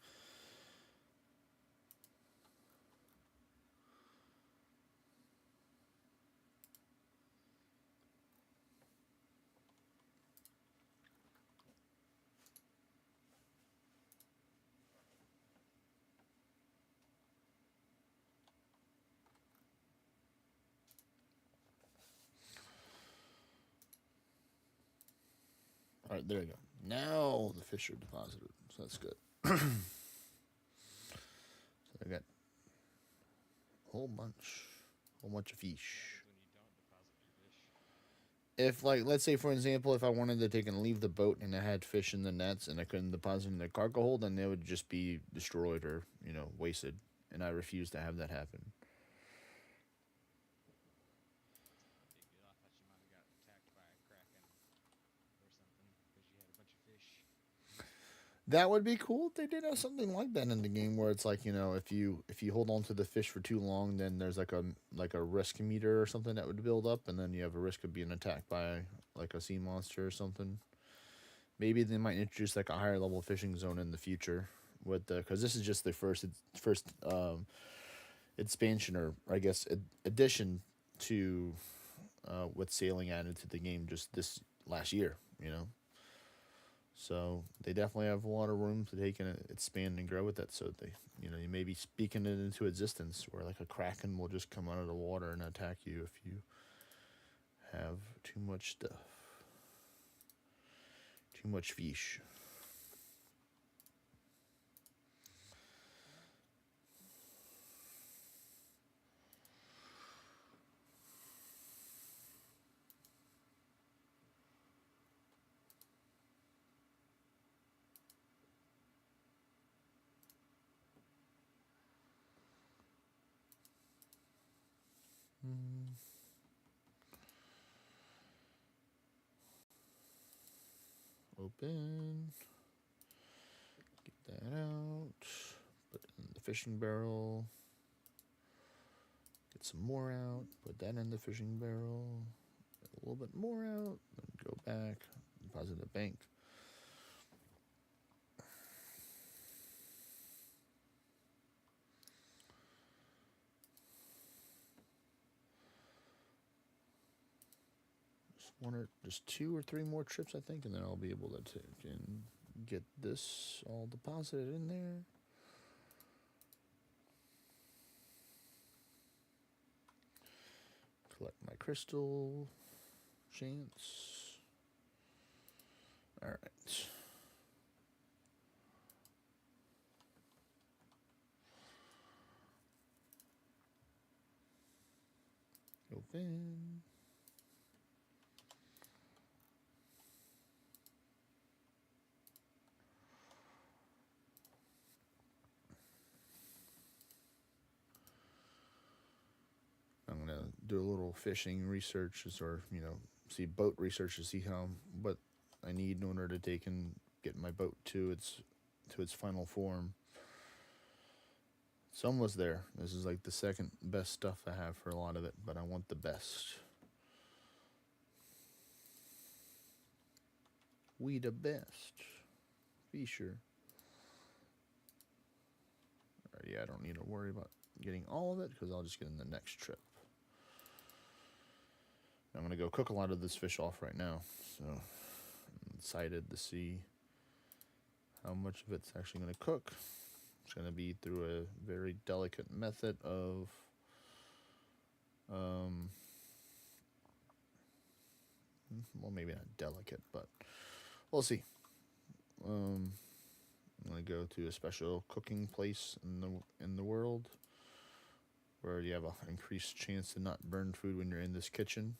All right, there you go. Now the fish are deposited, so that's good. So I got a whole bunch of What fish. happens when you if like let's say for example, if I wanted to take and leave the boat and I had fish in the nets and I couldn't deposit in the cargo hold, then they would just be destroyed or wasted, and I refuse to have that happen. It's not a big deal. I thought you might have got attacked by a kraken or something because you had a bunch of fish. That would be cool if they did have something like that in the game where it's like if you hold on to the fish for too long, then there's like a risk meter or something that would build up, and then you have a risk of being attacked by like a sea monster or something. Maybe they might introduce like a higher level fishing zone in the future with the because this is just the first expansion or I guess addition to with sailing added to the game just this last year. So they definitely have a lot of room to take and expand and grow with it. So you may be speaking it into existence, where like a kraken will just come out of the water and attack you if you have too much stuff, too much fish. Mm. Open. Get that out. Put it in the fishing barrel. Get some more out. Put that in the fishing barrel. Get a little bit more out. Then go back. Deposit in the bank. Just 2 or 3 more trips, I think, and then I'll be able to take and get this all deposited in there. Collect my crystal chance. All right. Open. I'm gonna do a little fishing research, or see boat research to see what I need in order to take and get my boat to its final form. It's almost there. This is like the second best stuff I have for a lot of it, but I want the best. We the best. Be sure. Alright, yeah, I don't need to worry about getting all of it because I'll just get in the next trip. I'm going to go cook a lot of this fish off right now. So I'm excited to see how much of it's actually going to cook. It's going to be through a very delicate method of well, maybe not delicate, but we'll see. I'm going to go to a special cooking place in the world where you have an increased chance to not burn food when you're in this kitchen.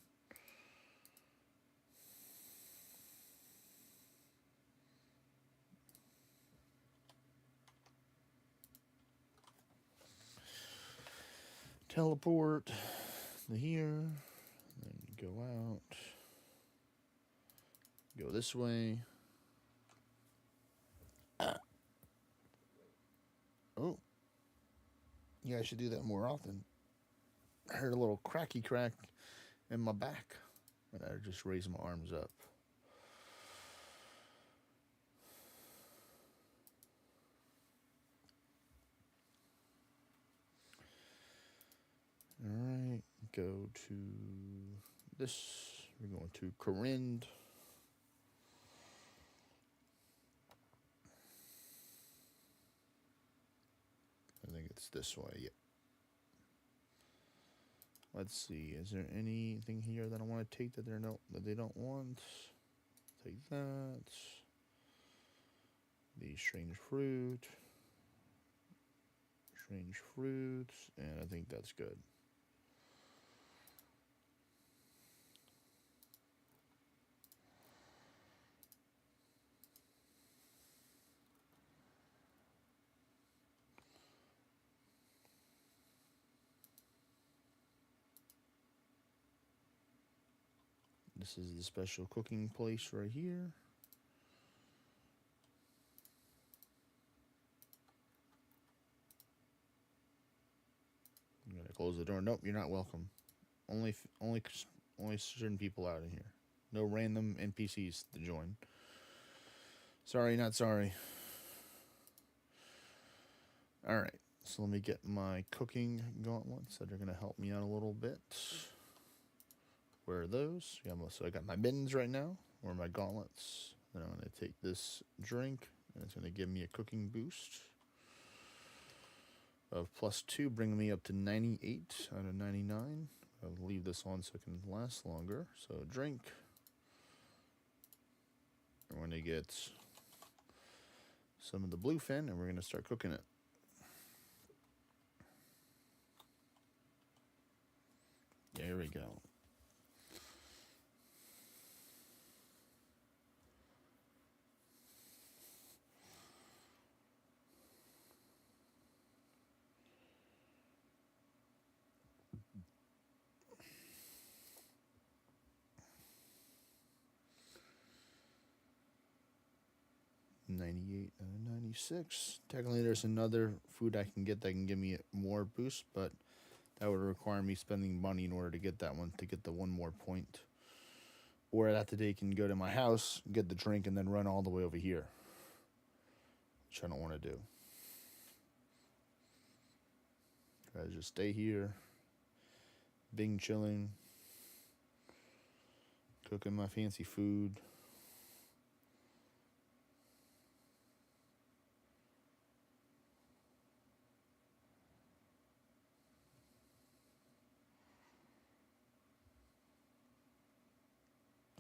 Teleport to here, then go out, go this way. Oh, yeah, I should do that more often. I heard a little cracky crack in my back, and I just raised my arms up. Alright, go to this. We're going to Corinne. I think it's this way, yeah. Let's see, is there anything here that I want to take that they don't want? Take that. The strange fruits, and I think that's good. This is the special cooking place right here. I'm gonna close the door. Nope, you're not welcome. Only certain people out in here. No random NPCs to join. Sorry, not sorry. All right, so let me get my cooking gauntlets that are gonna help me out a little bit. Where are those? Yeah, so I got my mittens right now, or my gauntlets. Then I'm gonna take this drink, and it's gonna give me a cooking boost of +2, bringing me up to 98 out of 99. I'll leave this on so it can last longer. So drink. We're going to get some of the bluefin, and we're going to start cooking it. There we go. $98 out of 96. Technically, there's another food I can get that can give me more boost, but that would require me spending money in order to get that one, to get the one more point. Or that today can go to my house, get the drink, and then run all the way over here, which I don't want to do. Try to just stay here, being chilling, cooking my fancy food.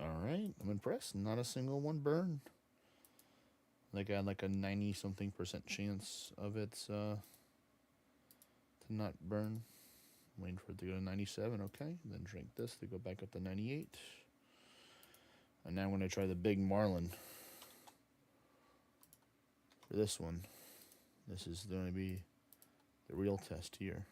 Alright, I'm impressed. Not a single one burned. Like I had like a 90-something% chance of it to not burn. I'm waiting for it to go to 97, okay. Then drink this to go back up to 98. And now I'm going to try the big marlin. For this one. This is going to be the real test here.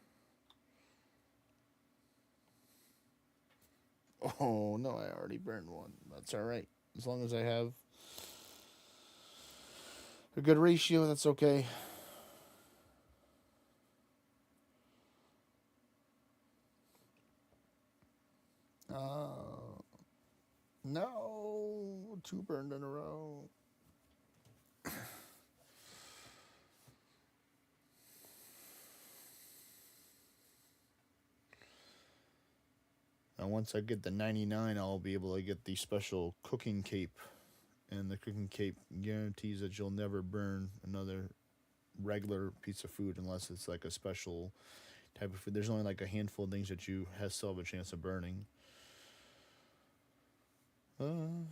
Oh, no, I already burned one. That's all right. As long as I have a good ratio, that's okay. No, 2 burned in a row. Now, once I get the 99, I'll be able to get the special cooking cape. And the cooking cape guarantees that you'll never burn another regular piece of food unless it's like a special type of food. There's only like a handful of things that you still have a chance of burning. All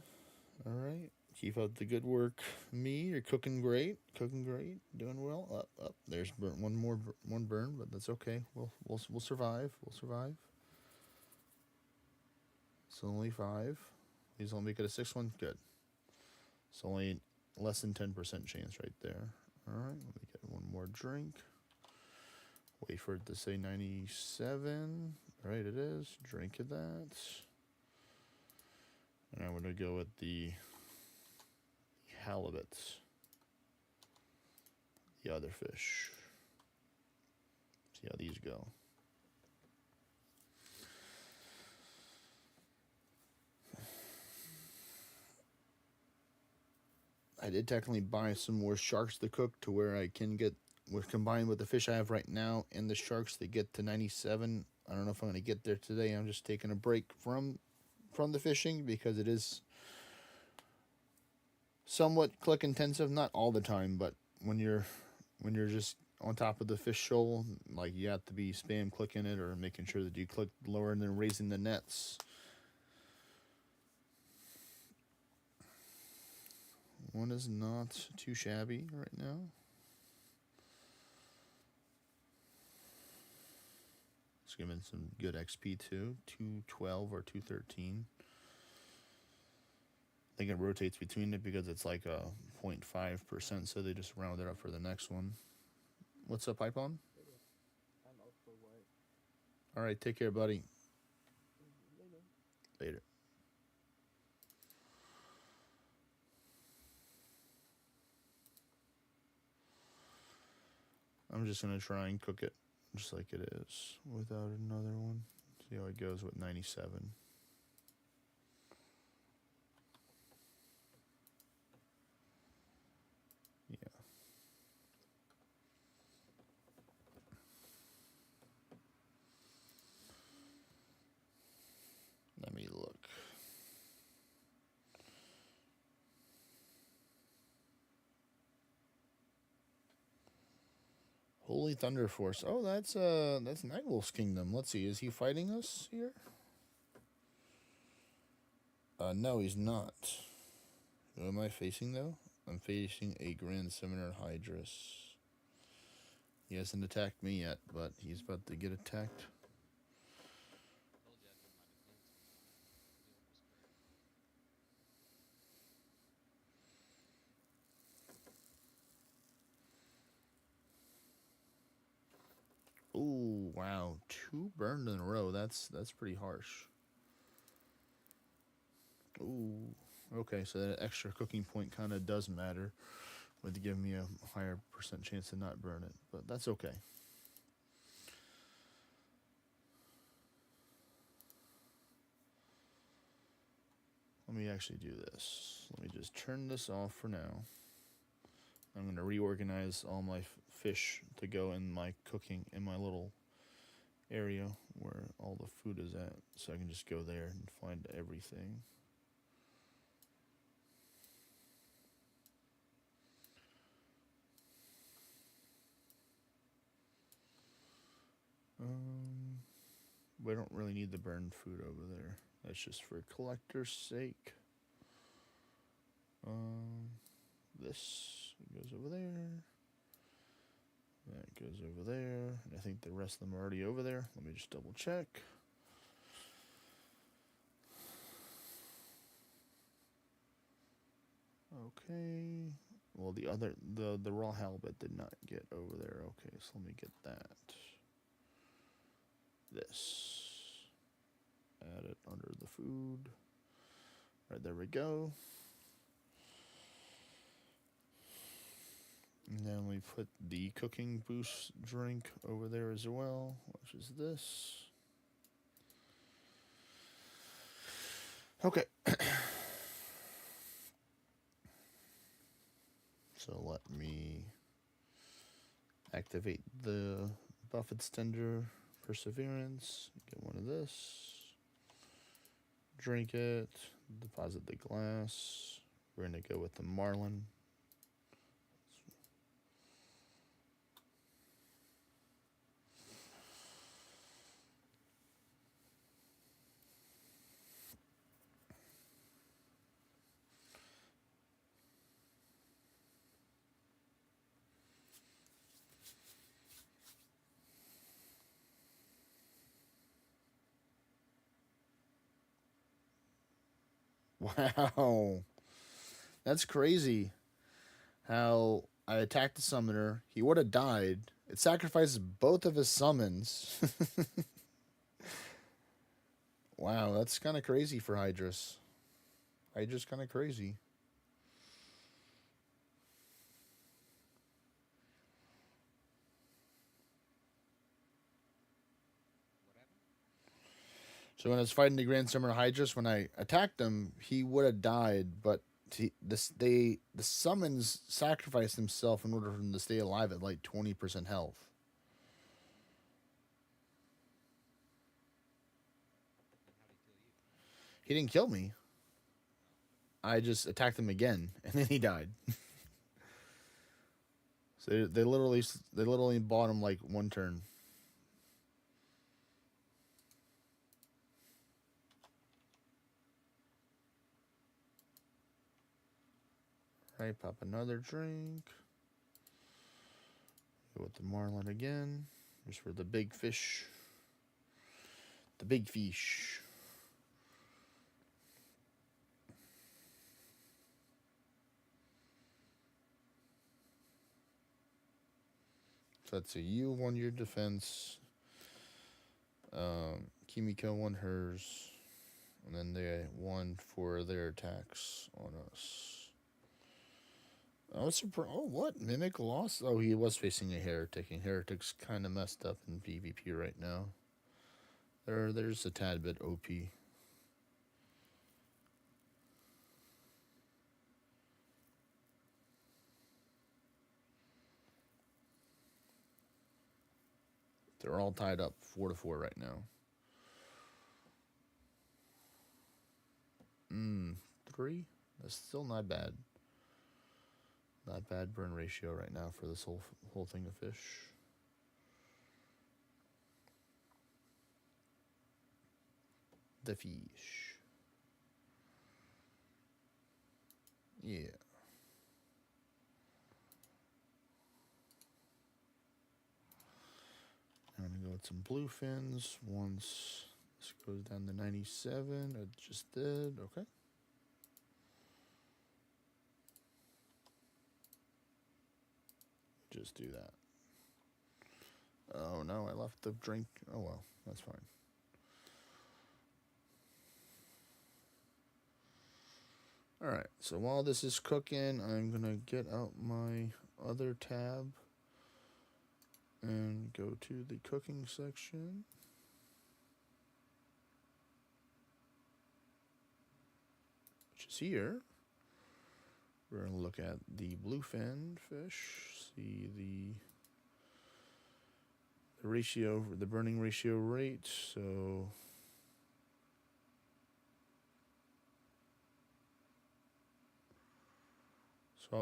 right. Keep up the good work. Me, you're cooking great. Cooking great. Doing well. Up. There's one burn, but that's okay. We'll survive. We'll survive. It's only 5. Please don't make it a 6th one. Good. It's only less than 10% chance right there. All right, let me get one more drink. Wait for it to say 97. All right, it is. Drink of that. And I'm going to go with the halibut. The other fish. See how these go. I did technically buy some more sharks to cook to where I can get, combined with the fish I have right now and the sharks, to get to 97. I don't know if I'm going to get there today. I'm just taking a break from the fishing because it is somewhat click intensive. Not all the time, but when you're just on top of the fish shoal, like you have to be spam clicking it or making sure that you click lower and then raising the nets. One is not too shabby right now. It's giving some good XP too. 212 or 213. I think it rotates between it because it's like a 0.5%, so they just round it up for the next one. What's up, Python? I'm out for work. All right, take care, buddy. Later. Later. I'm just gonna try and cook it just like it is without another one. See how it goes with 97. Yeah. Let me look. Holy Thunder Force. Oh, that's Nightwolf's Kingdom. Let's see. Is he fighting us here? No, he's not. Who am I facing though? I'm facing a Grand Summoner Hydrus. He hasn't attacked me yet, but he's about to get attacked. Told you I'd do my defense when the guild was created. Ooh, wow. 2 burned in a row. That's pretty harsh. Ooh. Okay, so that extra cooking point kind of does matter with giving me a higher percent chance to not burn it, but that's okay. Let me actually do this. Let me just turn this off for now. I'm going to reorganize all my fish to go in my cooking, in my little area where all the food is at, so I can just go there and find everything. We don't really need the burned food over there. That's just for collector's sake. This goes over there. That goes over there. And I think the rest of them are already over there. Let me just double check. Okay. Well, the raw halibut did not get over there. Okay, so let me get that. This. Add it under the food. Right, there we go. And then we put the cooking boost drink over there as well, which is this. Okay. So let me activate the buff extender perseverance. Get one of this. Drink it. Deposit the glass. We're going to go with the marlin. Wow. That's crazy. How I attacked the summoner. He would have died. It sacrifices both of his summons. Wow, that's kind of crazy for Hydrus. Hydrus kind of crazy. What happened? So when I was fighting the Grand Summoner Hydrus, when I attacked him, he would have died, but the summons sacrificed himself in order for him to stay alive at like 20% health. And how'd he kill you? He didn't kill me. I just attacked him again, and then he died. So they literally bought him like one turn. Right, pop another drink. Go with the marlin again. Just for the big fish. The big fish. So that's a you won your defense. Kimiko won hers. And then they won for their attacks on us. I was surprised. Oh, what? Mimic lost? Oh, he was facing a heretic, and heretic's kind of messed up in PvP right now. There's a tad bit OP. They're all tied up 4-4 right now. 3? That's still not bad. Not bad burn ratio right now for this whole thing of fish. The fish. Yeah. I'm gonna go with some blue fins once this goes down to 97. It just did. Okay. Just do that. Oh no, I left the drink. Oh well, that's fine. Alright, so while this is cooking, I'm gonna get out my other tab and go to the cooking section. Which is here. We're gonna look at the bluefin fish, see the ratio, the burning ratio rate. So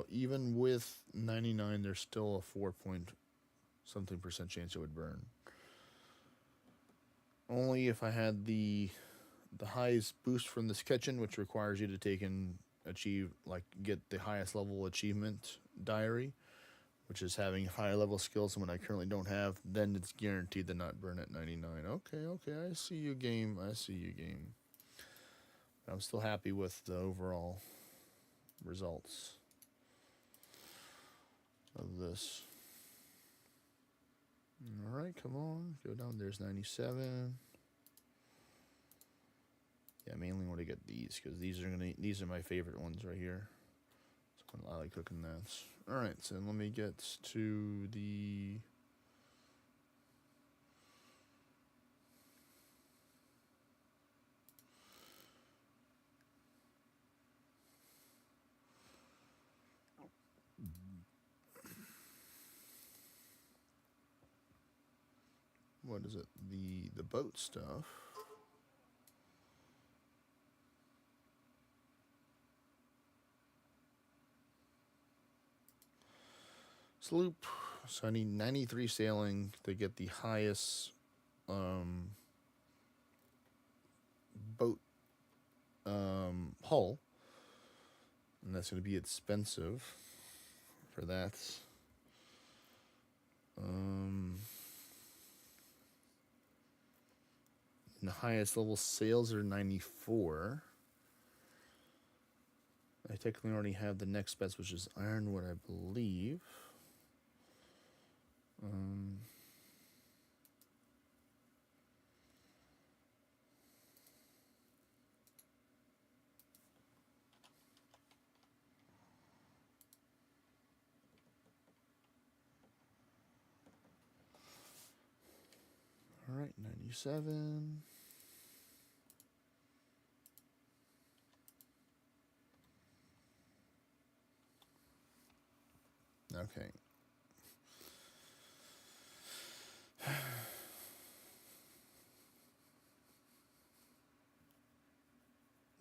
even with 99, there's still a 4-point-something% chance it would burn. Only if I had the highest boost from this kitchen, which requires you to take and get the highest level achievement diary, which is having high level skills, and what I currently don't have, then it's guaranteed to not burn at 99. Okay, I see you, game. I'm still happy with the overall results of this. All right, come on, go down. There's 97. Yeah, I mainly want to get these because these are my favorite ones right here. So I like cooking that. All right, so let me get to the. What is it? The boat stuff. Sloop. So I need 93 sailing to get the highest boat hull. And that's going to be expensive for that. The highest level sails are 94. I technically already have the next best, which is ironwood, I believe. All right, 97. Okay.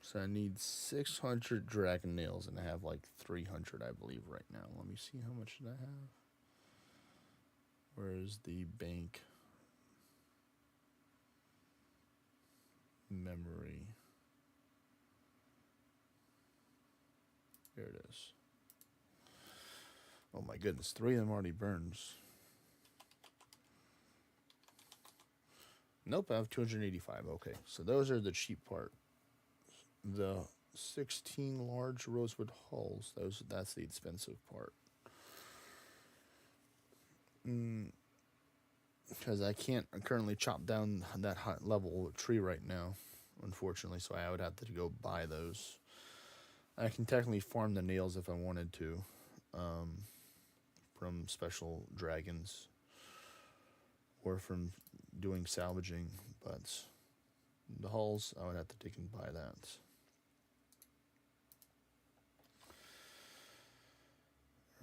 So I need 600 dragon nails, and I have like 300, I believe, right now. Let me see, how much did I have? Where is the bank memory? There it is. Oh my goodness, 3 of them already burns. Nope, I have 285. Okay, so those are the cheap part. The 16 large rosewood hulls, that's the expensive part. Because I can't currently chop down that high level tree right now, unfortunately, so I would have to go buy those. I can technically farm the nails if I wanted to. from special dragons or from doing salvaging, but the hulls, I would have to dig and buy that.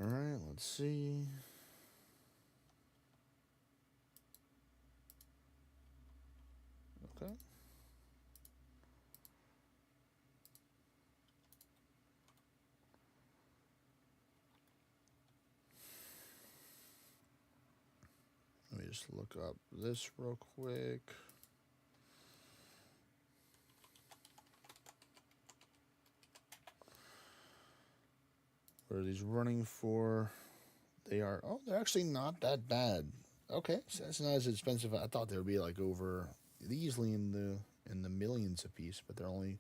Alright, let's see. Okay. Let me just look up this real quick. What are these running for? They're actually not that bad. Okay, so that's not as expensive. I thought they would be like over easily in the millions a piece, but they're only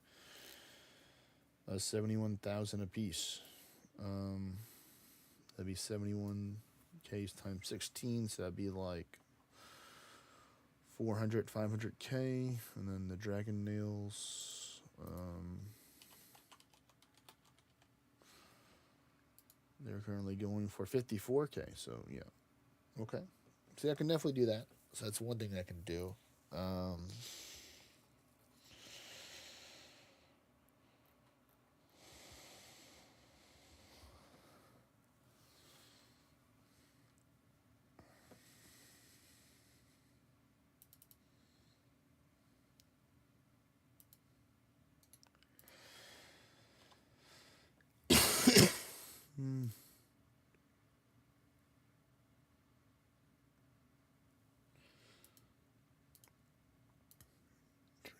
71,000 a piece. That'd be 71K times 16, so that'd be like 400, 500K, and then the dragon nails. They're currently going for 54K, so yeah. Okay. See, I can definitely do that. So that's one thing I can do.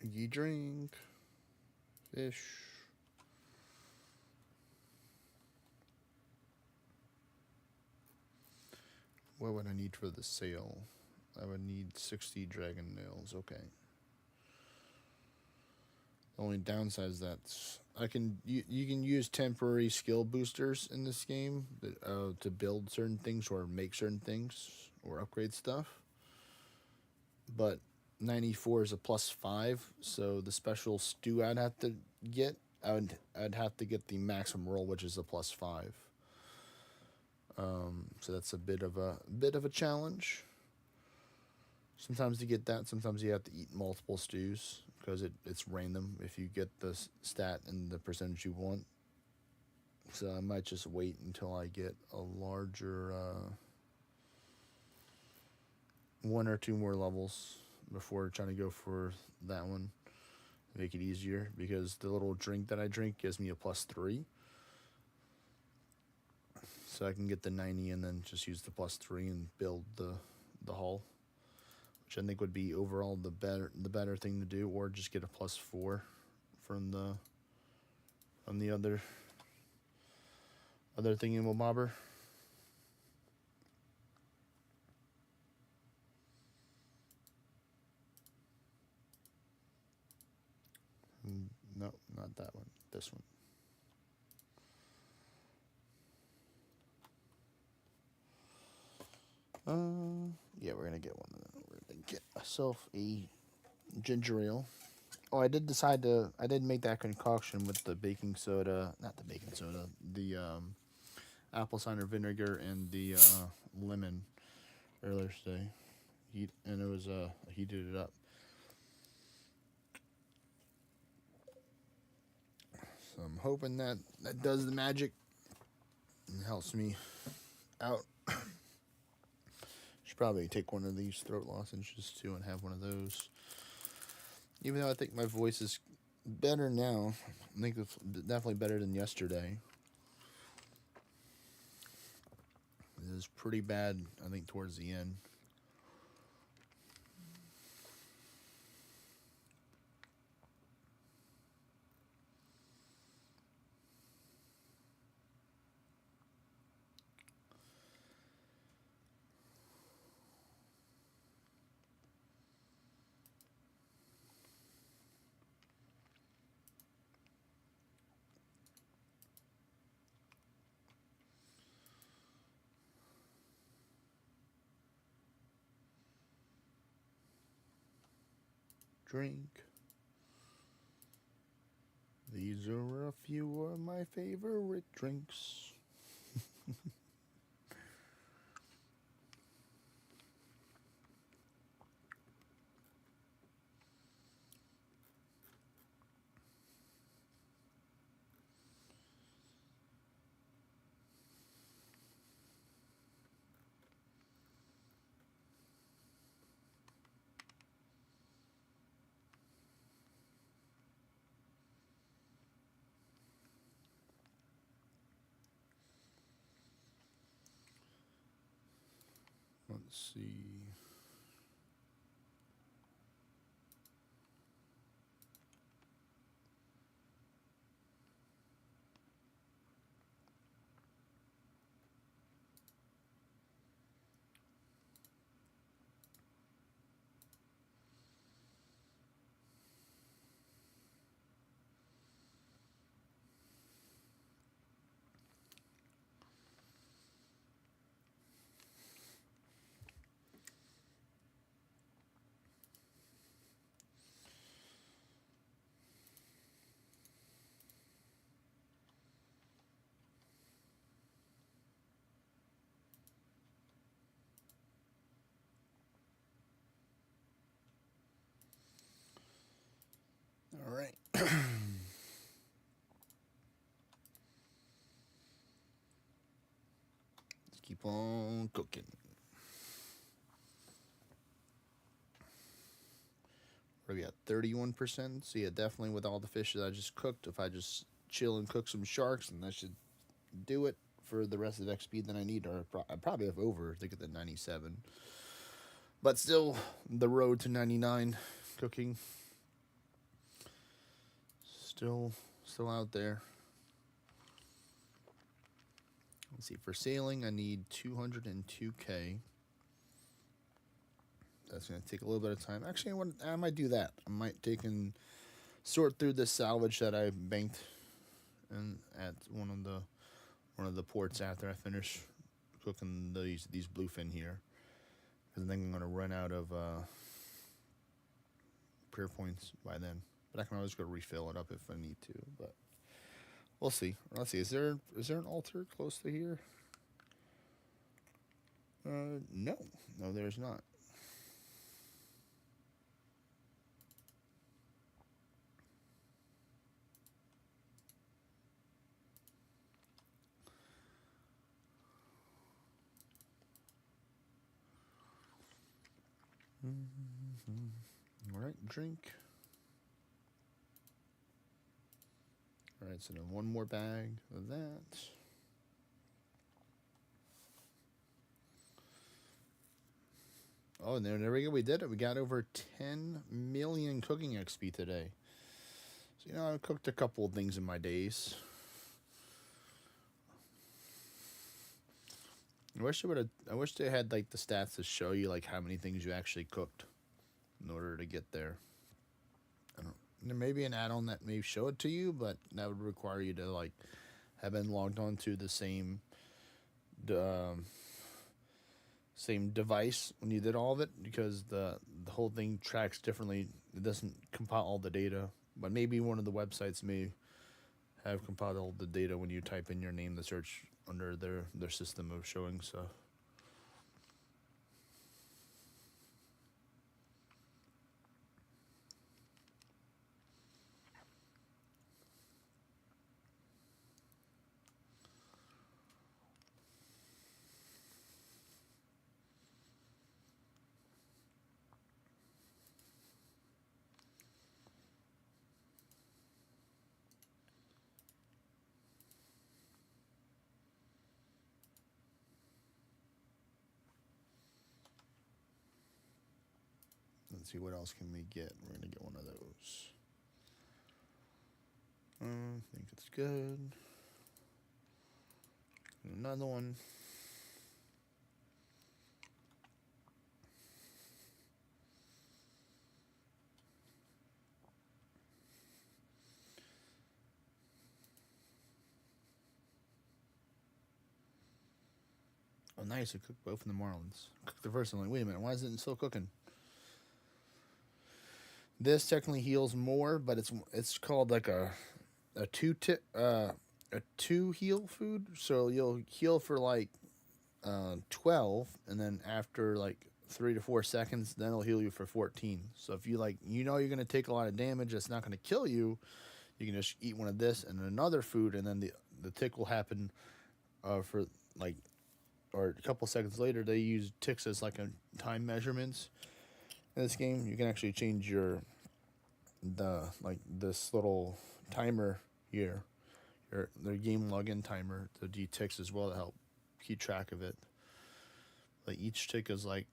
Drinky drink. Fish. What would I need for the sale? I would need 60 dragon nails. Okay. The only downside is that you can use temporary skill boosters in this game to build certain things or make certain things or upgrade stuff. But 94 is a +5, so the special stew I'd have to get, I'd have to get the maximum roll, which is a +5. So that's a bit of a challenge. Sometimes you get that. Sometimes you have to eat multiple stews because it's random if you get the stat and the percentage you want. So I might just wait until I get a larger 1 or 2 more levels before trying to go for that one. Make it easier because the little drink that I drink gives me a +3. So I can get the 90 and then just use the +3 and build the hull, which I think would be overall the better thing to do, or just get a +4 from the other thingamabobber. No, not that one. This one. Yeah, we're gonna get one of them. We're gonna get myself a ginger ale. Oh, I did make that concoction with the baking soda, not the baking soda, the apple cider vinegar and the lemon earlier today. And it was heated it up. So I'm hoping that does the magic and helps me out. Should probably take one of these throat lozenges too and have one of those. Even though I think my voice is better now, I think it's definitely better than yesterday. It was pretty bad, I think, towards the end. Drink. These are a few of my favorite drinks. Let's see. All right. Let's keep on cooking. Where are we at? 31%. So yeah, definitely with all the fish that I just cooked, if I just chill and cook some sharks, then that should do it for the rest of the XP that I need. Or I probably have over to get the 97. But still, the road to 99 cooking. Still out there. Let's see. For sailing, I need 202K. That's going to take a little bit of time. Actually, I might do that. I might take and sort through the salvage that I banked and at one of the ports after I finish cooking these bluefin here, because I think I'm going to run out of prayer points by then. But I can always go refill it up if I need to. But we'll see. Let's see. Is there an altar close to here? No, there's not. All right, drink. All right, so then one more bag of that. Oh, and there we go. We did it. We got over 10 million cooking XP today. So, I cooked a couple of things in my days. I wish they had like the stats to show you like how many things you actually cooked in order to get there. I don't. There may be an add-on that may show it to you, but that would require you to like have been logged on to the same device when you did all of it, because the whole thing tracks differently. It doesn't compile all the data, but maybe one of the websites may have compiled all the data when you type in your name to search under their system of showing stuff. Let's see, what else can we get? We're gonna get one of those. I think it's good. Another one. Oh, nice. I cooked both in the Marlins. Cooked the first one. Like, wait a minute. Why is it still cooking? This technically heals more, but it's called like a two heal food. So you'll heal for like 12, and then after like 3 to 4 seconds, then it'll heal you for 14. So if you you're gonna take a lot of damage, that's not gonna kill you. You can just eat one of this and another food, and then the tick will happen for like, or a couple seconds later. They use ticks as like a time measurements in this game. You can actually change this little timer here, their game login timer, to do ticks as well to help keep track of it. Like each tick is like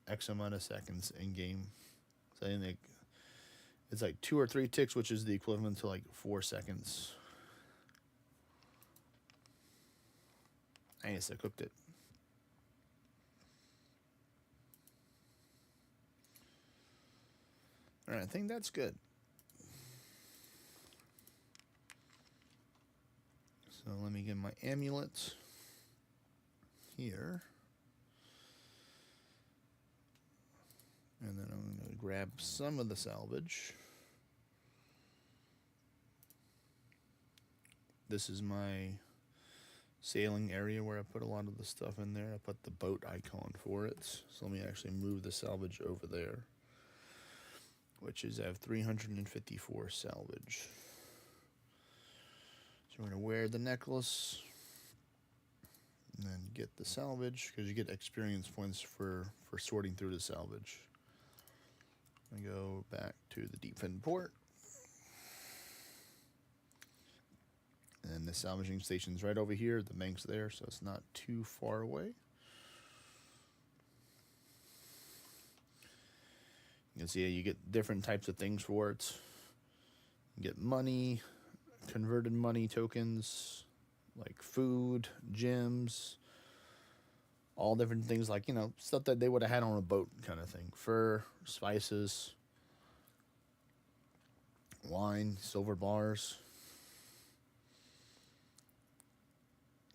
X amount of seconds in game. So I think it's like 2 or 3 ticks, which is the equivalent to like 4 seconds. Nice, I cooked it. Alright, I think that's good. So let me get my amulet here. And then I'm going to grab some of the salvage. This is my sailing area where I put a lot of the stuff in there. I put the boat icon for it. So let me actually move the salvage over there, which is I have 354 salvage. So we're going to wear the necklace and then get the salvage, because you get experience points for sorting through the salvage. I go back to the deep fin port. And the salvaging station's right over here. The bank's there, so it's not too far away. You can see you get different types of things for it. You get money, converted money tokens, like food, gems, all different things, like, you know, stuff that they would have had on a boat kind of thing. Fur, spices, wine, silver bars.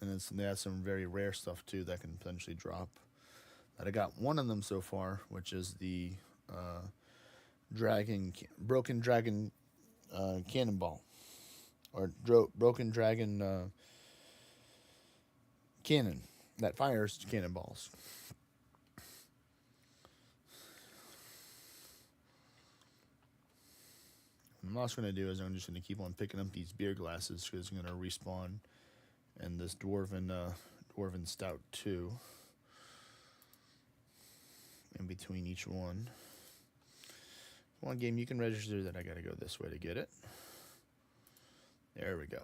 And they have some very rare stuff too that can potentially drop. But I got one of them so far, which is the broken dragon cannonball, or broken dragon cannon that fires cannonballs. What I'm also going to do is I'm just going to keep on picking up these beer glasses, because I'm going to respawn and this dwarven stout too in between each one. One game you can register that I gotta go this way to get it. There we go.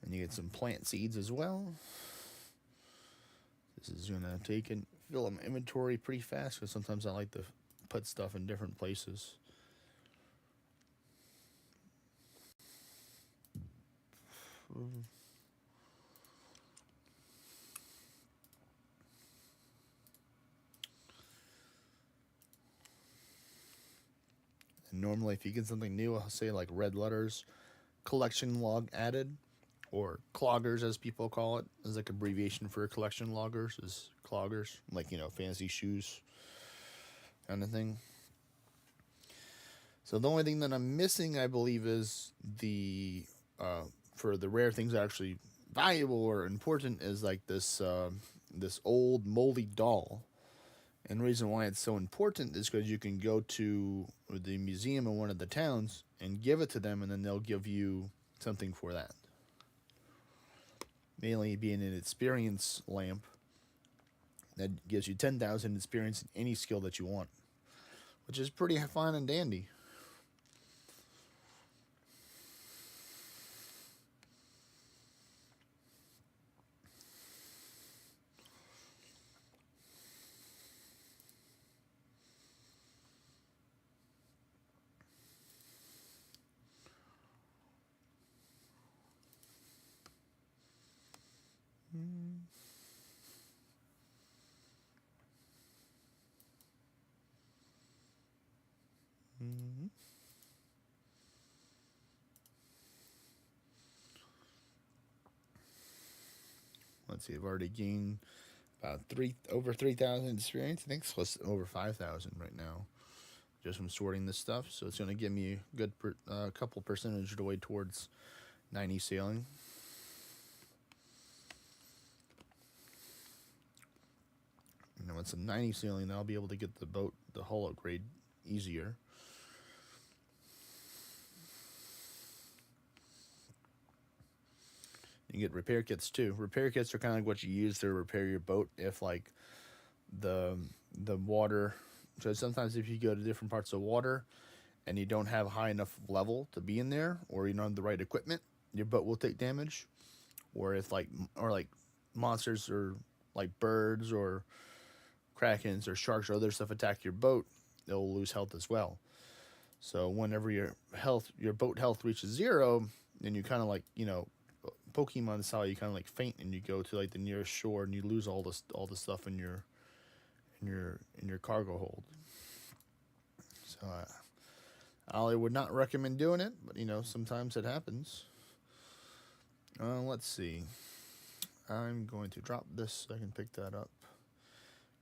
And you get some plant seeds as well. This is gonna take and fill up my inventory pretty fast, because sometimes I like to put stuff in different places. And normally if you get something new, I'll say like red letters, collection log added, or cloggers as people call it, is like abbreviation for collection loggers, is cloggers, like, you know, fancy shoes kind of thing. So the only thing that I'm missing, I believe, is the for the rare things that are actually valuable or important, is like this this old moldy doll. And the reason why it's so important is because you can go to the museum in one of the towns and give it to them, and then they'll give you something for that. Mainly being an experience lamp that gives you 10,000 experience in any skill that you want, which is pretty fun and dandy. Let's see, I've already gained about over 3,000 experience. I think it's close to over 5,000 right now, just from sorting this stuff. So it's going to give me a good couple percentage of the way towards 90 sailing. And then once I'm 90 sailing, I'll be able to get the boat, the hull upgrade, easier. You get repair kits too. Repair kits are kind of like what you use to repair your boat if like the water. So sometimes if you go to different parts of water and you don't have high enough level to be in there, or you don't have the right equipment, your boat will take damage, or if like monsters or like birds or krakens or sharks or other stuff attack your boat, it'll lose health as well. So whenever your boat health reaches zero, then you kind of like, Pokemon style, you kind of like faint and you go to like the nearest shore and you lose all the stuff in your cargo hold. So I would not recommend doing it, but sometimes it happens. Let's see. I'm going to drop this so I can pick that up,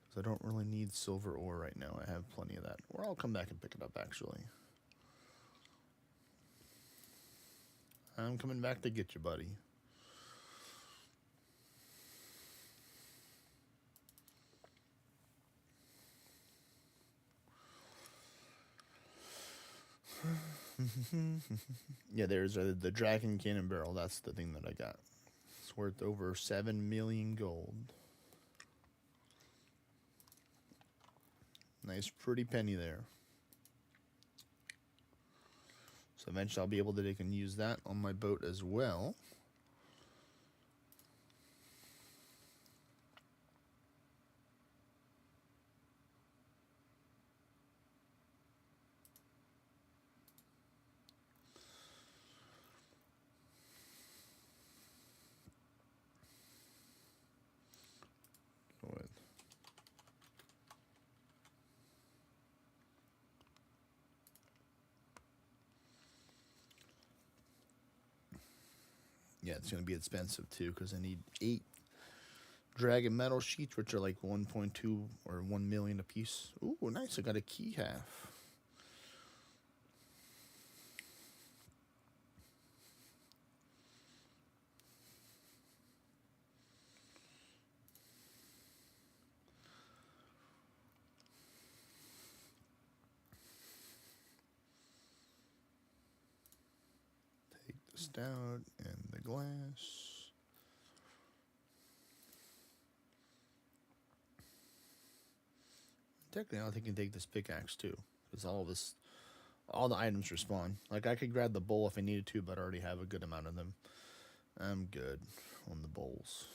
because I don't really need silver ore right now. I have plenty of that. Or I'll come back and pick it up, actually. I'm coming back to get you, buddy. Yeah, there's the dragon cannon barrel. That's the thing that I got. It's worth over 7 million gold. Nice pretty penny there. So eventually I'll be able to take and use that on my boat as well. Yeah, it's going to be expensive too, because I need 8 dragon metal sheets, which are like 1.2 or 1 million a piece. Ooh, nice. I got a key half. Take the stout and the glass. Technically, I think I can take this pickaxe too, because all the items respawn. Like, I could grab the bowl if I needed to, but I already have a good amount of them. I'm good on the bowls.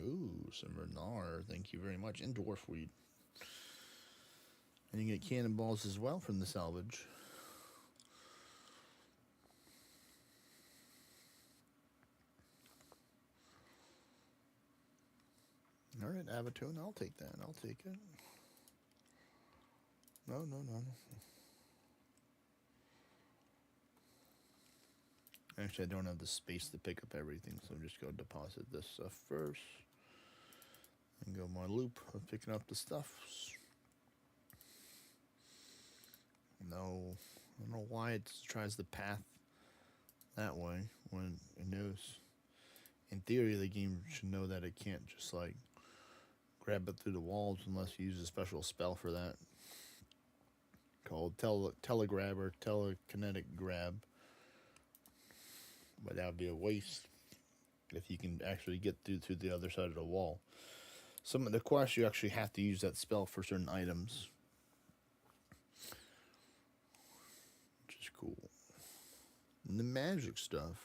Ooh, some Renar. Thank you very much. And dwarf weed. And you get cannonballs as well from the salvage. All right, Avatone, I'll take that. I'll take it. No. Actually, I don't have the space to pick up everything, so I'm just going to deposit this stuff first. And go my loop of picking up the stuff. No, I don't know why it tries the path that way when it knows. In theory, the game should know that it can't just like grab it through the walls unless you use a special spell for that, called telegrab or telekinetic grab. But that would be a waste if you can actually get through the other side of the wall. Some of the quests you actually have to use that spell for certain items, which is cool. And the magic stuff.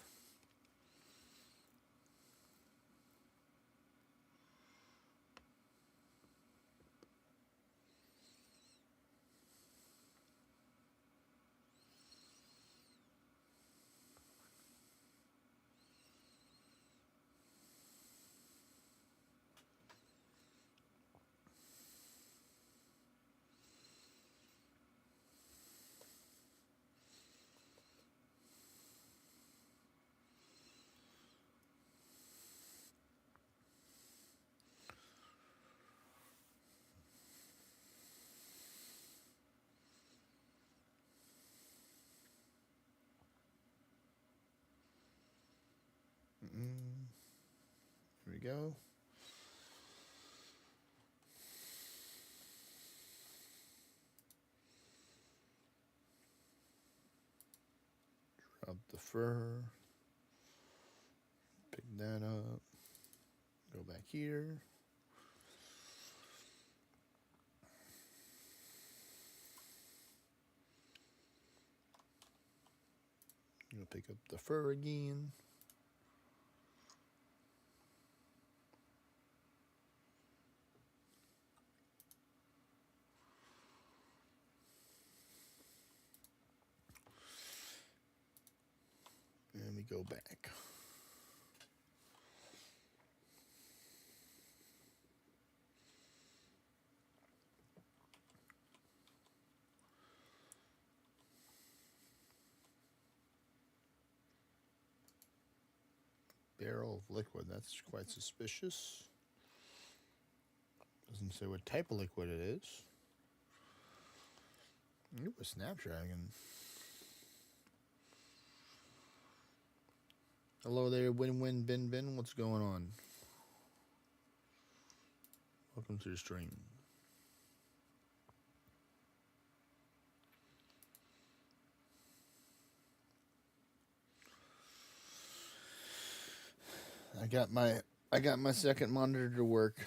we go. Drop the fur. Pick that up. Go back here. Gonna pick up the fur again. And we go back. Barrel of liquid, that's quite suspicious. Doesn't say what type of liquid it is. Ooh, a Snapdragon. Hello there, Win-Win Bin Bin. What's going on? Welcome to the stream. I got my second monitor to work.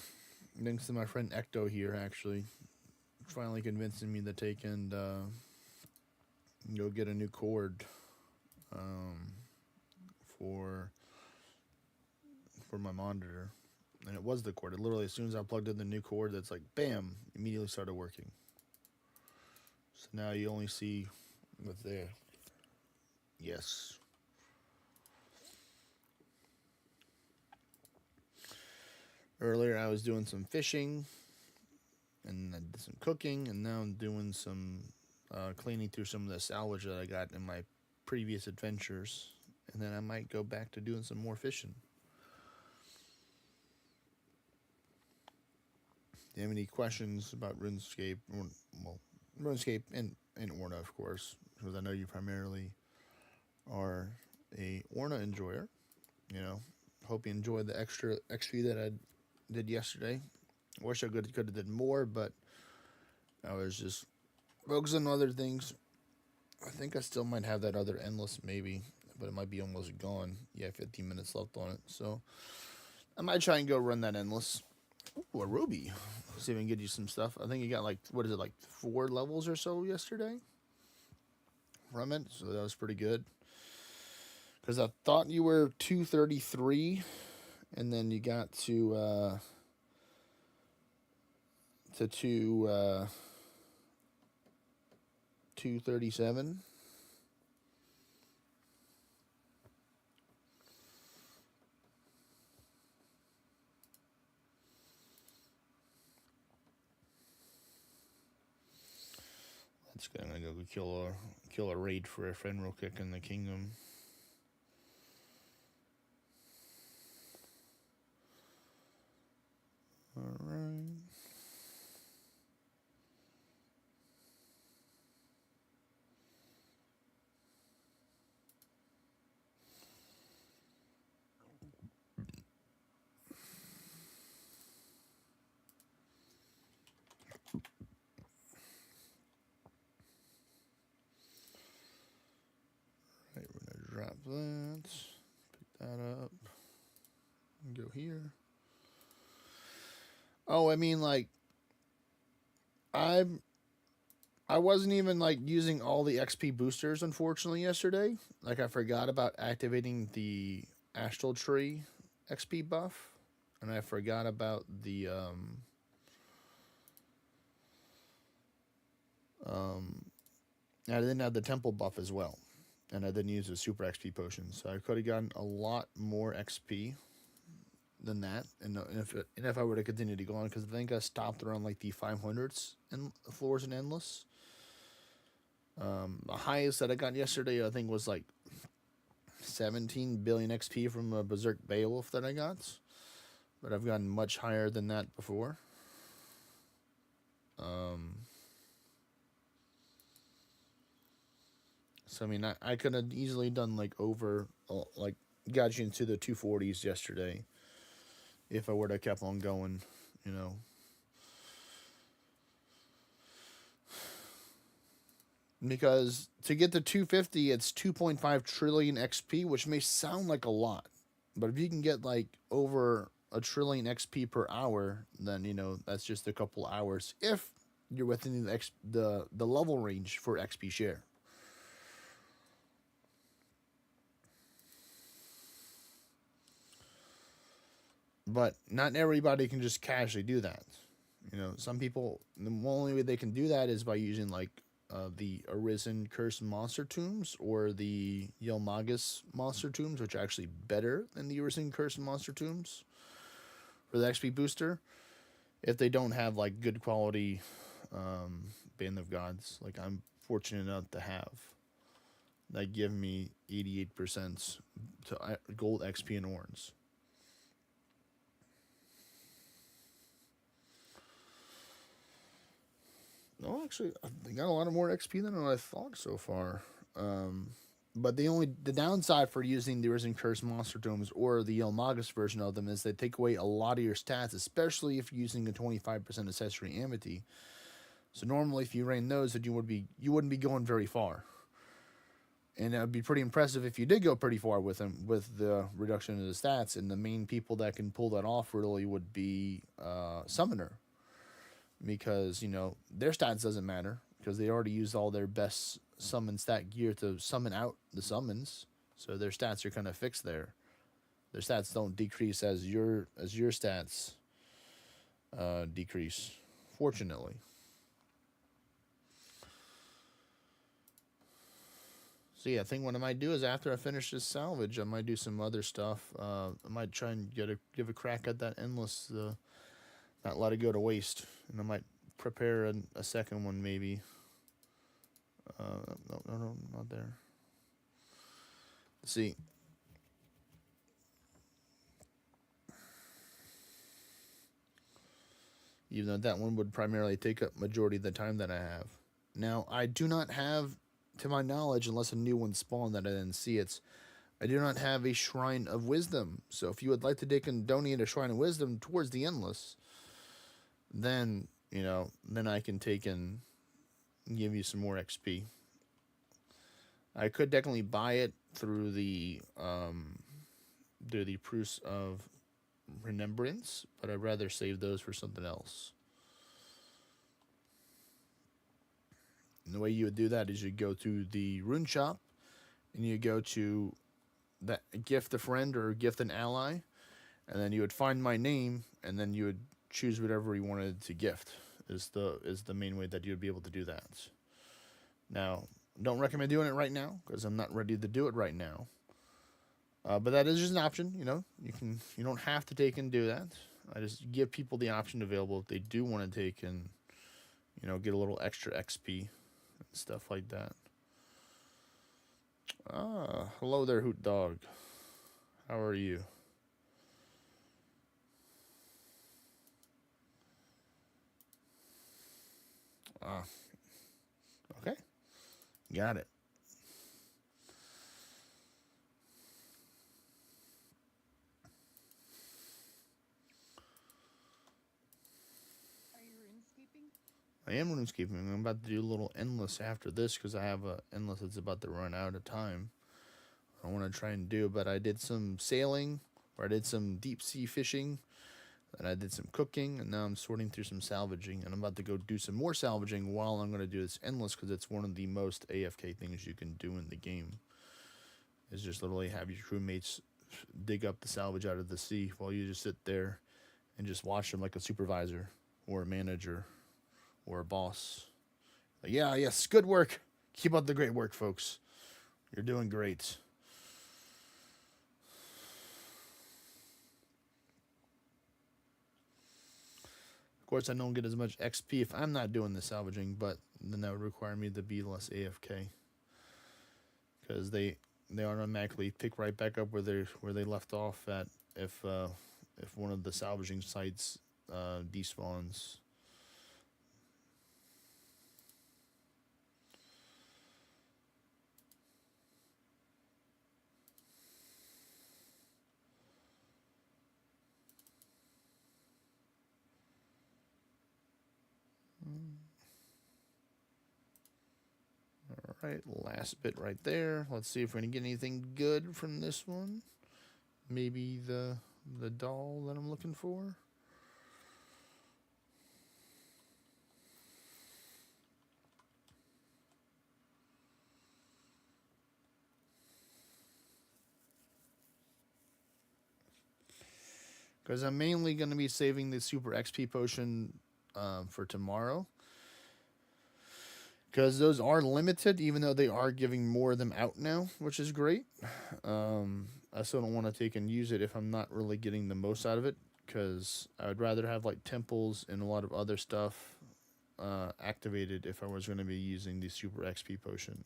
Thanks to my friend Ecto here, actually. Finally convincing me to take and go get a new cord for my monitor. And it was the cord. It literally, as soon as I plugged in the new cord, that's like, bam, immediately started working. So now you only see what's there. Yes. Earlier I was doing some fishing, and I did some cooking, and now I'm doing some cleaning through some of the salvage that I got in my previous adventures, and then I might go back to doing some more fishing. Do you have any questions about RuneScape? Well, RuneScape and ORNA, of course, because I know you primarily are a ORNA enjoyer. You know, hope you enjoyed the extra XP that I did yesterday. I wish I could have did more, but I was just focusing on other things. I think I still might have that other endless, maybe, but it might be almost gone. Yeah, 15 minutes left on it, so I might try and go run that endless. Ooh, a ruby. See if I can get you some stuff. I think you got like, what is it, like 4 levels or so yesterday from it, so that was pretty good. Because I thought you were 233, and then you got to 237. That's good. I'm gonna go kill a raid for a friend real quick in the kingdom. All right. Right, we're gonna drop that. Pick that up. And go here. Oh, I mean, like, I wasn't even like using all the XP boosters, unfortunately, yesterday. Like, I forgot about activating the Astral Tree XP buff, and I forgot about the I didn't have the temple buff as well, and I didn't use the super XP potion, so I could have gotten a lot more XP than that. And if I were to continue to go on, because I think I stopped around like the 500s and floors and endless. The highest that I got yesterday, I think, was like 17 billion XP from a Berserk Beowulf that I got, but I've gotten much higher than that before. So I mean, I could have easily done like over, like got you into the 240s yesterday if I were to kept on going, you know. Because to get to 250, it's 2.5 trillion XP, which may sound like a lot. But if you can get like over a trillion XP per hour, then you know that's just a couple hours if you're within the level range for XP share. But not everybody can just casually do that. You know, some people, the only way they can do that is by using like the Arisen Cursed Monster Tombs or the Yelmagus Monster Tombs, which are actually better than the Arisen Cursed Monster Tombs for the XP booster. If they don't have like good quality Band of Gods, like I'm fortunate enough to have, that give me 88% to gold XP and Orns. No, actually, they got a lot of more XP than I thought so far. But the downside for using the Arisen Cursed Monster Tomes or the Yelmagus version of them is they take away a lot of your stats, especially if you're using a 25% accessory amity. So normally, if you ran those, that you wouldn't be going very far. And it would be pretty impressive if you did go pretty far with them with the reduction of the stats. And the main people that can pull that off really would be Summoner. Because, you know, their stats doesn't matter because they already used all their best summon stat gear to summon out the summons. So their stats are kind of fixed there. Their stats don't decrease as your stats decrease, fortunately. So yeah, I think what I might do is after I finish this salvage, I might do some other stuff. I might try and give a crack at that endless, not let it go to waste, and I might prepare a second one maybe. No, not there. Let's see. Even though that one would primarily take up majority of the time that I have. Now, I do not have, to my knowledge, unless a new one spawned that I didn't see it, I do not have a Shrine of Wisdom. So if you would like to take and donate a Shrine of Wisdom towards the Endless, then, you know, then I can take and give you some more XP. I could definitely buy it through the Proofs of Remembrance, but I'd rather save those for something else. And the way you would do that is you go to the rune shop and you go to that gift a friend or gift an ally, and then you would find my name and then you would choose whatever you wanted to gift is the main way that you'd be able to do that. Now, don't recommend doing it right now because I'm not ready to do it right now. But that is just an option, you know. You don't have to take and do that. I just give people the option available if they do want to take and, you know, get a little extra XP and stuff like that. Hello there, Hoot Dog. How are you? Okay. Got it. Are you runescaping? I am runescaping. I'm about to do a little endless after this because I have a endless that's about to run out of time. I want to try and do, but I did some sailing, or I did some deep sea fishing, and I did some cooking, and now I'm sorting through some salvaging, and I'm about to go do some more salvaging while I'm going to do this endless because it's one of the most AFK things you can do in the game. Is just literally have your crewmates dig up the salvage out of the sea while you just sit there and just watch them like a supervisor or a manager or a boss. Like, yeah, yes, good work. Keep up the great work, folks. You're doing great. Of course, I don't get as much XP if I'm not doing the salvaging, but then that would require me to be less AFK. Because they automatically pick right back up where they left off at if one of the salvaging sites despawns. Right, last bit right there. Let's see if we're gonna get anything good from this one. Maybe the doll that I'm looking for. Because I'm mainly going to be saving the Super XP potion for tomorrow. Because those are limited, even though they are giving more of them out now, which is great. I still don't want to take and use it if I'm not really getting the most out of it. Because I would rather have like temples and a lot of other stuff activated if I was going to be using the Super XP potion.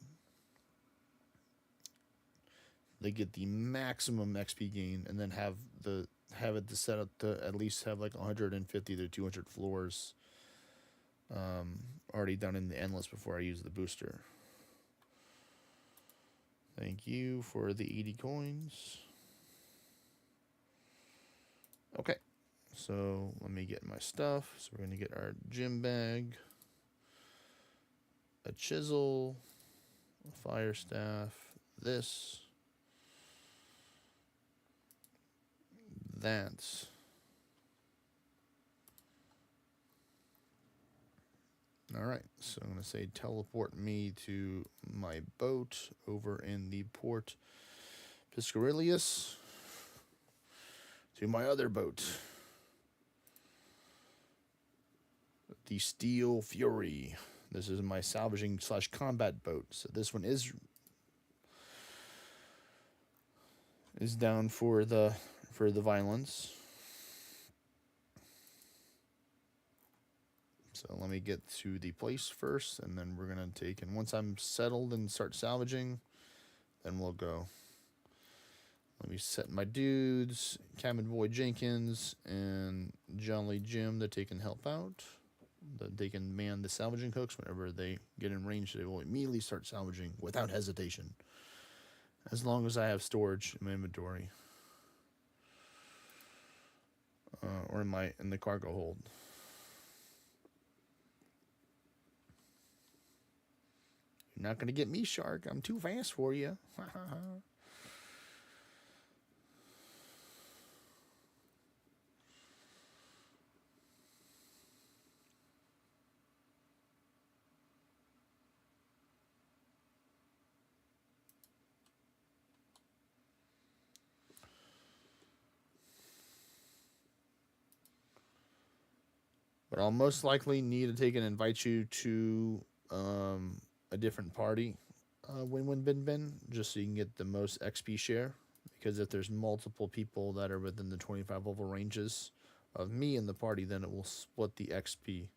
They get the maximum XP gain and then have it to set up to at least have like 150 to 200 floors already done in the endless before I use the booster. Thank you for the 80 coins. Okay, so let me get my stuff. So we're going to get our gym bag, a chisel, a fire staff, this, that. Alright, so I'm going to say teleport me to my boat over in the port Piscarilius to my other boat, the Steel Fury. This is my salvaging / combat boat. So this one is down for the violence. So let me get to the place first, and then we're going to take, and once I'm settled and start salvaging, then we'll go. Let me set my dudes, Cabin Boy Jenkins and Jolly Jim, that they can help out. That they can man the salvaging hooks whenever they get in range. They will immediately start salvaging without hesitation, as long as I have storage in my inventory or in the cargo hold. You're not going to get me, Shark. I'm too fast for you. But I'll most likely need to take and invite you to a different party, Win Bin Bin, just so you can get the most XP share. Because if there's multiple people that are within the 25 level ranges of me in the party, then it will split the XP.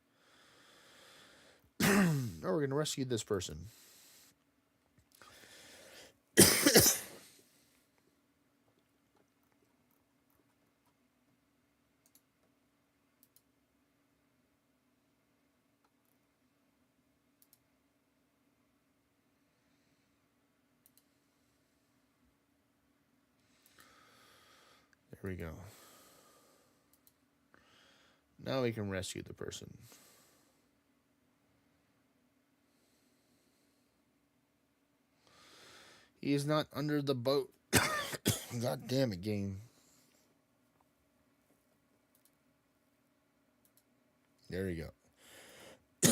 Oh, we're going to rescue this person. There we go. Now we can rescue the person. He is not under the boat. God damn it, game. There you go.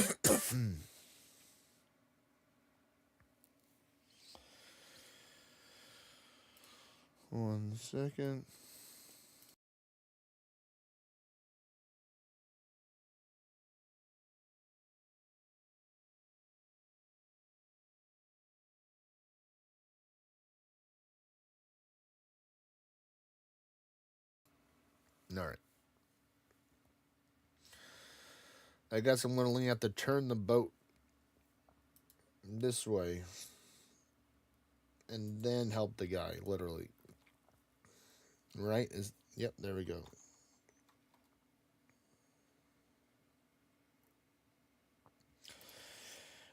1 second. All right. I guess I'm going to have to turn the boat this way and then help the guy, literally. Right? Yep, there we go.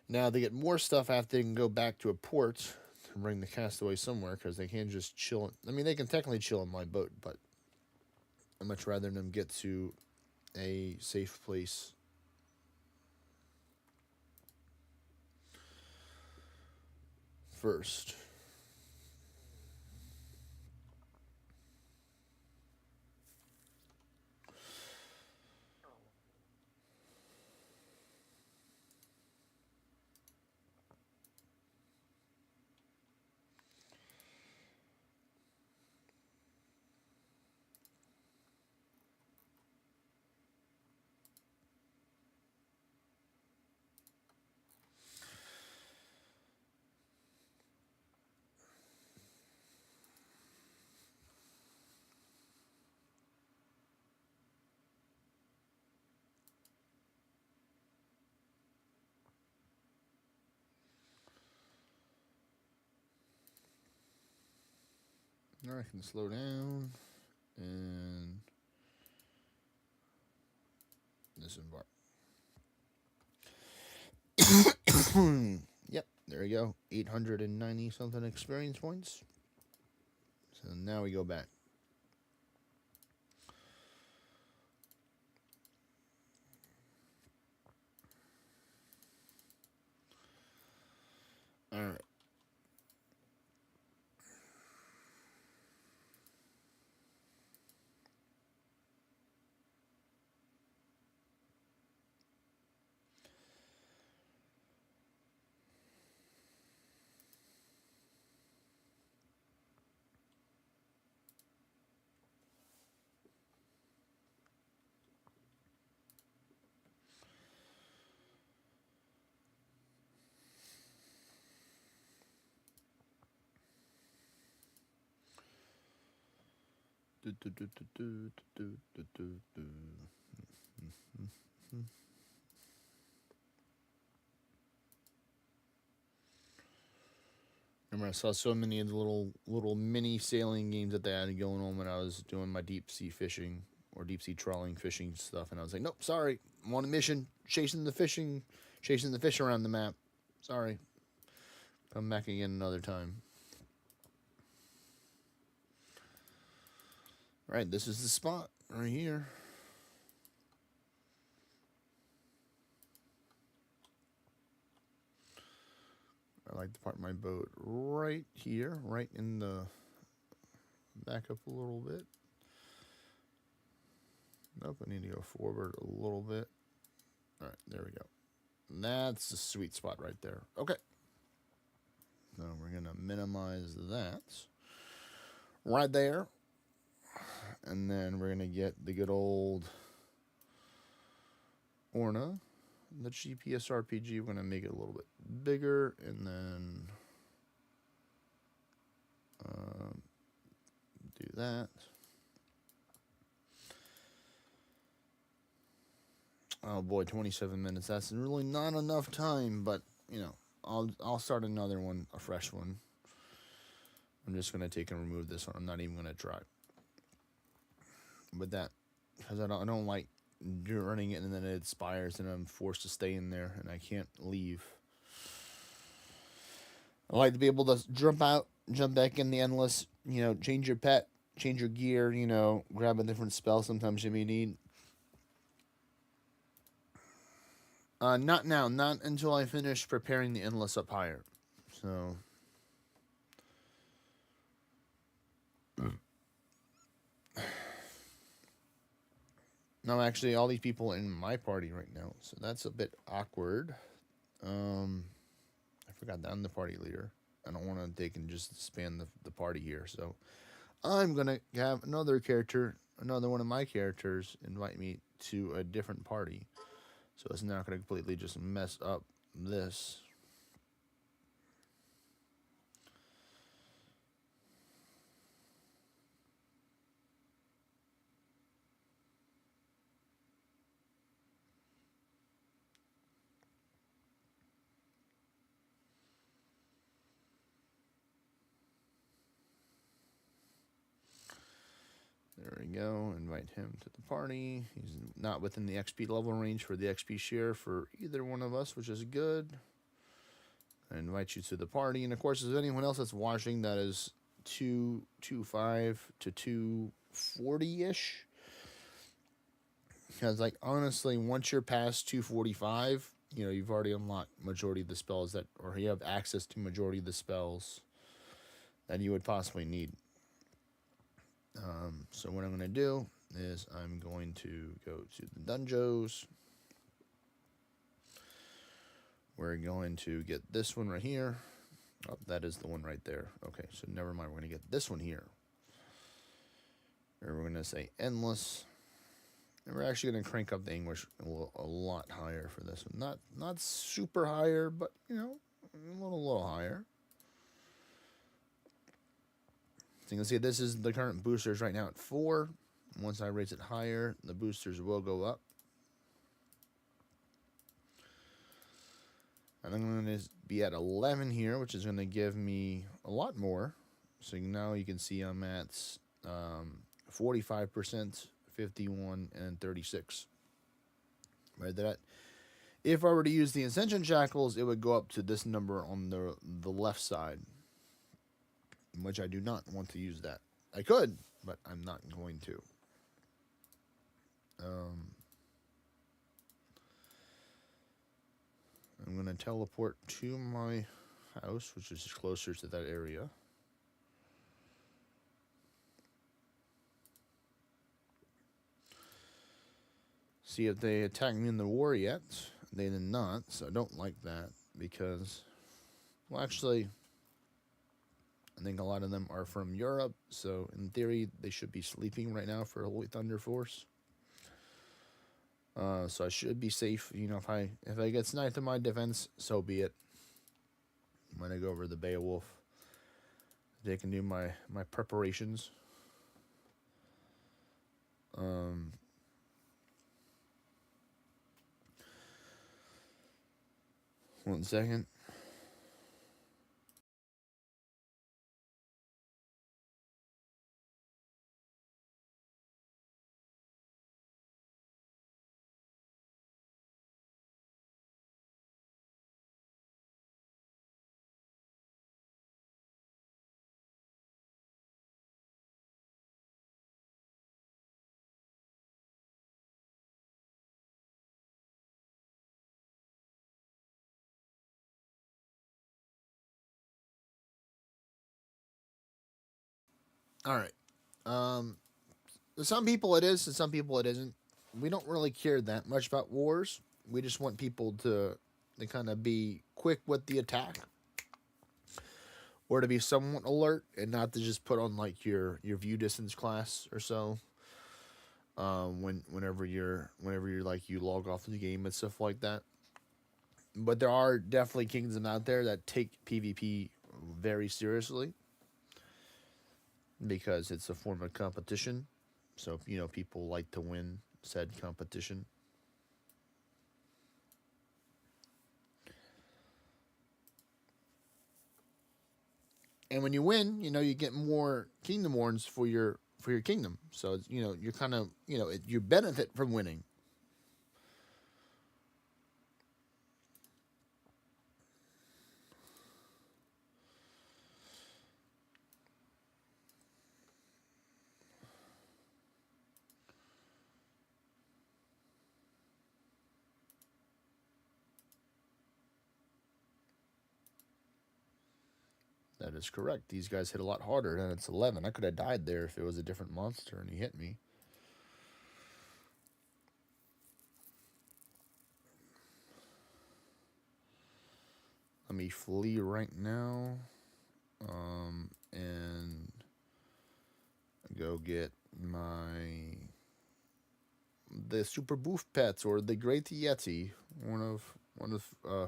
Now, to get more stuff after, they can go back to a port to bring the castaway somewhere, because they can't just chill. I mean, they can technically chill on my boat, but I'd much rather them get to a safe place. first? Now I can slow down and disembark. Yep, there we go. 890 something experience points. So now we go back. All right. Remember, I saw so many of the little mini sailing games that they had going on when I was doing my deep sea fishing or deep sea trawling fishing stuff, and I was like, nope, sorry, I'm on a mission, chasing the fish around the map. Sorry, come back again another time. All right, this is the spot right here. I like to park my boat right here, right in the back up a little bit. Nope, I need to go forward a little bit. All right, there we go. That's the sweet spot right there. Okay. So we're going to minimize that right there. And then we're going to get the good old ORNA, the GPS RPG. We're going to make it a little bit bigger and then do that. Oh boy, 27 minutes. That's really not enough time, but you know, I'll start another one, a fresh one. I'm just gonna take and remove this one. I'm not even gonna try. But that, because I don't like running it and then it expires and I'm forced to stay in there and I can't leave. I like to be able to jump out, jump back in the endless. You know, change your pet, change your gear. You know, grab a different spell. Sometimes you may need. Not now. Not until I finish preparing the endless up higher. So. No, actually, all these people are in my party right now, so that's a bit awkward. I forgot that I'm the party leader. I don't want to take and just span the party here, so I'm gonna have another one of my characters, invite me to a different party. So it's not going to completely just mess up this. There we go. Invite him to the party. He's not within the XP level range for the XP share for either one of us, which is good. I invite you to the party. And of course, if there's anyone else that's watching that is 225 to 240-ish. Because, like, honestly, once you're past 245, you've already unlocked majority of the spells that, or you have access to majority of the spells that you would possibly need. So what I'm going to do is I'm going to go to the dungeons. We're going to get this one right here. Oh, that is the one right there. Okay, so never mind. We're going to get this one here. And we're going to say endless. And we're actually going to crank up the English a lot higher for this one. Not super higher, but, a little higher. So you can see this is the current boosters right now at 4. Once I raise it higher, the boosters will go up. And I'm going to be at 11 here, which is going to give me a lot more. So now you can see I'm at 45%, 51, and 36. Right there. If I were to use the Ascension Shackles, it would go up to this number on the left side, which I do not want to use that. I could, but I'm not going to. I'm going to teleport to my house, which is closer to that area. See if they attack me in the war yet. They did not, so I don't like that because, well, actually, I think a lot of them are from Europe, so in theory, they should be sleeping right now for Holy Thunder Force. So I should be safe. If I get sniped in my defense, so be it. I'm gonna go over the Beowulf. They can do my preparations. 1 second. All right. To some people it is, to some people it isn't. We don't really care that much about wars. We just want people to kind of be quick with the attack, or to be somewhat alert, and not to just put on like your view distance class or so. Whenever you're like you log off the game and stuff like that. But there are definitely kingdoms out there that take PvP very seriously because it's a form of competition. So, people like to win said competition. And when you win, you get more kingdom horns for your kingdom. So, you're kind of, you benefit from winning. That is correct. These guys hit a lot harder, and it's 11. I could have died there if it was a different monster and he hit me. Let me flee right now, and go get the Super Boof Pets or the Great Yeti, one of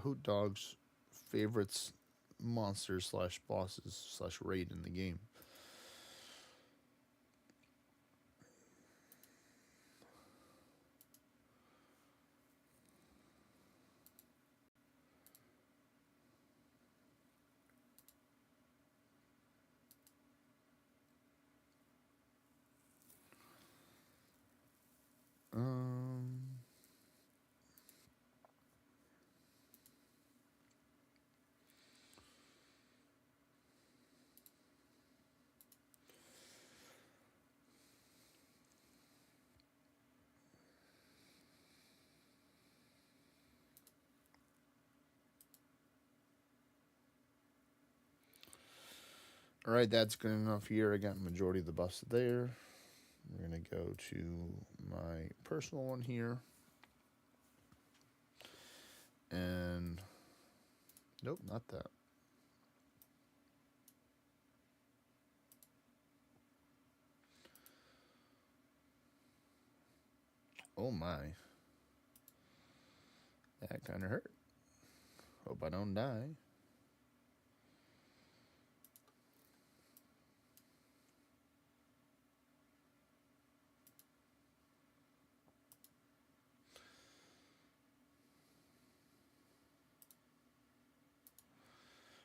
Hoot Dog's favorites, monsters / bosses / raid in the game. All right, that's good enough here. I got majority of the buffs there. We're going to go to my personal one here. And nope, not that. Oh my. That kind of hurt. Hope I don't die.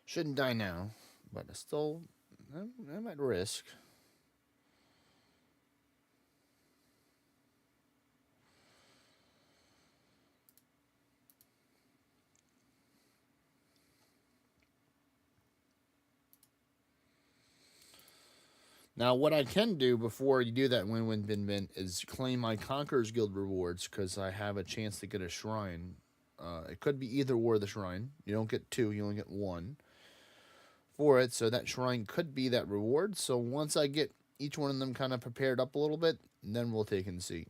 Shouldn't die now, but I still, I'm at risk. Now, what I can do before you do that win is claim my Conqueror's Guild rewards because I have a chance to get a shrine. It could be either or the shrine. You don't get two, you only get one for it. So that shrine could be that reward. So once I get each one of them kind of prepared up a little bit, then we'll take and see.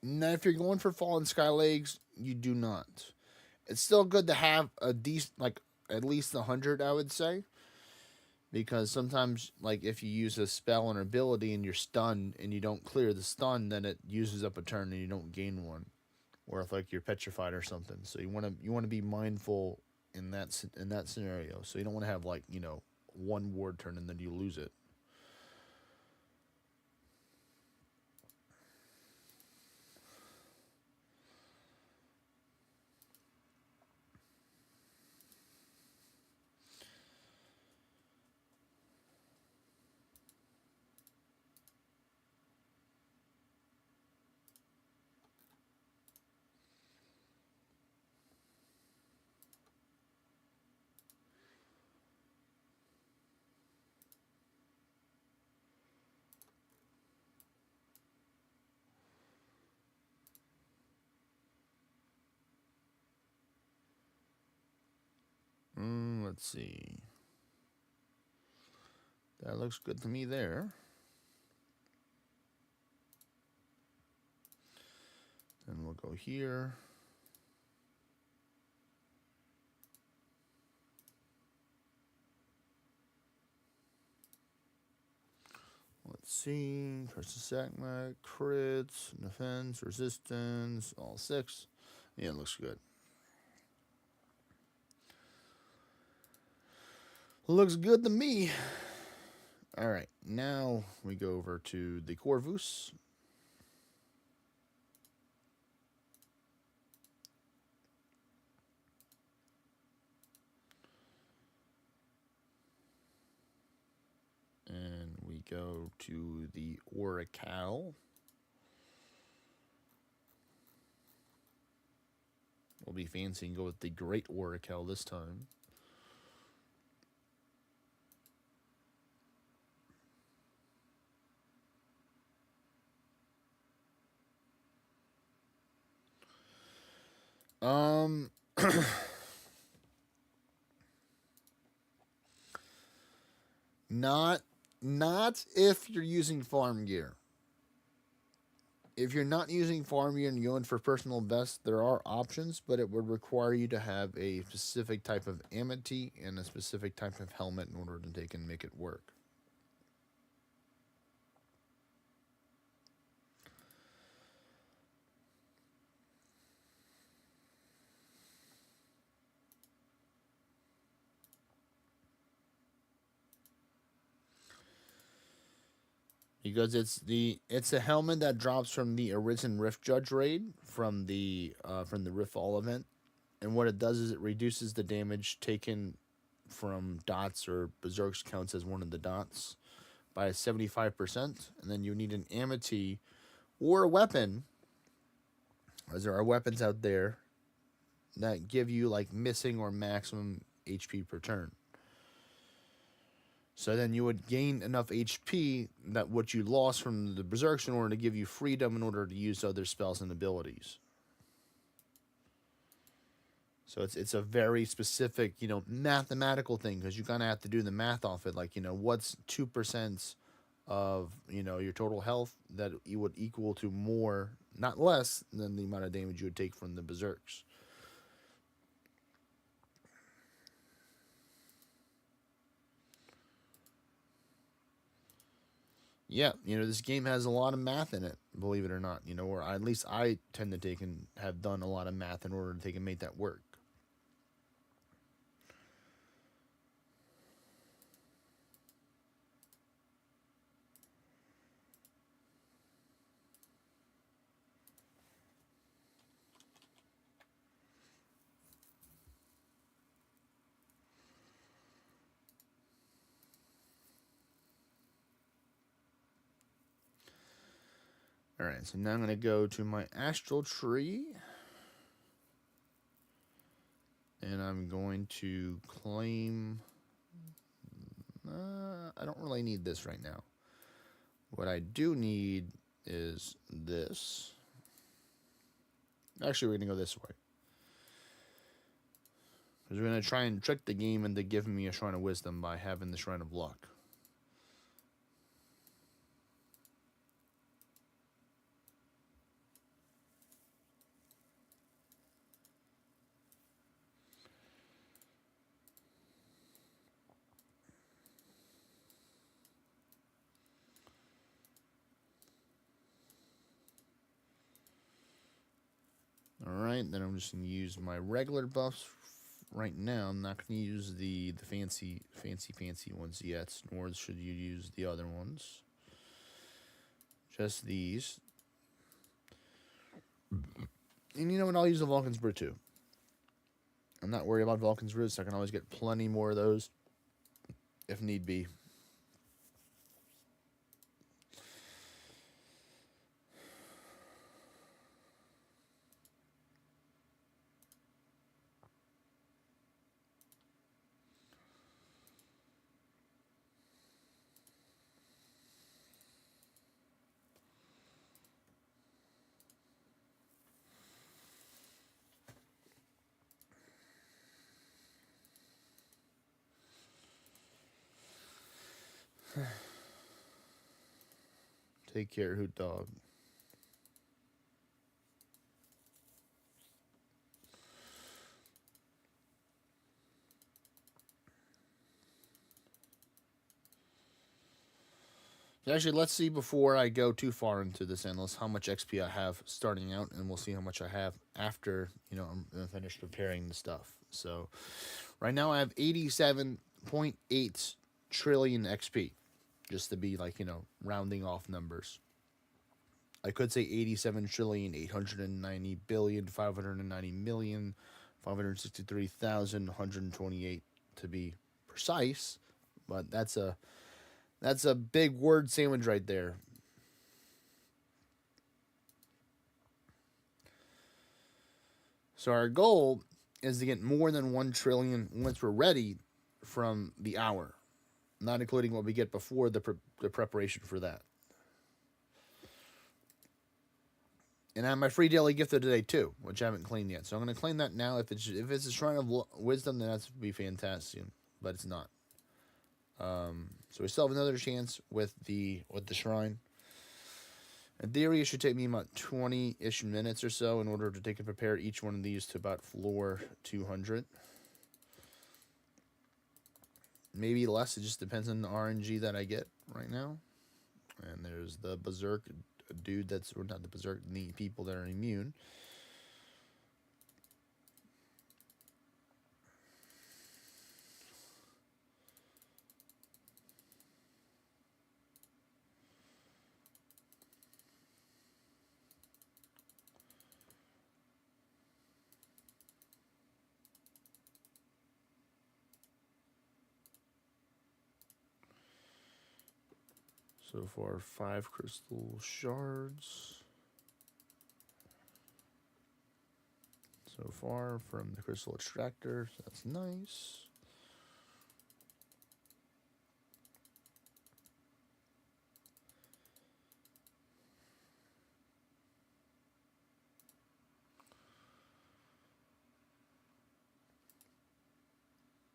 Now, if you're going for Fallen Sky Legs, you do not. It's still good to have a decent, like at least 100, I would say, because sometimes, like if you use a spell and ability and you're stunned and you don't clear the stun, then it uses up a turn and you don't gain one, or if like you're petrified or something. So you want to be mindful in that scenario. So you don't want to have like one ward turn and then you lose it. Let's see. That looks good to me there. Then we'll go here. Let's see. Press the Sackmac, crits, defense, resistance, all 6. Yeah, it looks good. Looks good to me. All right, now we go over to the Corvus. And we go to the Oracle. We'll be fancy and go with the Great Oracle this time. Not if you're using farm gear. If you're not using farm gear and you're going for personal best, there are options, but it would require you to have a specific type of amity and a specific type of helmet in order to take and make it work. Because it's a helmet that drops from the Arisen Rift Judge raid from the Rift All event, and what it does is it reduces the damage taken from dots or berserks counts as one of the dots by 75%, and then you need an amity or a weapon, as there are weapons out there that give you like missing or maximum HP per turn. So then you would gain enough HP that what you lost from the berserks in order to give you freedom in order to use other spells and abilities. So it's a very specific, mathematical thing, because you kind of have to do the math off it. Like, what's 2% of, your total health that you would equal to more, not less, than the amount of damage you would take from the berserks. Yeah, this game has a lot of math in it, believe it or not, or at least I tend to take and have done a lot of math in order to take and make that work. Alright, so now I'm going to go to my astral tree. And I'm going to claim... I don't really need this right now. What I do need is this. Actually, we're going to go this way. Because we're going to try and trick the game into giving me a Shrine of Wisdom by having the Shrine of Luck. Alright, then I'm just going to use my regular buffs right now. I'm not going to use the fancy ones yet, nor should you use the other ones. Just these. And you know what, I'll use the Vulcan's Brew too. I'm not worried about Vulcan's Brew, so I can always get plenty more of those if need be. Take care, Hoot Dog. Actually, let's see before I go too far into this endless how much XP I have starting out, and we'll see how much I have after, I'm finished preparing the stuff. So, right now I have 87.8 trillion XP, just to be like, rounding off numbers. I could say 87,890,590,563,128 to be precise, but that's a big word sandwich right there. So our goal is to get more than 1 trillion once we're ready from the hour, not including what we get before the preparation for that. And I have my free daily gift of today too, which I haven't claimed yet. So I'm going to claim that now. If it's a Shrine of Wisdom, then that's be fantastic, but it's not. So we still have another chance with the shrine. In theory, it should take me about 20-ish minutes or so in order to take and prepare each one of these to about floor 200. Maybe less. It just depends on the RNG that I get right now. And there's the Berserk dude that's, or not the Berserk, the people that are immune. So far, 5 crystal shards. So far from the crystal extractor, so that's nice.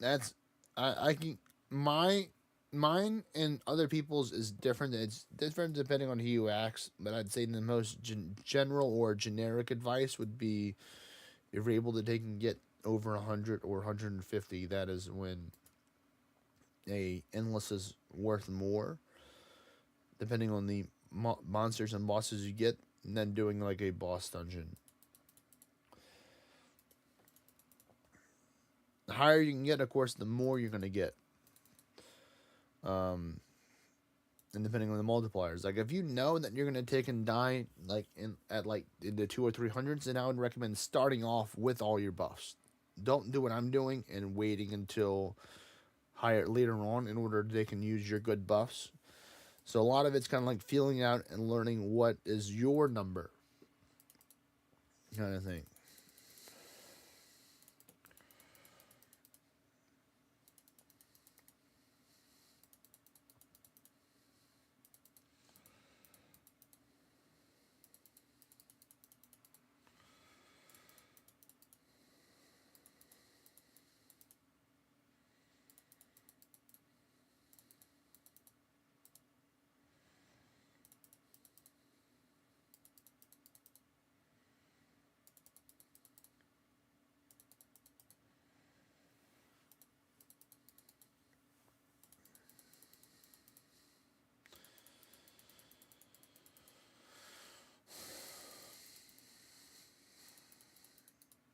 That's I can mine and other people's is different. It's different depending on who you ask, but I'd say the most general or generic advice would be if you're able to take and get over 100 or 150, that is when a endless is worth more, depending on the monsters and bosses you get, than doing like a boss dungeon. The higher you can get, of course, the more you're gonna get. Um, and depending on the multipliers, like if you know that you're gonna take and die like in the 2 or 300s, then I would recommend starting off with all your buffs. Don't do what I'm doing and waiting until higher later on in order they can use your good buffs. So a lot of it's kind of like feeling out and learning what is your number, kind of thing.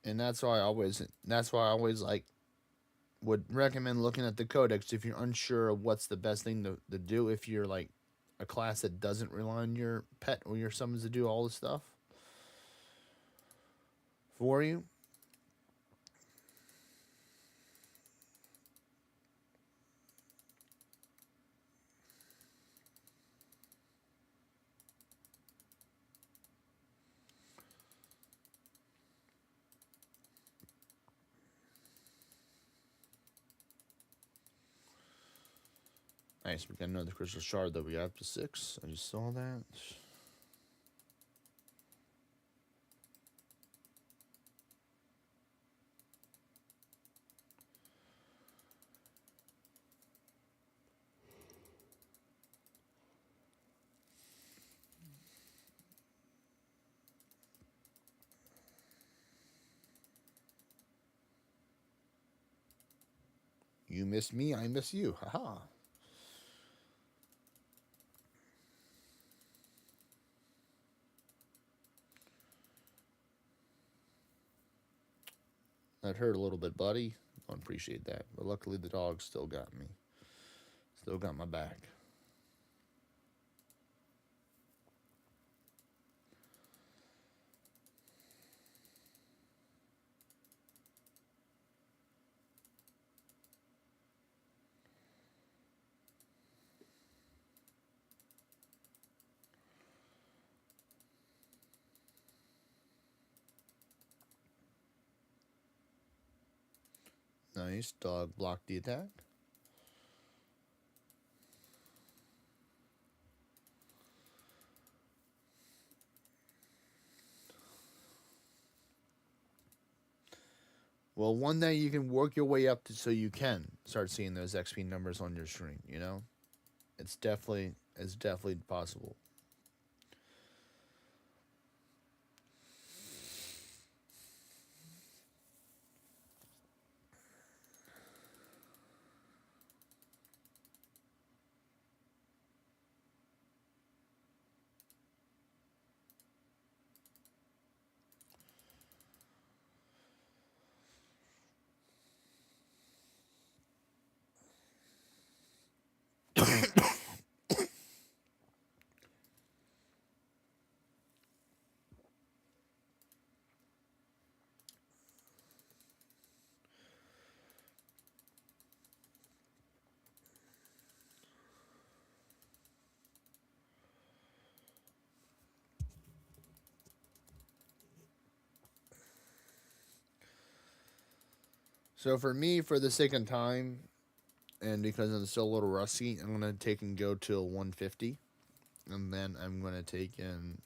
And that's why I always like would recommend looking at the codex if you're unsure of what's the best thing to do if you're like a class that doesn't rely on your pet or your summons to do all the stuff for you. Nice, we got another crystal shard that we got up to 6. I just saw that. You miss me, I miss you. Haha. That hurt a little bit, buddy. I appreciate that. But luckily the dog still got me. Still got my back. Nice. Dog blocked the attack. Well, one day you can work your way up to so you can start seeing those XP numbers on your screen, you know? It's definitely possible. So for me, for the sake of time, and because I'm still a little rusty, I'm gonna take and go till 150, and then I'm gonna take and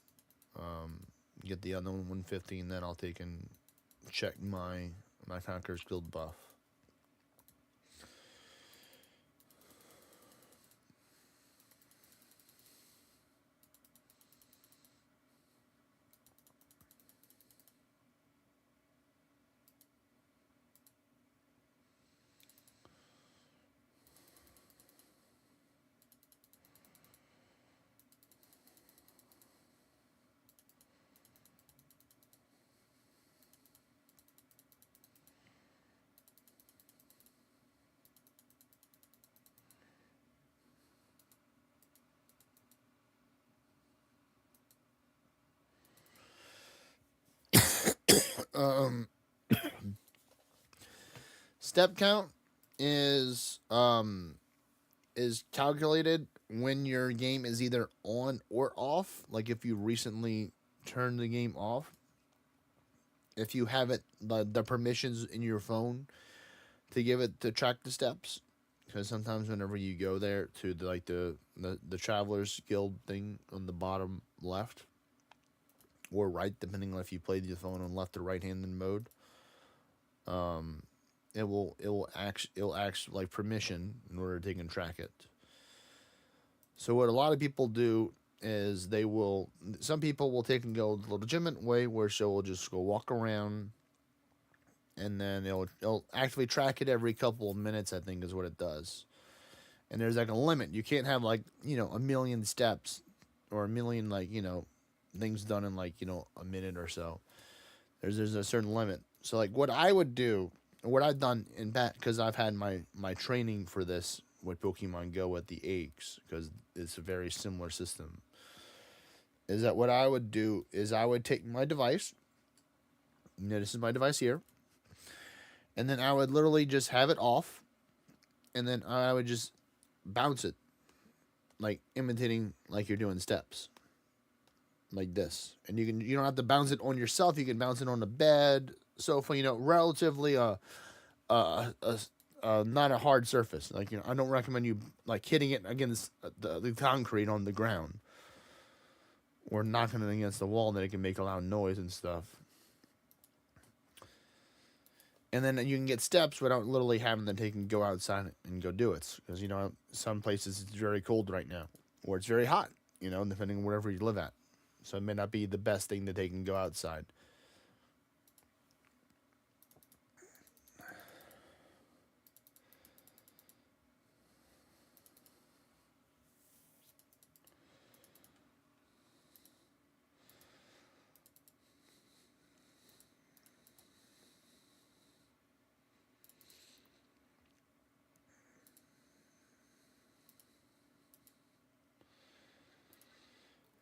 get the other 150, and then I'll take and check my Conqueror's Guild buff. Um, Step count is is calculated when your game is either on or off. Like if you recently turned the game off, if you have it the permissions in your phone to give it to track the steps, because sometimes whenever you go there to the Travelers Guild thing on the bottom left or right, depending on if you played the phone on left or right handed mode, um, it'll act like permission in order to take and track it. So what a lot of people do is some people will take and go the legitimate way where so will just go walk around, and then it'll actively track it every couple of minutes, I think is what it does. And there's like a limit. You can't have like, a million steps or a million things done in a minute or so. There's a certain limit. So like what I would do, what I've done in back, because I've had my training for this with Pokemon Go at the eggs, because it's a very similar system, is that what I would do is I would take my device, this is my device here, and then I would literally just have it off, and then I would just bounce it, like imitating like you're doing steps, like this. And you don't have to bounce it on yourself. You can bounce it on the bed, sofa, relatively not a hard surface. Like I don't recommend you like hitting it against the concrete on the ground or knocking it against the wall that it can make a loud noise and stuff. And then you can get steps without literally having to take and go outside and go do it. Because, some places it's very cold right now. Or it's very hot, depending on wherever you live at. So it may not be the best thing to take and go outside.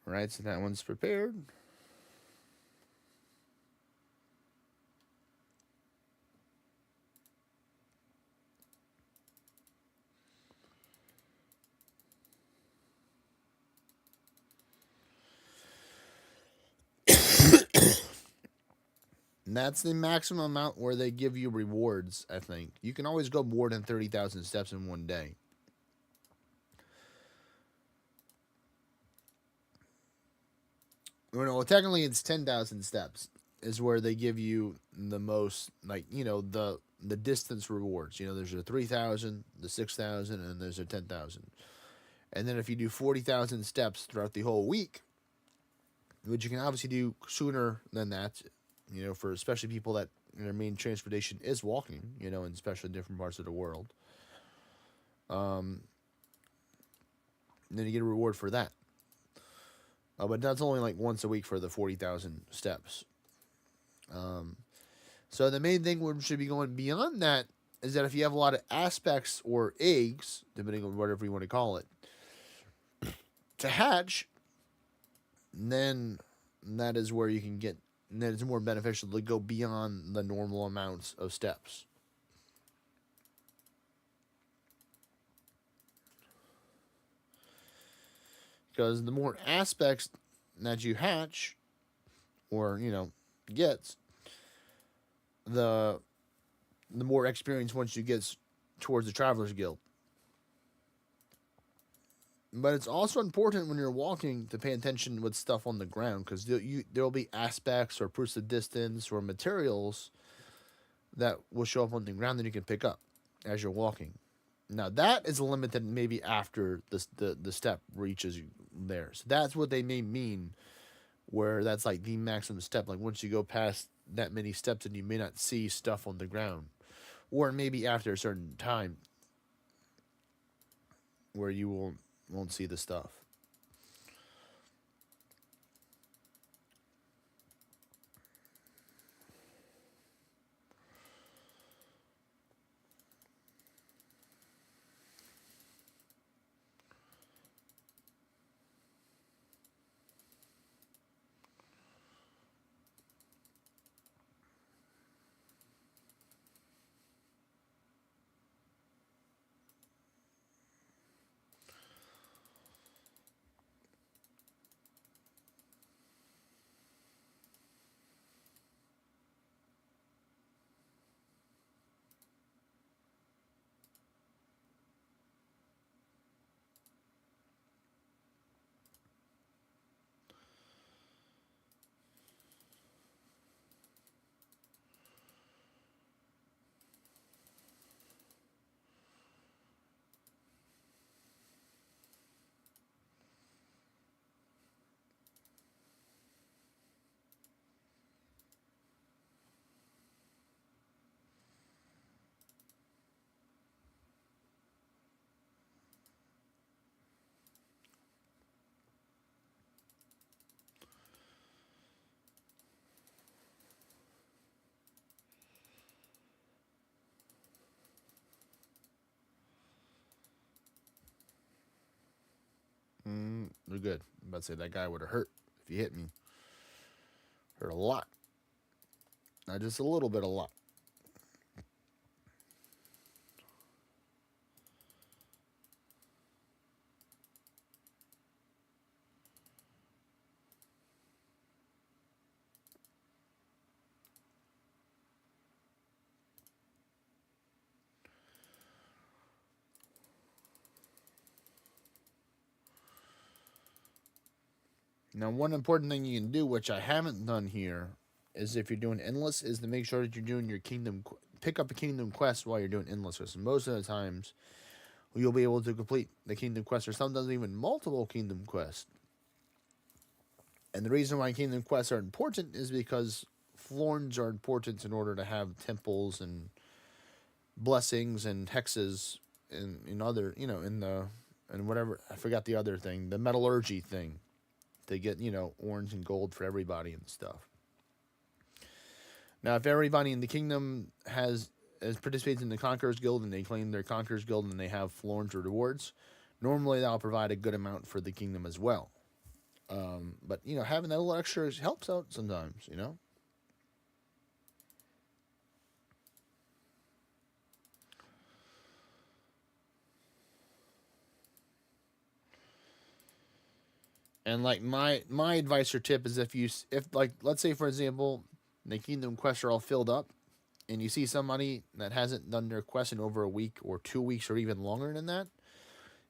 Right, so that one's prepared. And that's the maximum amount where they give you rewards, I think. You can always go more than 30,000 steps in one day. Well, technically it's 10,000 steps is where they give you the most, the distance rewards. There's a 3,000, the 6,000, and there's a 10,000. And then if you do 40,000 steps throughout the whole week, which you can obviously do sooner than that, for especially people that their main transportation is walking, in especially different parts of the world. And then you get a reward for that. But that's only like once a week for the 40,000 steps. So the main thing we should be going beyond that is that if you have a lot of aspects or eggs, depending on whatever you want to call it, to hatch, then that is where you can get, and then it's more beneficial to go beyond the normal amounts of steps. Because the more aspects that you hatch, or, get, the the more experience once you get towards the Travelers Guild. But it's also important when you're walking to pay attention with stuff on the ground, because there'll be aspects or proofs of distance or materials that will show up on the ground that you can pick up as you're walking. Now that is limited maybe after the step reaches you there. So that's what they may mean, where that's like the maximum step. Like once you go past that many steps, and you may not see stuff on the ground, or maybe after a certain time where you won't see the stuff. They're good. I'm about to say that guy would have hurt if he hit me. Hurt a lot. Not just a little bit, a lot. Now, one important thing you can do, which I haven't done here, is if you're doing endless, is to make sure that you're doing your kingdom, pick up a kingdom quest while you're doing endless. Because most of the times, you'll be able to complete the kingdom quest, or sometimes even multiple kingdom quests. And the reason why kingdom quests are important is because florins are important in order to have temples and blessings and hexes in other, and whatever, I forgot the other thing, the metallurgy thing, to get, orange and gold for everybody and stuff. Now, if everybody in the kingdom has participates in the Conqueror's Guild, and they claim their Conqueror's Guild, and they have florins or rewards, normally that'll provide a good amount for the kingdom as well. But having that little extra helps out sometimes. And like my advice or tip is, if like, let's say for example, the kingdom quests are all filled up, and you see somebody that hasn't done their quest in over a week or 2 weeks or even longer than that,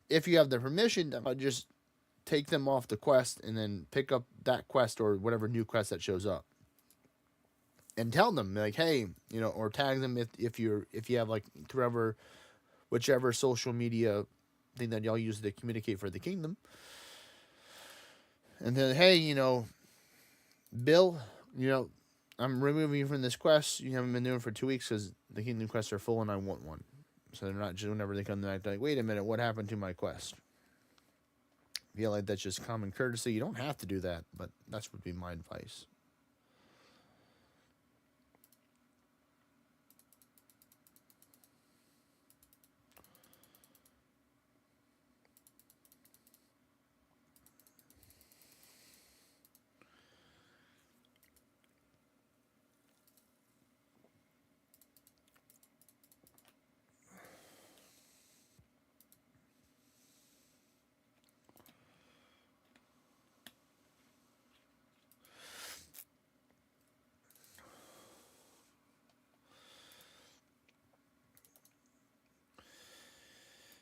if you have the permission, just take them off the quest and then pick up that quest or whatever new quest that shows up, and tell them like, hey, or tag them if you have like whichever social media thing that y'all use to communicate for the kingdom. And then, hey, Bill, I'm removing you from this quest. You haven't been doing it for 2 weeks because the kingdom quests are full and I want one. So they're not just, whenever they come back, like, wait a minute, what happened to my quest? I feel like that's just common courtesy. You don't have to do that, but that would be my advice.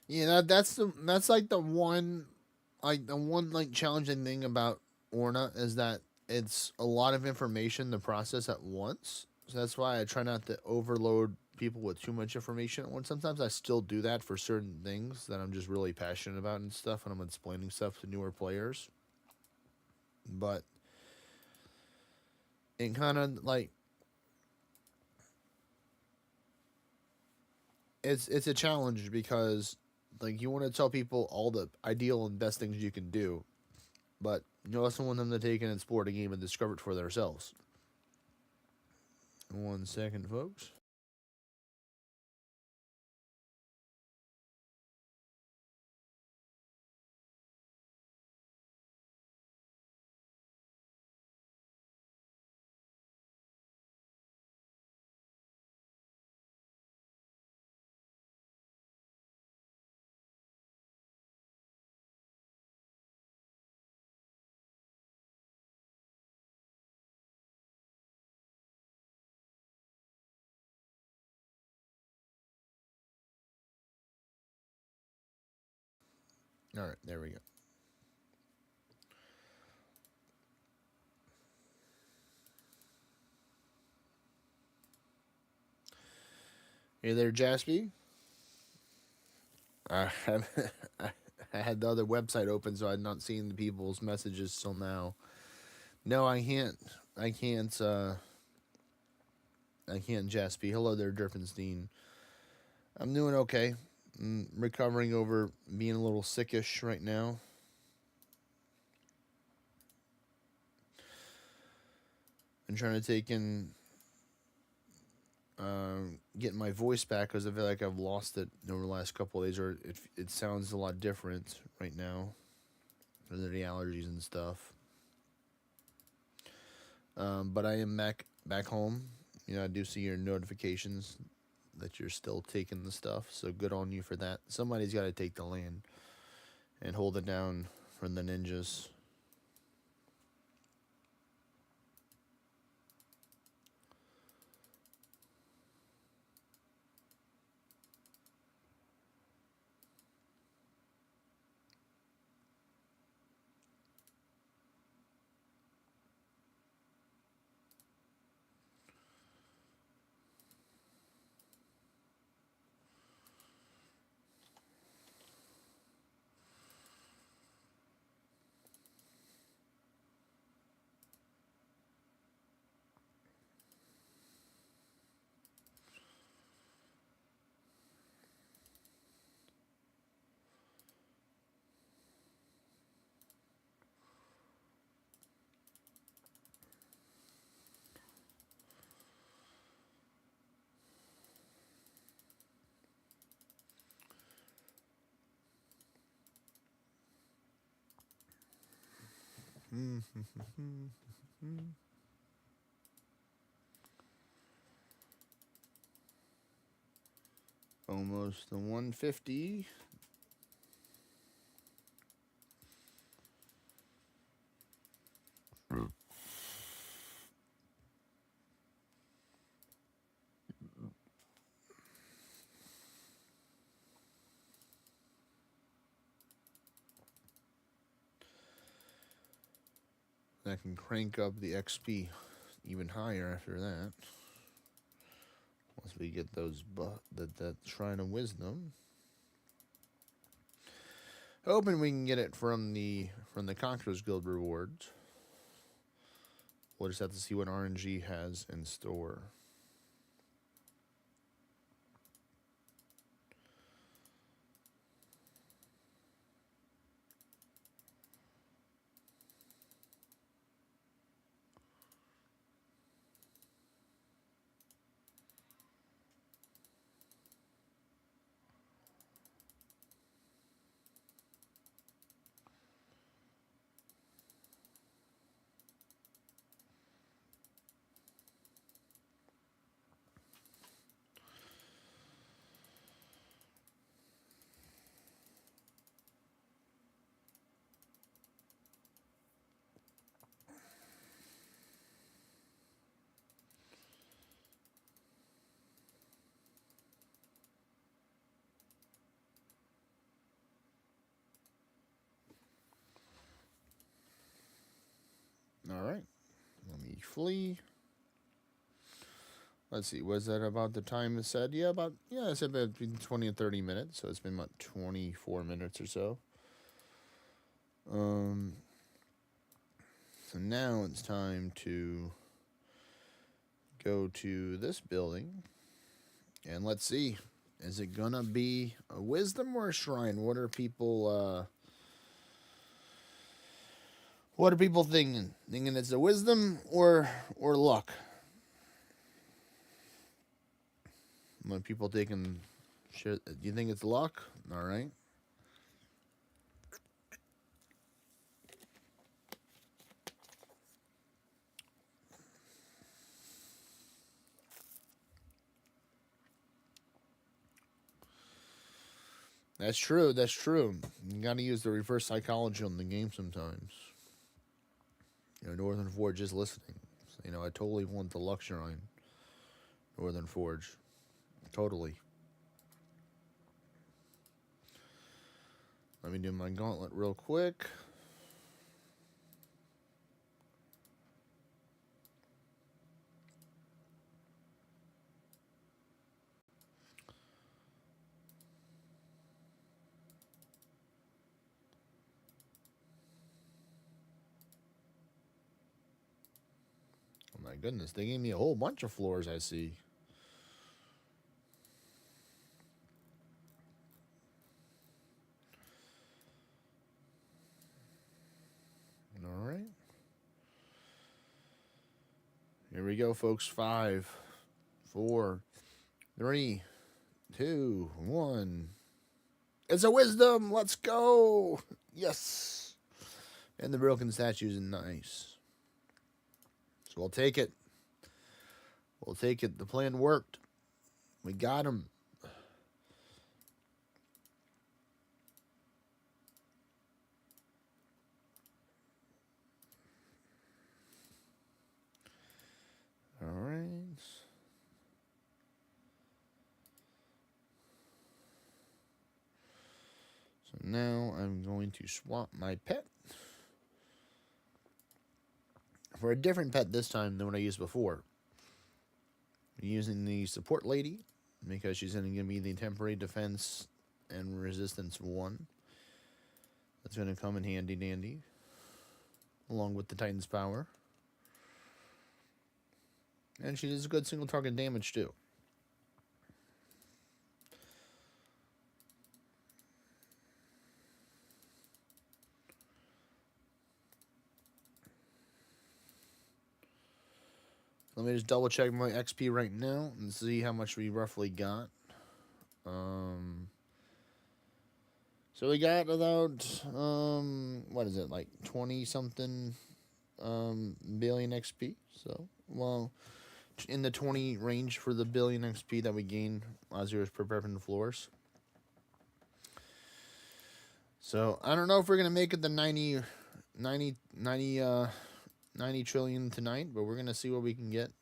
Yeah, that's like the one like challenging thing about Orna is that it's a lot of information to process at once. So that's why I try not to overload people with too much information at once. Sometimes I still do that for certain things that I'm just really passionate about and stuff, and I'm explaining stuff to newer players. But it kind of like it's a challenge because like you want to tell people all the ideal and best things you can do, but you also want them to take and explore the game and discover it for themselves. 1 second, folks. All right, there we go. Hey there, Jaspy. I have I had the other website open, so I'd not seen the people's messages till now. No, I can't. I can't. I can't, Jaspy. Hello there, Durfenstein. I'm doing okay. I'm recovering over being a little sickish right now. I'm trying to take in, getting my voice back because I feel like I've lost it over the last couple of days, or it sounds a lot different right now because of the allergies and stuff. But I am back home. You know, I do see your notifications that you're still taking the stuff, so good on you for that. Somebody's got to take the land and hold it down for the ninjas. Almost the 150. I can crank up the XP even higher after that. Once we get that Shrine of Wisdom. Hoping we can get it from the Conquerors Guild rewards. We'll just have to see what RNG has in store. All right. Let me flee. Let's see. Was that about the time it said? Yeah, I said between 20 and 30 minutes. So it's been about 24 minutes or so. So now it's time to go to this building. And let's see. Is it gonna be a wisdom or a shrine? What are people thinking? Thinking it's a wisdom or luck? When people thinking, do you think it's luck? All right. That's true. That's true. You got to use the reverse psychology on the game sometimes. Northern Forge is listening. So, I totally want the luck shrine. Northern Forge. Totally. Let me do my gauntlet real quick. Oh my goodness, they gave me a whole bunch of floors, I see. All right. Here we go, folks. 5, 4, 3, 2, 1. It's a wisdom. Let's go. Yes. And the broken statues are nice. So we'll take it. We'll take it. The plan worked. We got him. All right. So now I'm going to swap my pet for a different pet this time than what I used before. I'm using the support lady because she's going to give me the temporary defense and resistance 1. That's going to come in handy dandy, along with the Titan's power. And she does a good single target damage too. Let me just double check my XP right now and see how much we roughly got. So we got about, what is it, like 20 something billion XP. So, well, in the 20 range for the billion XP that we gained as we was preparing the floors. So I don't know if we're going to make it the 90 trillion tonight, but we're going to see what we can get.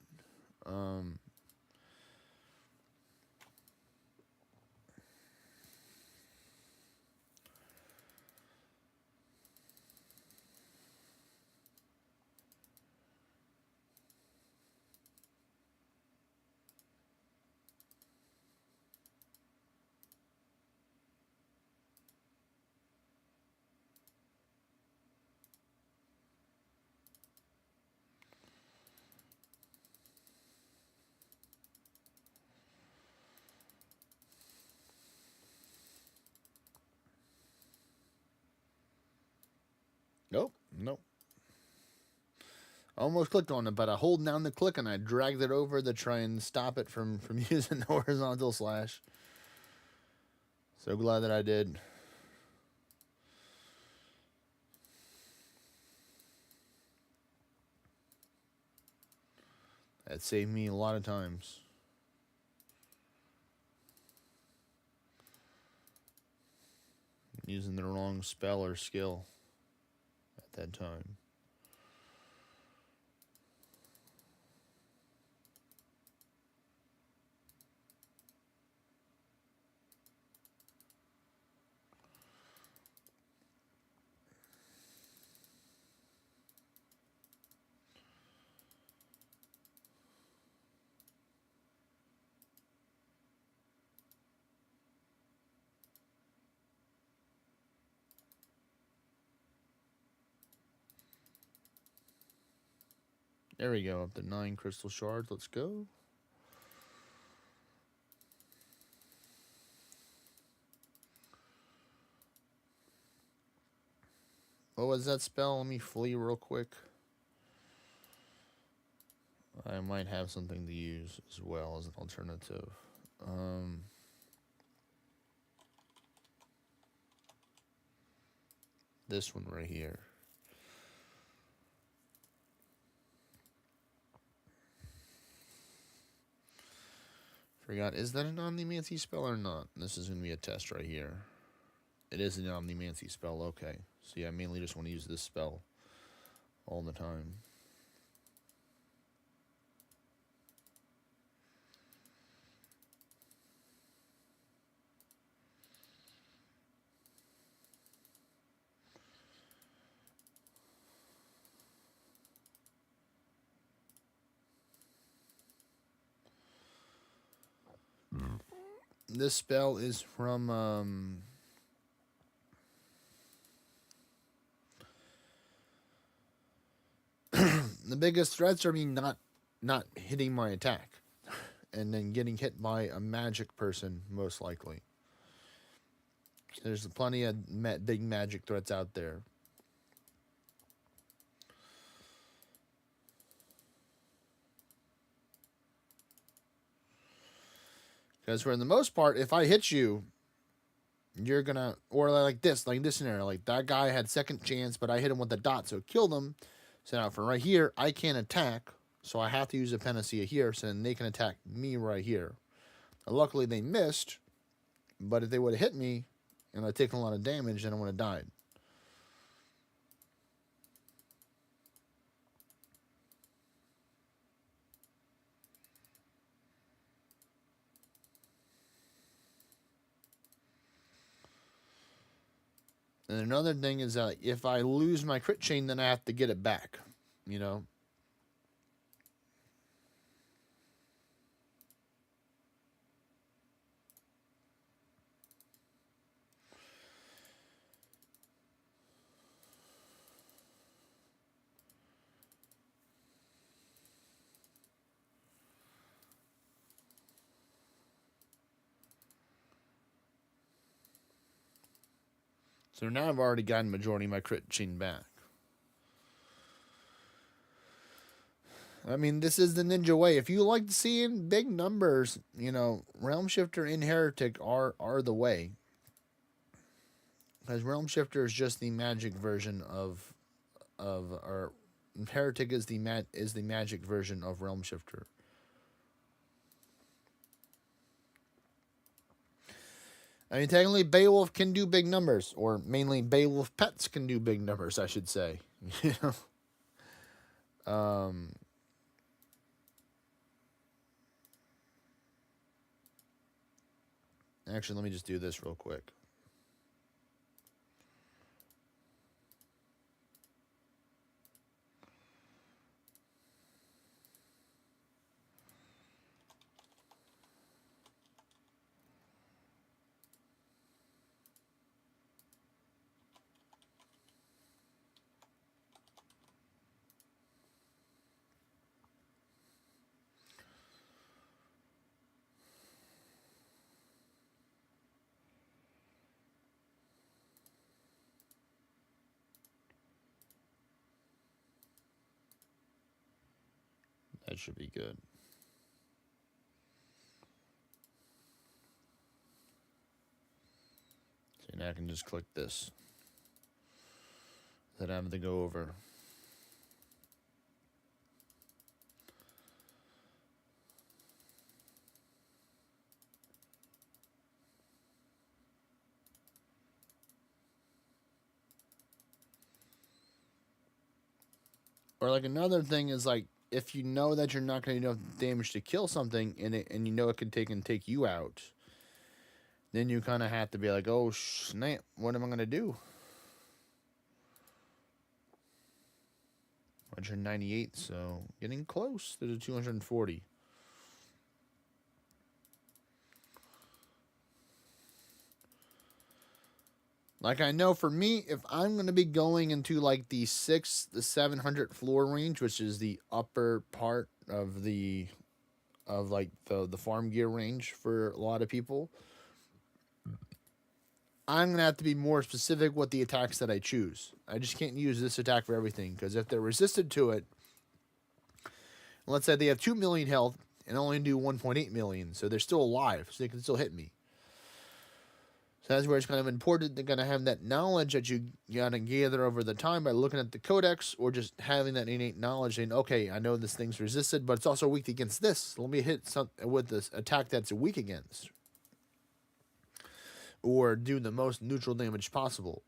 Nope. I almost clicked on it, but I hold down the click and I dragged it over to try and stop it from using the horizontal slash. So glad that I did. That saved me a lot of times. Using the wrong spell or skill at that time. There we go, up to 9 crystal shards. Let's go. What was that spell? Let me flee real quick. I might have something to use as well as an alternative. This one right here. Forgot, is that an Omnimancy spell or not? This is going to be a test right here. It is an Omnimancy spell, okay. So yeah, I mainly just want to use this spell all the time. This spell is from the biggest threats are me not hitting my attack and then getting hit by a magic person, most likely. There's plenty of big magic threats out there. Because for the most part, if I hit you, you're gonna, or like this scenario, like that guy had second chance, but I hit him with the dot, so it killed him. So now for right here, I can't attack, so I have to use a panacea here, so then they can attack me right here. Now, luckily they missed, but if they would have hit me, and I'd taken a lot of damage, then I would have died. And another thing is that if I lose my crit chain, then I have to get it back, you know? So now I've already gotten majority of my crit chain back. I mean, this is the ninja way. If you like seeing big numbers, you know, Realm Shifter and Heretic are the way. Because Realm Shifter is just the magic version of or Heretic is the magic version of Realm Shifter. I mean, technically, Beowulf can do big numbers, or mainly Beowulf pets can do big numbers, I should say. You know, actually, let me just do this real quick. That should be good. So now I can just click this. That I have to go over. Or like another thing is like, if you know that you're not going to do enough damage to kill something and you know it can take you out, then you kind of have to be like, oh snap, what am I going to do? 198, so getting close to the 240. Like, I know for me, if I'm going to be going into like the 700 floor range, which is the upper part of the farm gear range for a lot of people, I'm going to have to be more specific with the attacks that I choose. I just can't use this attack for everything, because if they're resistant to it, let's say they have 2 million health and only do 1.8 million, so they're still alive, so they can still hit me. So that's where it's kind of important to kind of have that knowledge that you gotta gather over the time by looking at the codex, or just having that innate knowledge saying, okay, I know this thing's resisted, but it's also weak against this. Let me hit something with this attack that's weak against, or do the most neutral damage possible.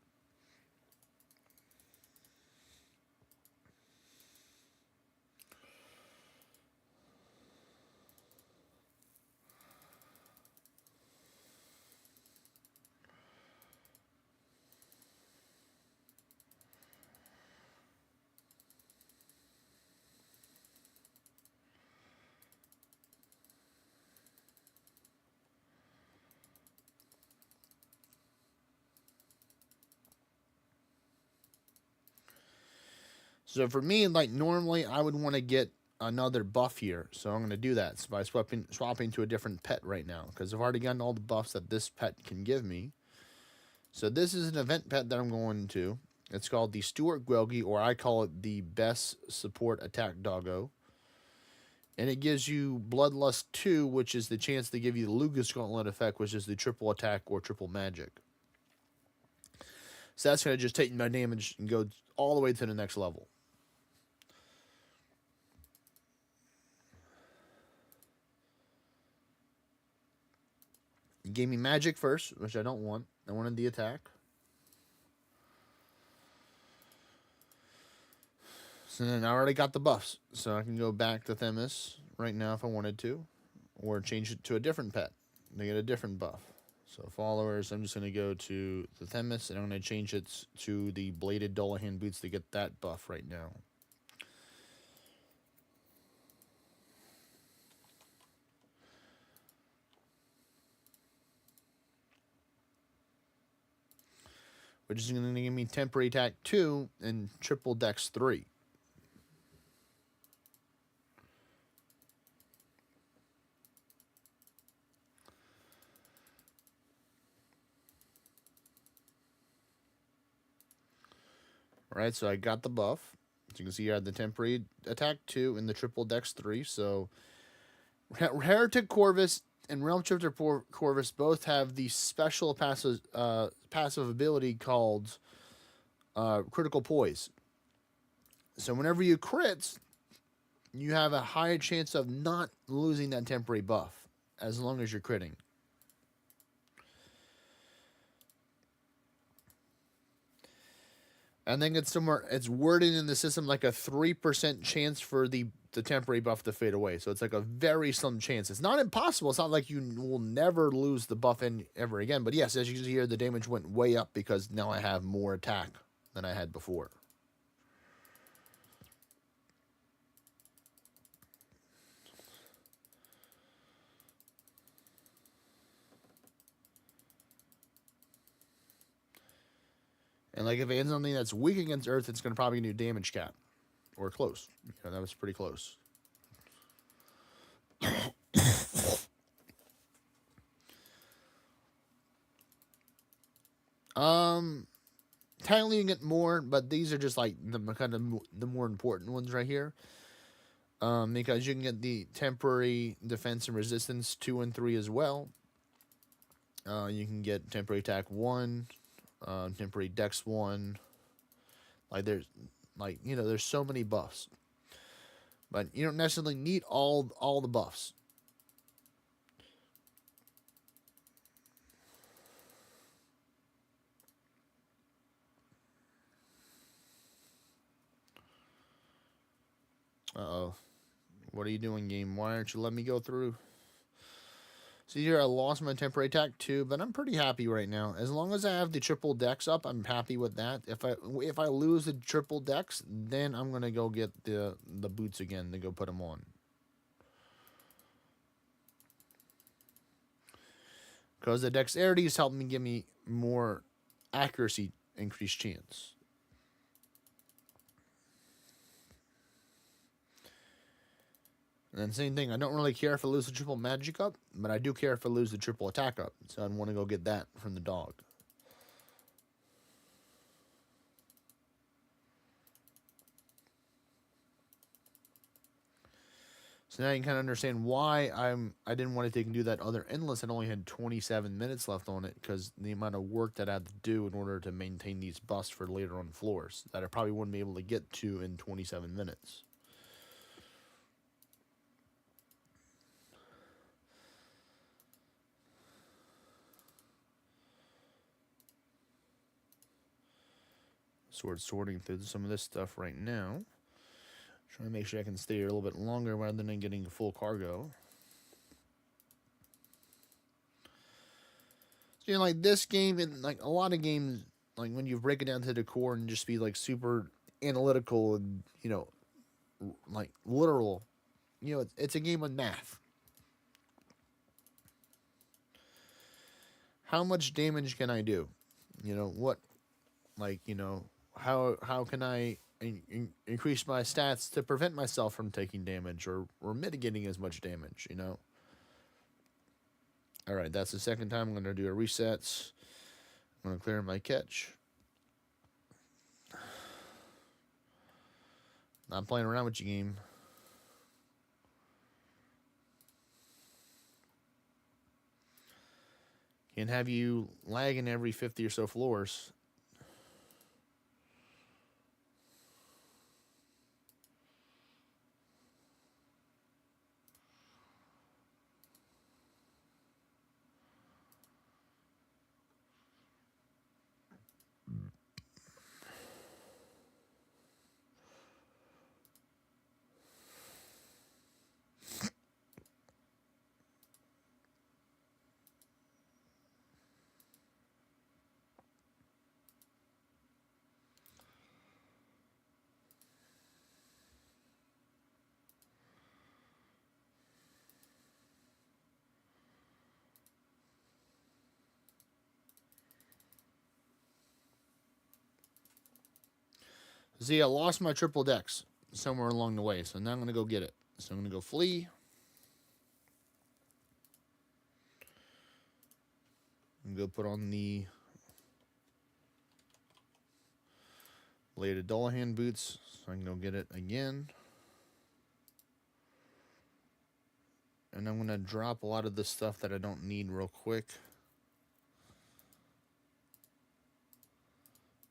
So for me, like normally I would want to get another buff here. So I'm going to do that by swapping to a different pet right now, because I've already gotten all the buffs that this pet can give me. So this is an event pet that I'm going to. It's called the Stuart Gwelgi, or I call it the best support attack doggo. And it gives you Bloodlust 2, which is the chance to give you the Lugus Gauntlet effect, which is the triple attack or triple magic. So that's going to just take my damage and go all the way to the next level. It gave me magic first, which I don't want. I wanted the attack. So then I already got the buffs. So I can go back to Themis right now if I wanted to. Or change it to a different pet. They get a different buff. So followers, I'm just going to go to the Themis, and I'm going to change it to the Bladed Dullahan Boots to get that buff right now. Which is going to give me temporary attack 2 and triple dex 3. Alright, so I got the buff. As you can see here, I had the temporary attack 2 and the triple dex 3. So Heretic Corvus and Realm Shifter Corvus both have the special passive ability called Critical Poise. So whenever you crit, you have a higher chance of not losing that temporary buff, as long as you're critting. I think it's worded in the system like a 3% chance for the temporary buff to fade away. So it's like a very slim chance. It's not impossible. It's not like you will never lose the buff ever again. But yes, as you see here, the damage went way up because now I have more attack than I had before. And like if it ends something that's weak against Earth, it's going to probably do damage cap. Or close. Yeah, that was pretty close. Technically you get more, but these are just like the kind of the more important ones right here. Because you can get the temporary defense and resistance 2 and 3 as well. You can get temporary attack 1, temporary dex 1. There's so many buffs. But you don't necessarily need all the buffs. Uh-oh. What are you doing, game? Why aren't you letting me go through? See here, I lost my temporary attack too, but I'm pretty happy right now. As long as I have the triple dex up, I'm happy with that. If I lose the triple dex, then I'm gonna go get the boots again to go put them on. Because the dexterity is helping me give me more accuracy increased chance. And then same thing, I don't really care if I lose the triple magic up, but I do care if I lose the triple attack up. So I'd want to go get that from the dog. So now you can kind of understand why I didn't want to take and do that other endless. It only had 27 minutes left on it because the amount of work that I had to do in order to maintain these busts for later on floors that I probably wouldn't be able to get to in 27 minutes. So we're sorting through some of this stuff right now. Trying to make sure I can stay here a little bit longer rather than getting full cargo. So, you know, like this game and like a lot of games, like when you break it down to the core and just be like super analytical and, you know, like literal, you know, it's a game of math. How much damage can I do? You know, what, like, you know, how can I increase my stats to prevent myself from taking damage or mitigating as much damage, you know? All right, that's the second time I'm going to do a resets. I'm going to clear my catch. Not playing around with you, game. Can't have you lagging every 50 or so floors. See, I lost my triple decks somewhere along the way, so now I'm going to go get it. So I'm going to go flee. And go put on the Lady Dullahan boots, so I can go get it again. And I'm going to drop a lot of this stuff that I don't need real quick.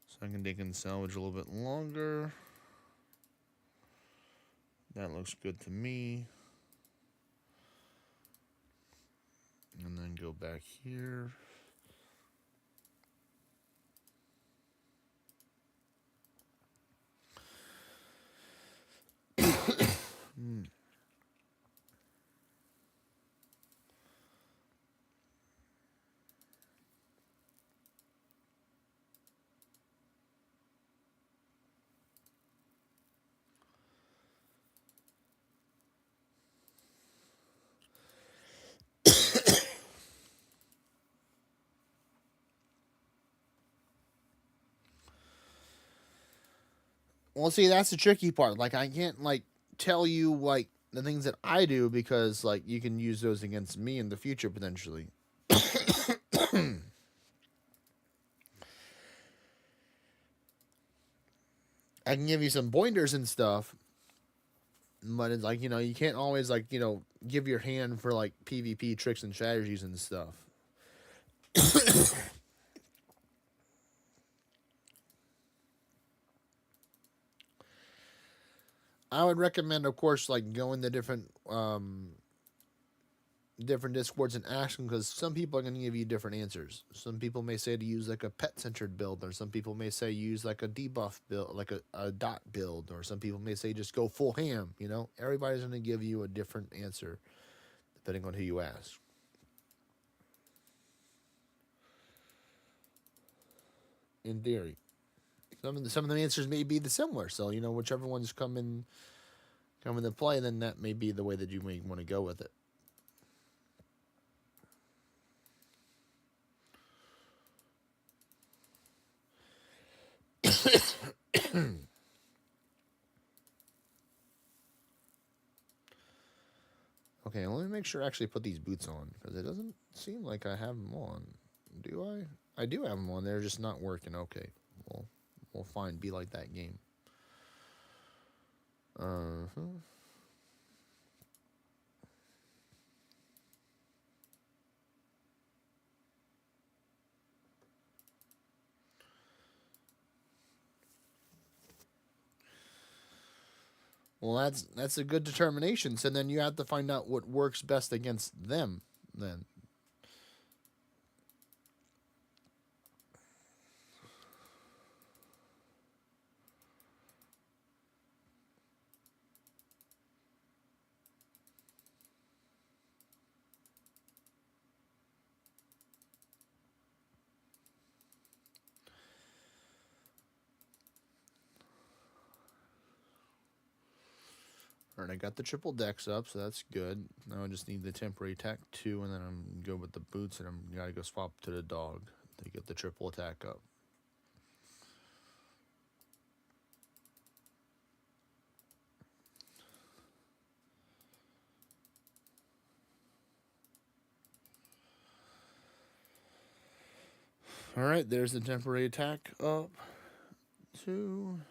So I can dig and salvage a little bit longer. That looks good to me. And then go back here. Well, see, that's the tricky part. Like, I can't, like, tell you, like, the things that I do because, like, you can use those against me in the future, potentially. I can give you some pointers and stuff, but it's like, you know, you can't always, like, you know, give your hand for, like, PvP tricks and strategies and stuff. I would recommend, of course, like going to different discords and asking, because some people are going to give you different answers. Some people may say to use like a pet centered build, or some people may say use like a debuff build, like a dot build, or some people may say just go full ham. You know, everybody's going to give you a different answer depending on who you ask. In theory, some of the answers may be the similar. So, you know, whichever ones come into play, then that may be the way that you may want to go with it. Okay, let me make sure I actually put these boots on, because it doesn't seem like I have them on. Do I? I do have them on. They're just not working. Okay, well, we'll find. Be like that game. Uh-huh. Well, that's a good determination. So then you have to find out what works best against them. Then. Alright, I got the triple decks up, so that's good. Now I just need the temporary attack 2, and then I'm good with the boots, and I'm gotta go swap to the dog to get the triple attack up. Alright, there's the temporary attack up. 2.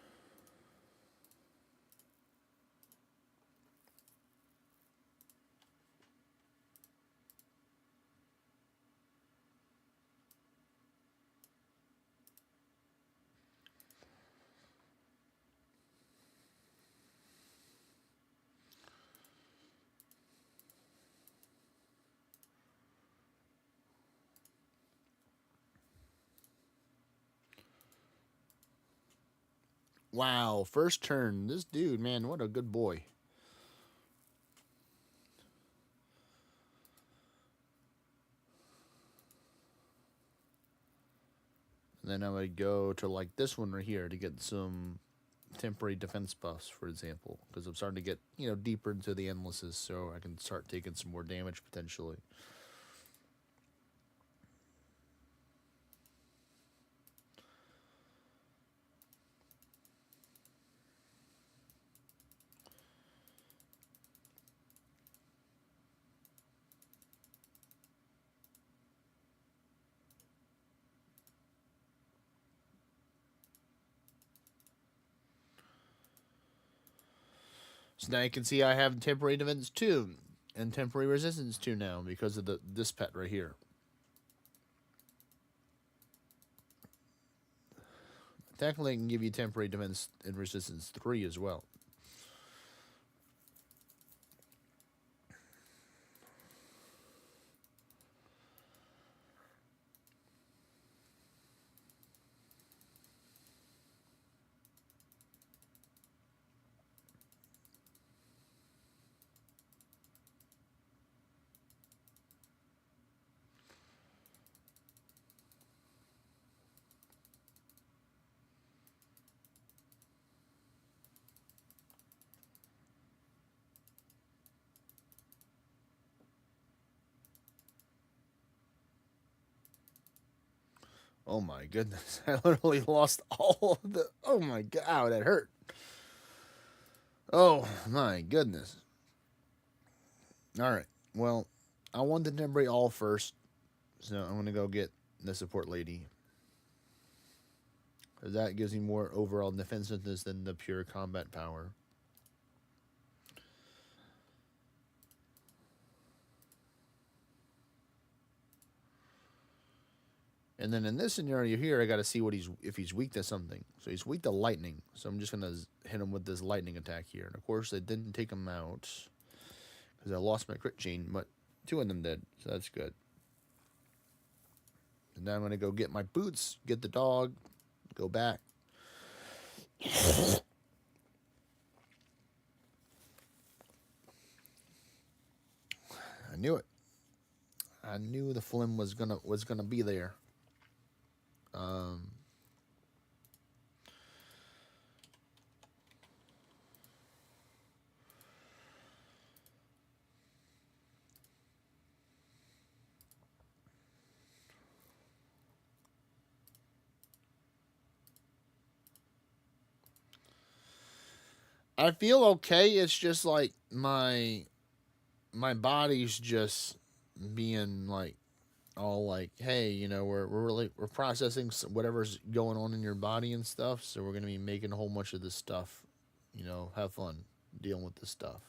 Wow, first turn. This dude, man, what a good boy. And then I would go to like this one right here to get some temporary defense buffs, for example, because I'm starting to get, deeper into the endlesses, so I can start taking some more damage potentially. So now you can see I have temporary defense 2 and temporary resistance 2 now because of this pet right here. Technically, I can give you temporary defense and resistance 3 as well. Oh my goodness. I literally lost all of the... Oh my god, ow, that hurt. Oh my goodness. Alright, well, I want the temporary all first, so I'm going to go get the support lady. That gives me more overall defensiveness than the pure combat power. And then in this scenario here, I got to see if he's weak to something. So he's weak to lightning. So I'm just going to hit him with this lightning attack here. And of course, I didn't take him out because I lost my crit chain, but 2 of them did. So that's good. And now I'm going to go get my boots, get the dog, go back. I knew it. I knew the phlegm was gonna be there. I feel okay. It's just like my body's just being like all like, hey, we're processing whatever's going on in your body and stuff. So we're gonna be making a whole bunch of this stuff. Have fun dealing with this stuff.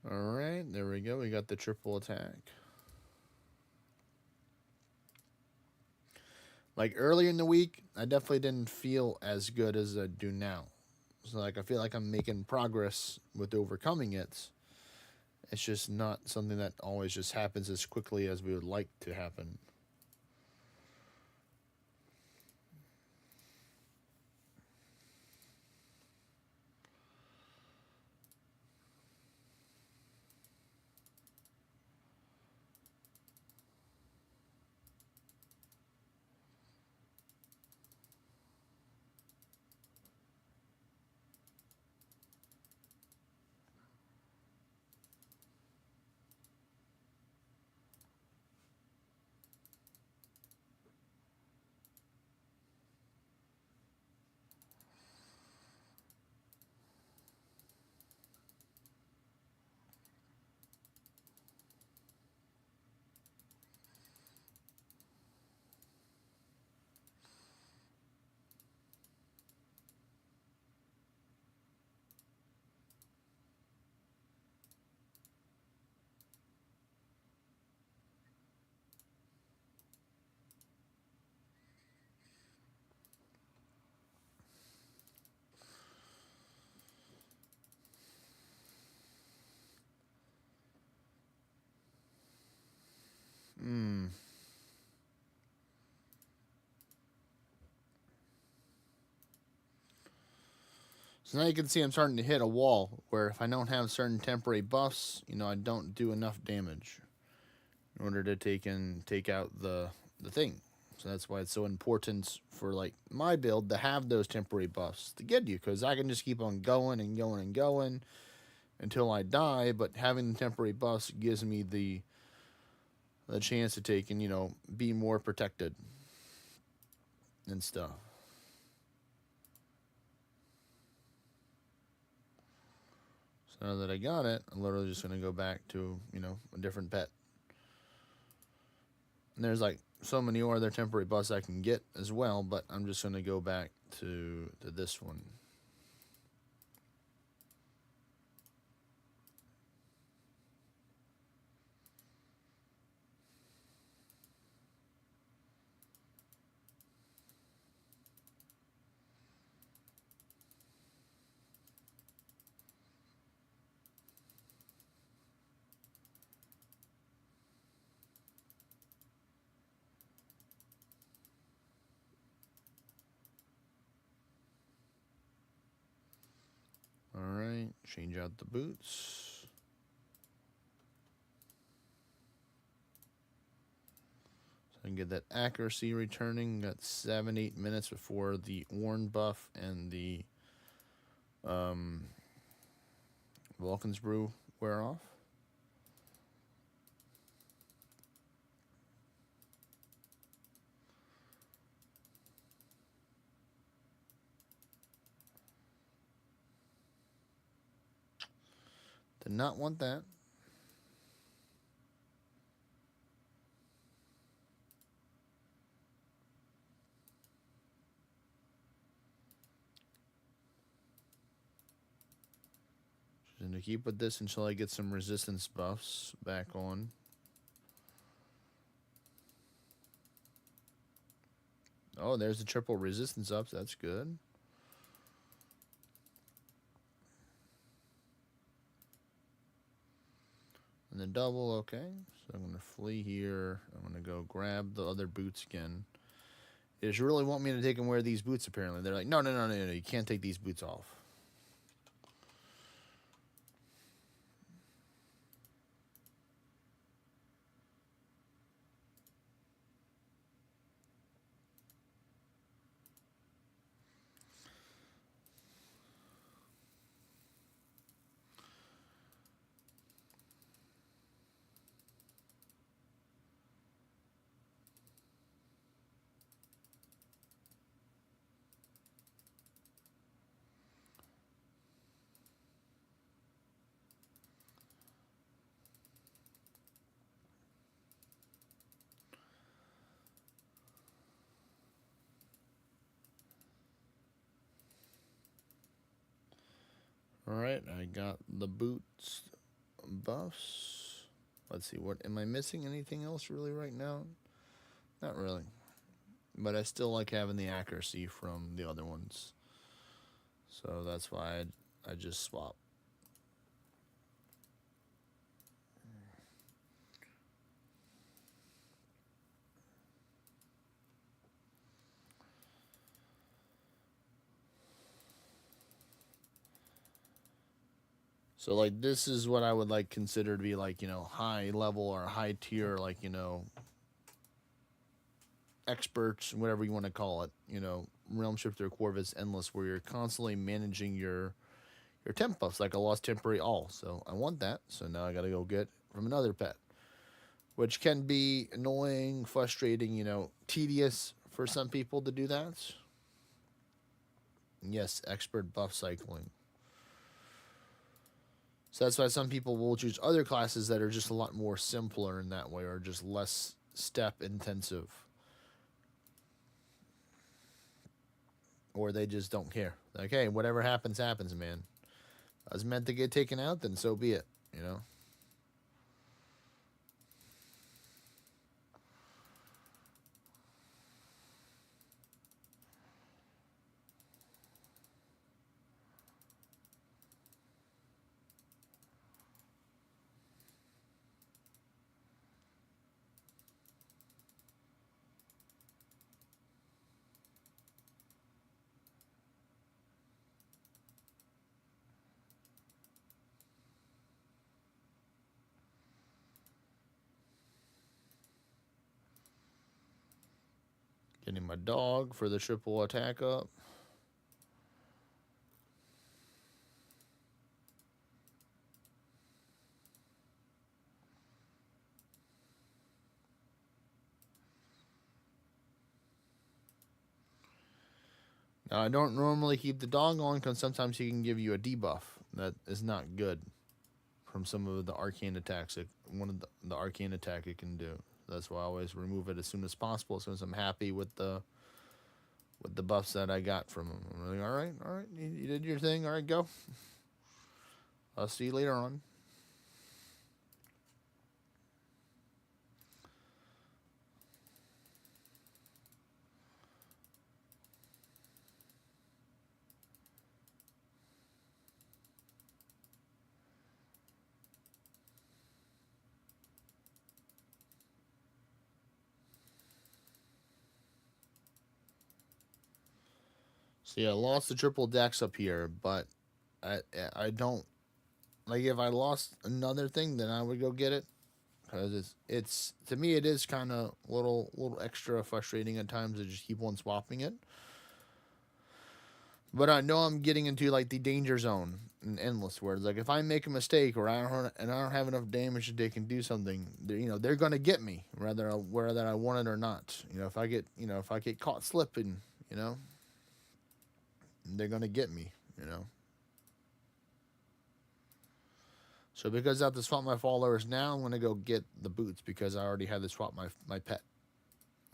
All right, there we go. We got the triple attack. Like earlier in the week, I definitely didn't feel as good as I do now. So like I feel like I'm making progress with overcoming it. It's just not something that always just happens as quickly as we would like to happen. Hmm. So now you can see I'm starting to hit a wall where if I don't have certain temporary buffs, I don't do enough damage in order to take out the thing. So that's why it's so important for like my build to have those temporary buffs to get you, because I can just keep on going and going and going until I die. But having the temporary buffs gives me the chance to take and be more protected and stuff. So now that I got it, I'm literally just gonna go back to a different pet. And there's like so many other temporary buffs I can get as well, but I'm just gonna go back to this one. All right, change out the boots. So I can get that accuracy returning. Got 7-8 minutes before the Orn buff and the Vulcan's Brew wear off. Did not want that. Just going to keep with this until I get some resistance buffs back on. Oh, there's the triple resistance ups. That's good. And the double, okay. So I'm going to flee here. I'm going to go grab the other boots again. They just really want me to take and wear these boots, apparently. They're like, no, you can't take these boots off. All right, I got the boots buffs. Let's see, what am I missing? Anything else really right now? Not really. But I still like having the accuracy from the other ones. So that's why I just swap. So like this is what I would like consider to be like, high level or high tier, like, experts, whatever you want to call it, Realm Shifter, Corvus, Endless, where you're constantly managing your temp buffs, like a lost temporary all. So I want that. So now I gotta go get from another pet. Which can be annoying, frustrating, tedious for some people to do that. Yes, expert buff cycling. So that's why some people will choose other classes that are just a lot more simpler in that way, or just less step intensive. Or they just don't care. Like, hey, whatever happens, happens, man. I was meant to get taken out, then so be it. Getting my dog for the triple attack up. Now, I don't normally keep the dog on because sometimes he can give you a debuff that is not good from some of the arcane attacks. One of the arcane attack it can do. That's why I always remove it as soon as possible, as soon as I'm happy with the buffs that I got from him. I'm like, all right, you did your thing. All right, go. I'll see you later on. So yeah, I lost the triple dex up here, but I don't like if I lost another thing, then I would go get it because it's to me it is kind of little extra frustrating at times to just keep on swapping it. But I know I'm getting into like the danger zone in Endless, where it's like if I make a mistake or I don't have enough damage that they can do something, they're gonna get me whether I want it or not. If I get caught slipping, they're gonna get me. So because I have to swap my followers now, I'm gonna go get the boots because I already had to swap my pet.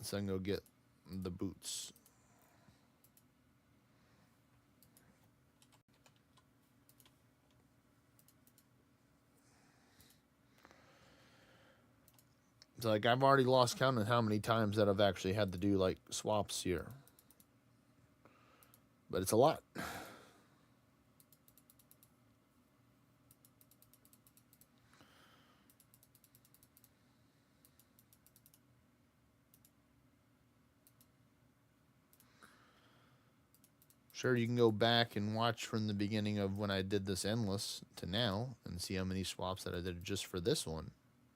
So I can go get the boots. So like I've already lost count of how many times that I've actually had to do like swaps here. But it's a lot. Sure, you can go back and watch from the beginning of when I did this Endless to now and see how many swaps that I did just for this one,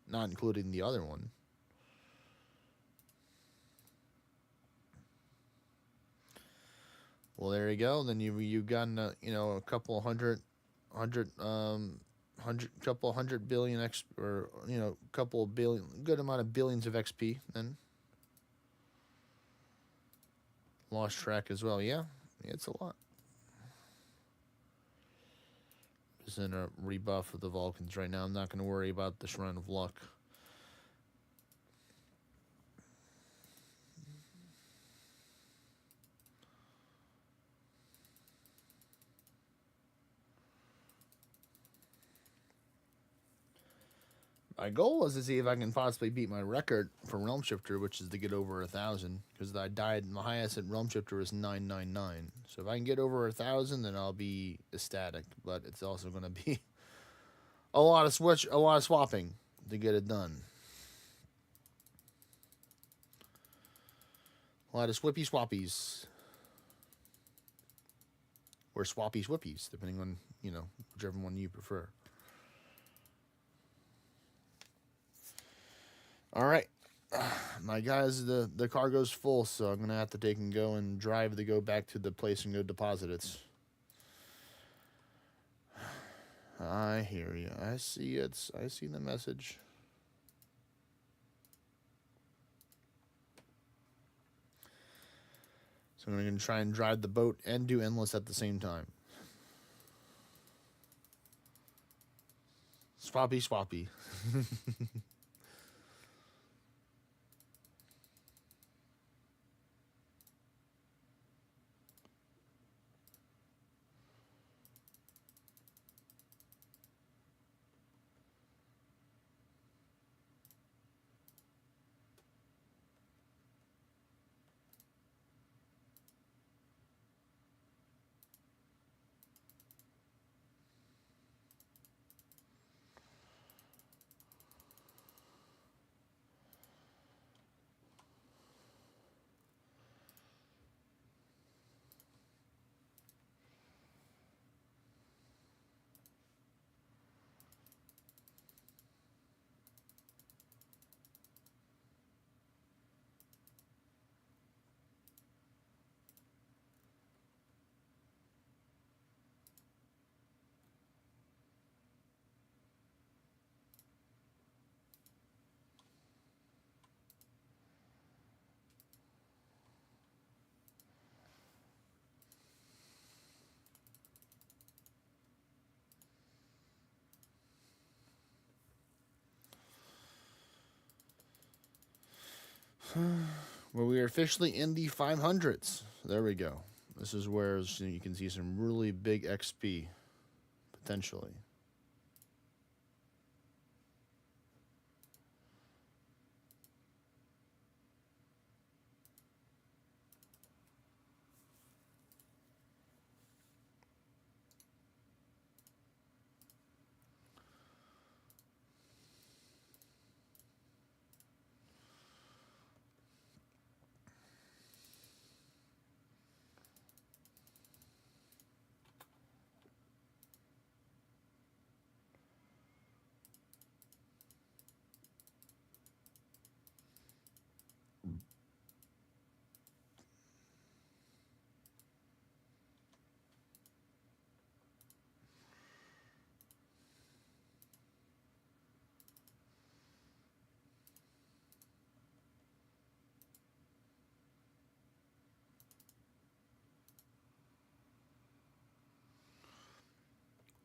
not including the other one. Well, there you go. Then you've gotten a couple hundred billion or couple of billion, good amount of billions of XP. Then lost track as well. Yeah, it's a lot. Just in a rebuff of the Vulcans right now. I'm not going to worry about the Shrine of Luck. My goal is to see if I can possibly beat my record for Realm Shifter, which is to get over 1,000. Because I died, my highest at Realm Shifter is 999. So if I can get over 1,000, then I'll be ecstatic. But it's also going to be a lot of swapping to get it done. A lot of swippy swappies. Or swappy swippies, depending on, whichever one you prefer. All right. My guys, the cargo's full, so I'm going to have to take and go and drive to go back to the place and go deposit it. I hear you. I see it. I see the message. So I'm going to try and drive the boat and do endless at the same time. Swappy, swappy. Well, we are officially in the 500s. There we go. This is where you can see some really big XP, potentially.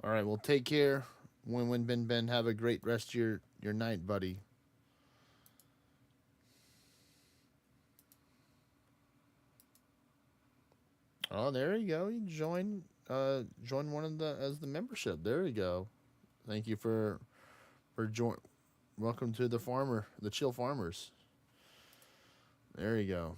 All right, well, take care. Win, Ben. Have a great rest of your night, buddy. Oh, there you go. You join one of the as the membership. There you go. Thank you for join. Welcome to the Chill Farmers. There you go.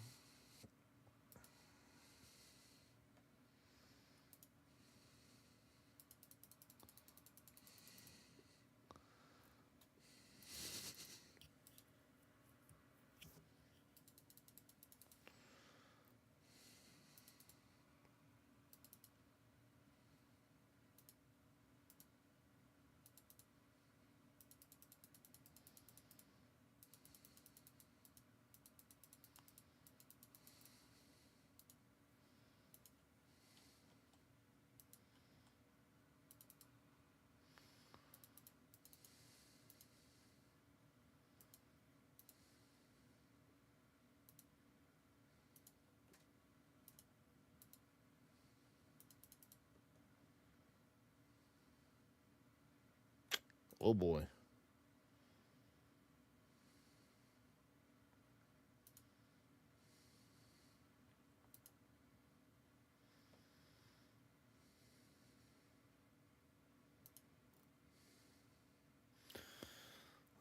Oh boy.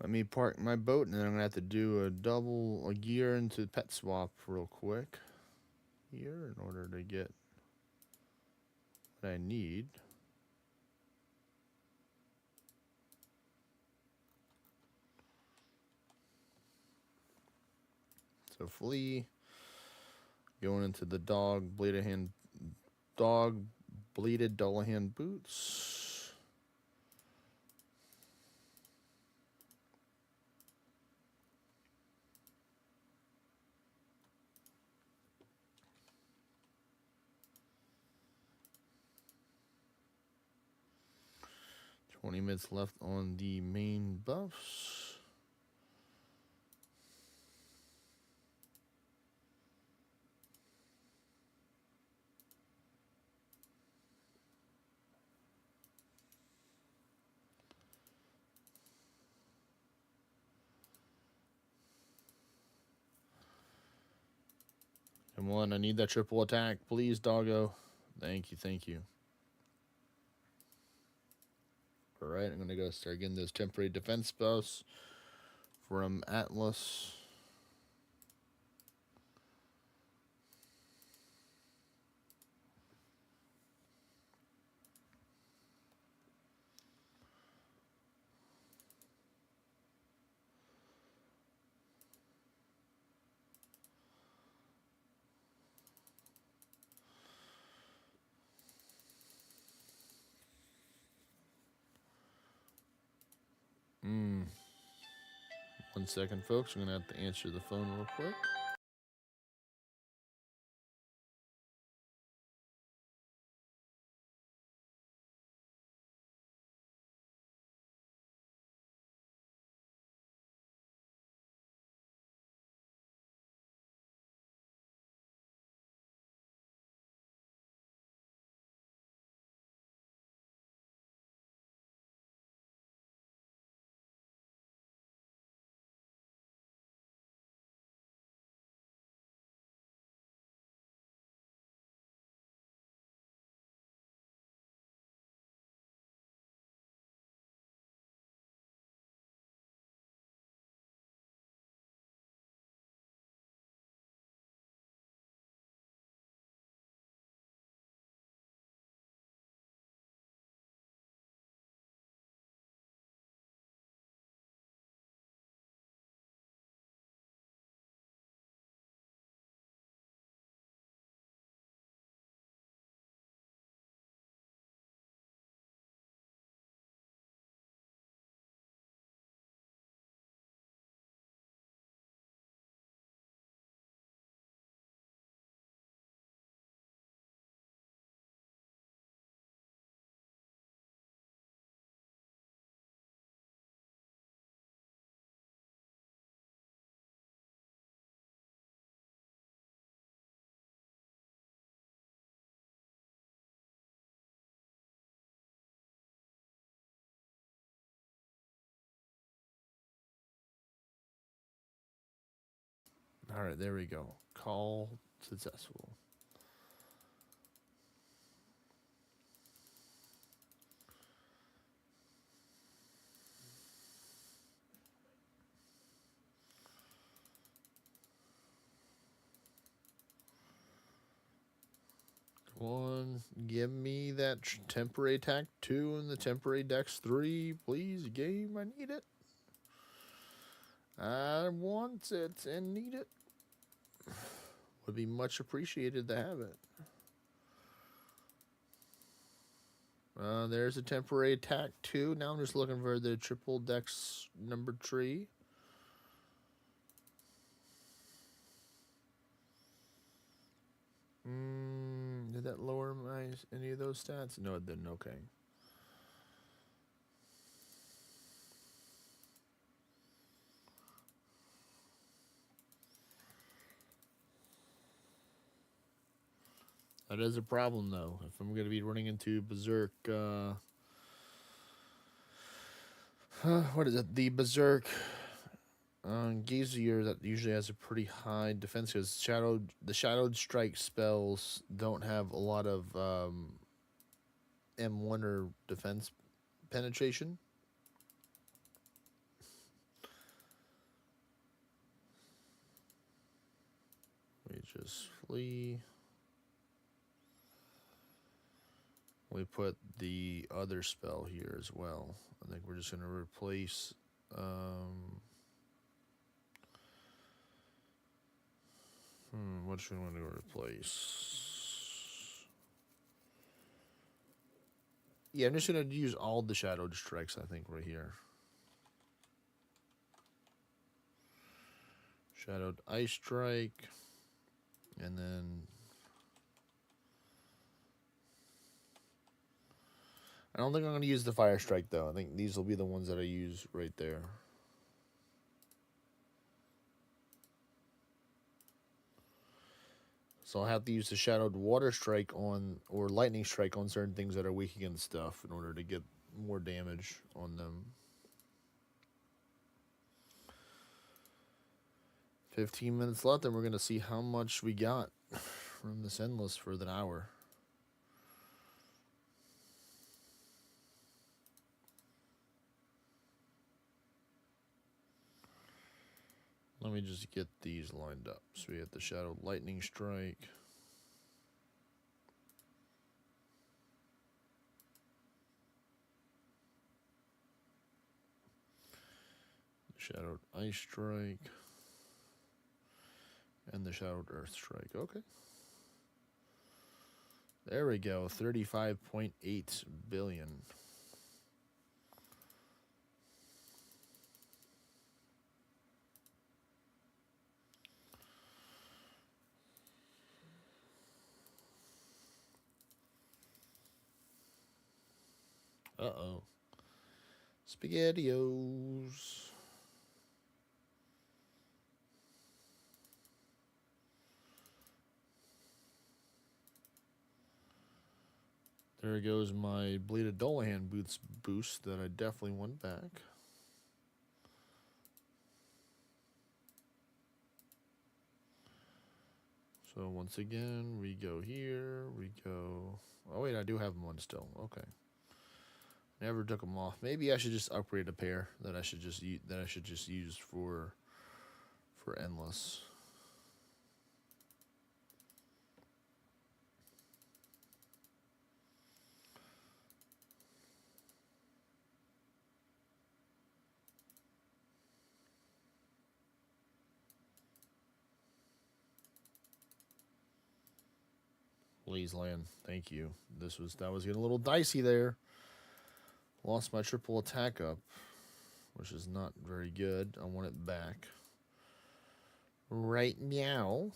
Let me park my boat, and then I'm gonna have to do a gear into pet swap real quick here in order to get what I need. So flea, going into the dog bleated Dullahan boots. 20 minutes left on the main buffs. Come on, I need that triple attack. Please, doggo. Thank you, thank you. Alright, I'm going to go start getting those temporary defense buffs from Atlas. Mm. 1 second, folks. I'm going to have to answer the phone real quick. Alright, there we go. Call successful. Come on, give me that temporary attack 2 and the temporary dex 3. Please, game, I need it. I want it and need it. Would be much appreciated to have it. There's a temporary attack 2. Now I'm just looking for the triple dex number 3. Did that lower any of those stats? No, it didn't. Okay. That is a problem, though. If I'm going to be running into Berserk, what is it? The Berserk Gazier that usually has a pretty high defense because the Shadowed Strike spells don't have a lot of M1 or defense penetration. Just flee. We put the other spell here as well. I think we're just going to replace. What should we want to replace? Yeah, I'm just going to use all the shadowed strikes, I think, right here. Shadowed Ice Strike. And then I don't think I'm going to use the Fire Strike, though. I think these will be the ones that I use right there. So I'll have to use the Shadowed Water Strike on, or Lightning Strike on certain things that are weak against stuff in order to get more damage on them. 15 minutes left, and we're going to see how much we got from this endless for the hour. Let me just get these lined up. So we have the Shadowed Lightning Strike. Shadowed Ice Strike. And the Shadowed Earth Strike. Okay. There we go. 35.8 billion. Uh-oh. SpaghettiOs. There goes my Bleeded Dolahan boost that I definitely want back. So once again, we go here, we go... Oh wait, I do have one still. Okay. Never took them off. Maybe I should just upgrade a pair that I should just use for endless. Please land. Thank you. That was getting a little dicey there. Lost my triple attack up, which is not very good. I want it back. Right meow.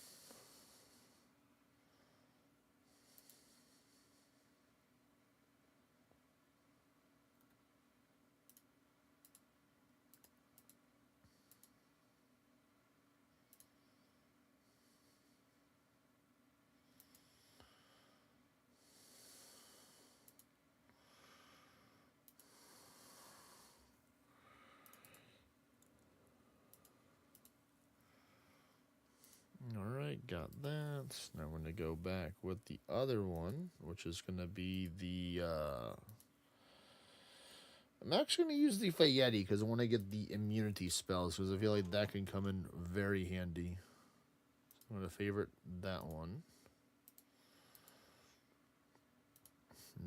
Alright, got that. Now we're going to go back with the other one, which is going to be the... I'm actually going to use the Fayeti because I want to get the immunity spells because I feel like that can come in very handy. So I'm going to favorite that one.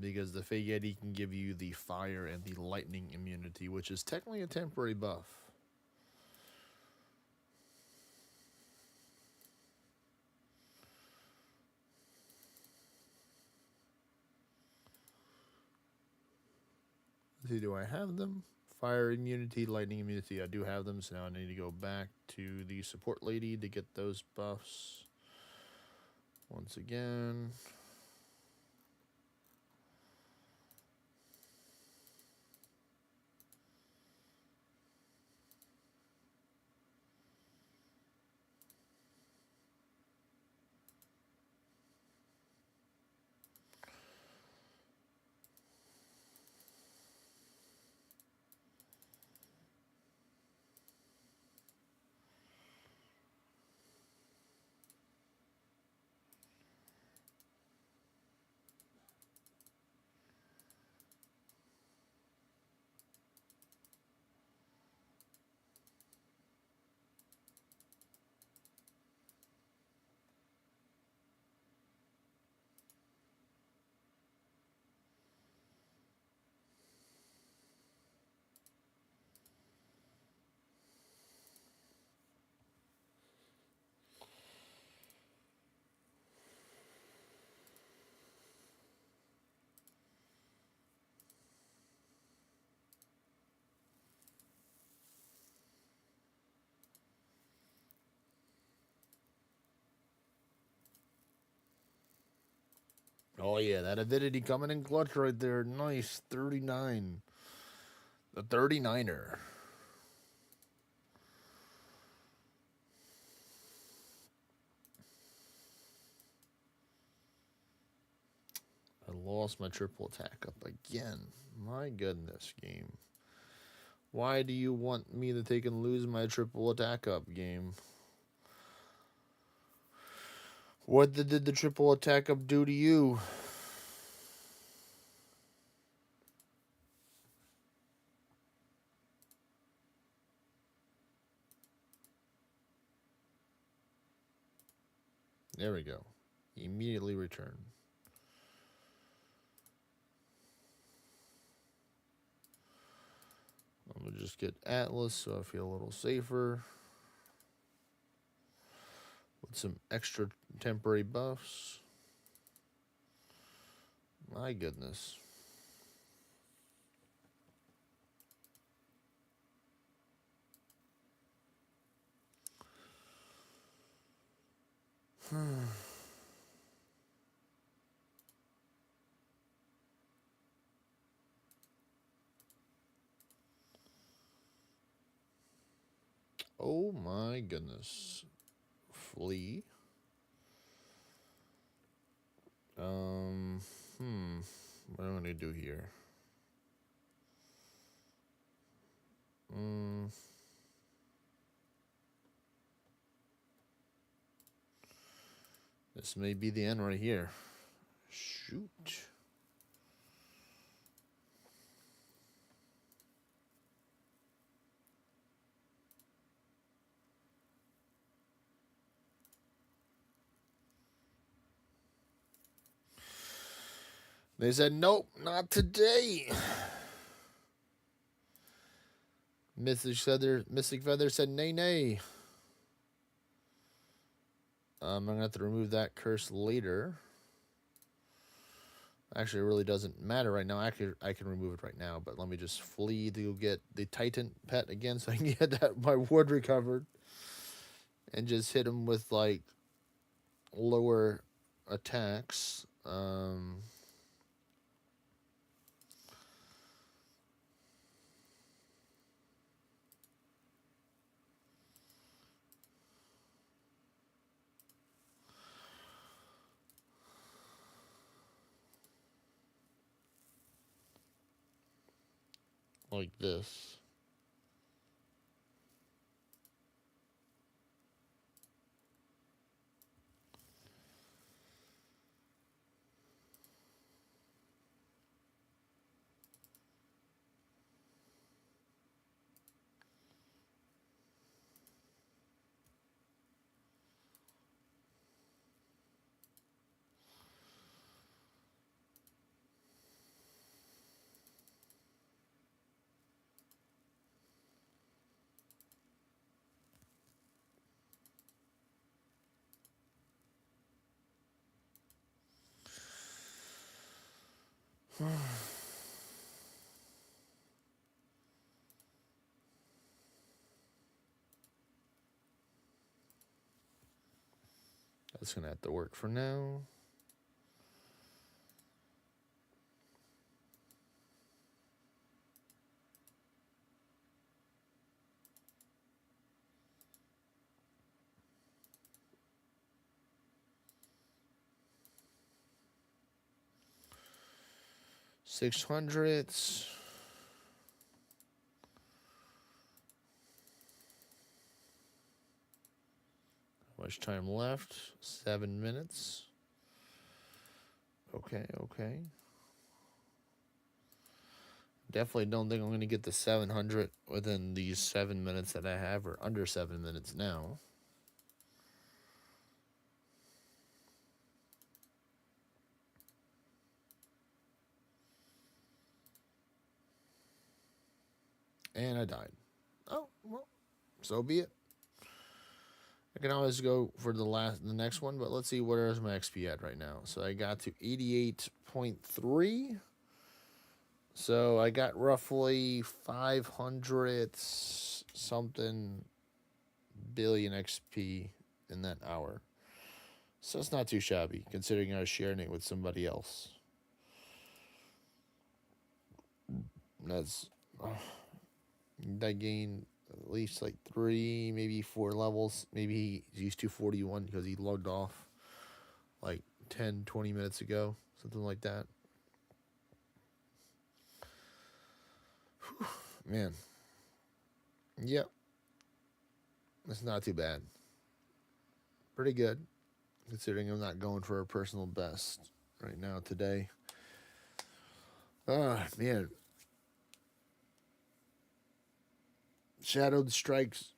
Because the Fayeti can give you the fire and the lightning immunity, which is technically a temporary buff. Let's see, do I have them? Fire immunity, lightning immunity, I do have them, so now I need to go back to the support lady to get those buffs. Once again. Oh yeah, that avidity coming in clutch right there. Nice. 39. The 39er. I lost my triple attack up again. My goodness, game. Why do you want me to take and lose my triple attack up, game? What did the triple attack up do to you? There we go. Immediately return. I'm going to just get Atlas so I feel a little safer. With some extra temporary buffs. My goodness. Oh my goodness. Flee. What am I gonna do here? This may be the end right here. Shoot. They said, nope, not today. Mystic Feather said, nay, nay. I'm going to have to remove that curse later. Actually, it really doesn't matter right now. I can remove it right now, but let me just flee to get the Titan pet again so I can get my wood recovered. And just hit him with, like, lower attacks. Like this. That's going to have to work for now. $600. How much time left? 7 minutes. Okay. Definitely don't think I'm going to get the 700 within these 7 minutes that I have, or under 7 minutes now. And I died. Oh, well, so be it. I can always go for the next one, but let's see where is my XP at right now. So I got to 88.3. So I got roughly 500 something billion XP in that hour. So it's not too shabby, considering I was sharing it with somebody else. That's that gained at least like 3, maybe 4 levels. Maybe he's used to 41 because he logged off like 10, 20 minutes ago, something like that. Whew, man, yep, it's not too bad. Pretty good, considering I'm not going for a personal best right now today. Ah, man. Shadowed Strikes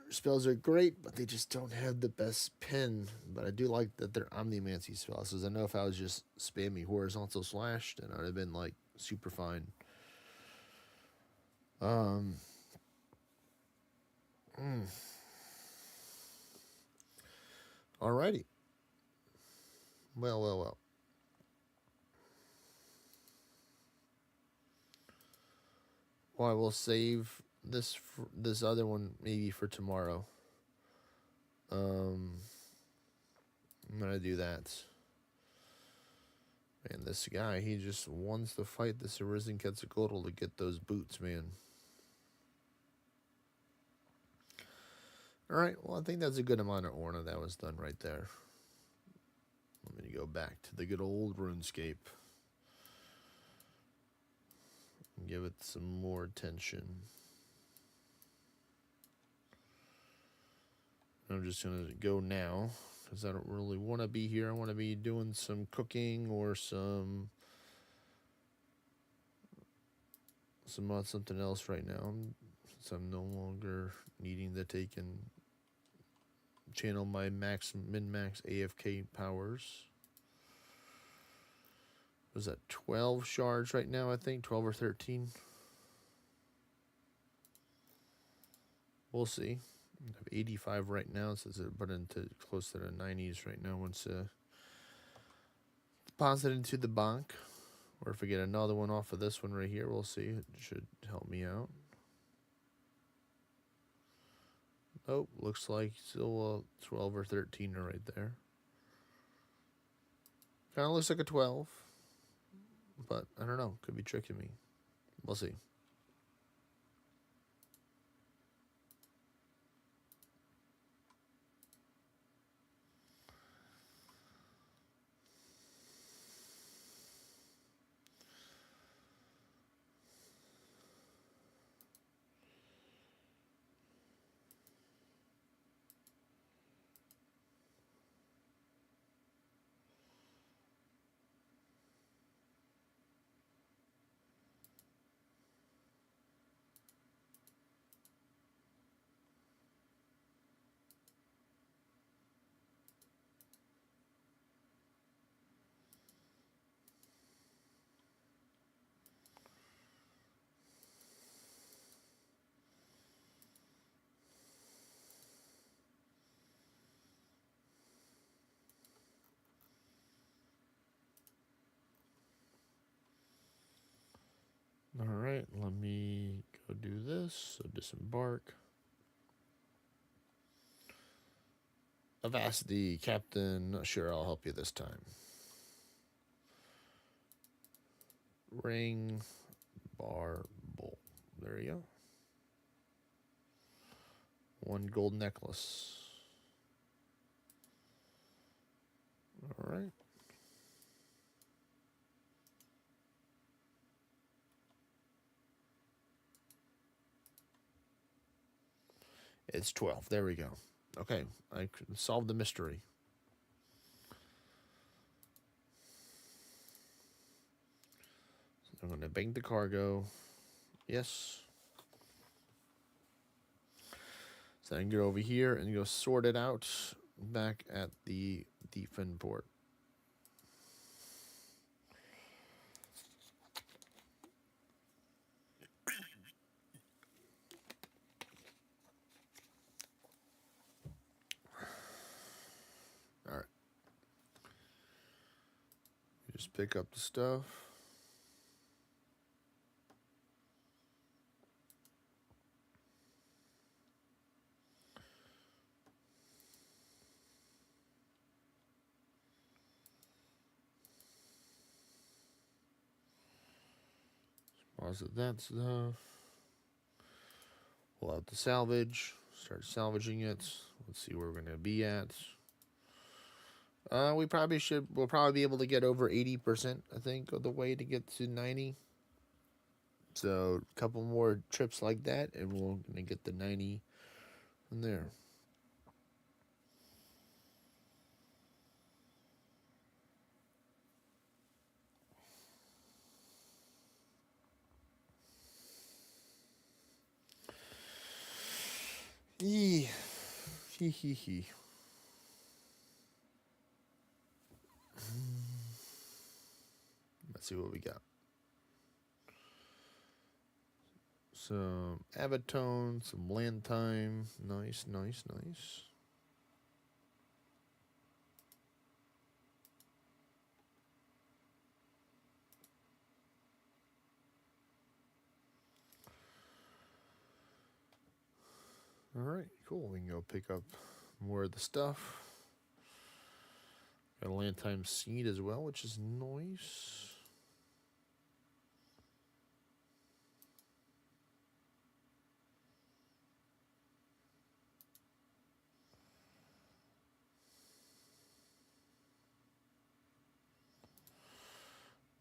spells are great, but they just don't have the best pin. But I do like that they're Omnimancy spells, because I know if I was just spamming Horizontal Slash, then I would have been like super fine. Alrighty. Well. Well, I will save this other one maybe for tomorrow. I'm gonna do that. Man, this guy, he just wants to fight this Arisen Quetzalcoatl to get those boots, man. Alright, well, I think that's a good amount of Orna that was done right there. Let me go back to the good old RuneScape. Give it some more attention. I'm just going to go now, because I don't really want to be here. I want to be doing some cooking or something else right now, since I'm no longer needing to take and channel my min-max AFK powers. Was that 12 shards right now, I think? 12 or 13? We'll see. I have 85 right now, so it's put into close to the 90s right now once deposit into the bank. Or if I get another one off of this one right here, we'll see. It should help me out. Oh, looks like still 12 or 13 right there. Kind of looks like a 12. But I don't know. Could be tricking me. We'll see. All right, let me go do this. So disembark. Avacity, Captain. Not sure I'll help you this time. Ring, bar, bowl. There you go. 1 gold necklace. All right. It's 12. There we go. Okay, I solved the mystery. So I'm going to bank the cargo. Yes. So I can get over here and go sort it out back at the defend port. All right. Just pick up the stuff. Pause that stuff. Pull out the salvage. Start salvaging it. Let's see where we're gonna be at. We'll probably be able to get over 80%, I think, of the way to get to 90. So a couple more trips like that, and we're gonna get the 90 from there. Yee. Hee hee hee. Let's see what we got. Some Avatone, some land time. Nice, nice, nice. All right, cool. We can go pick up more of the stuff. Got a land time seed as well, which is nice.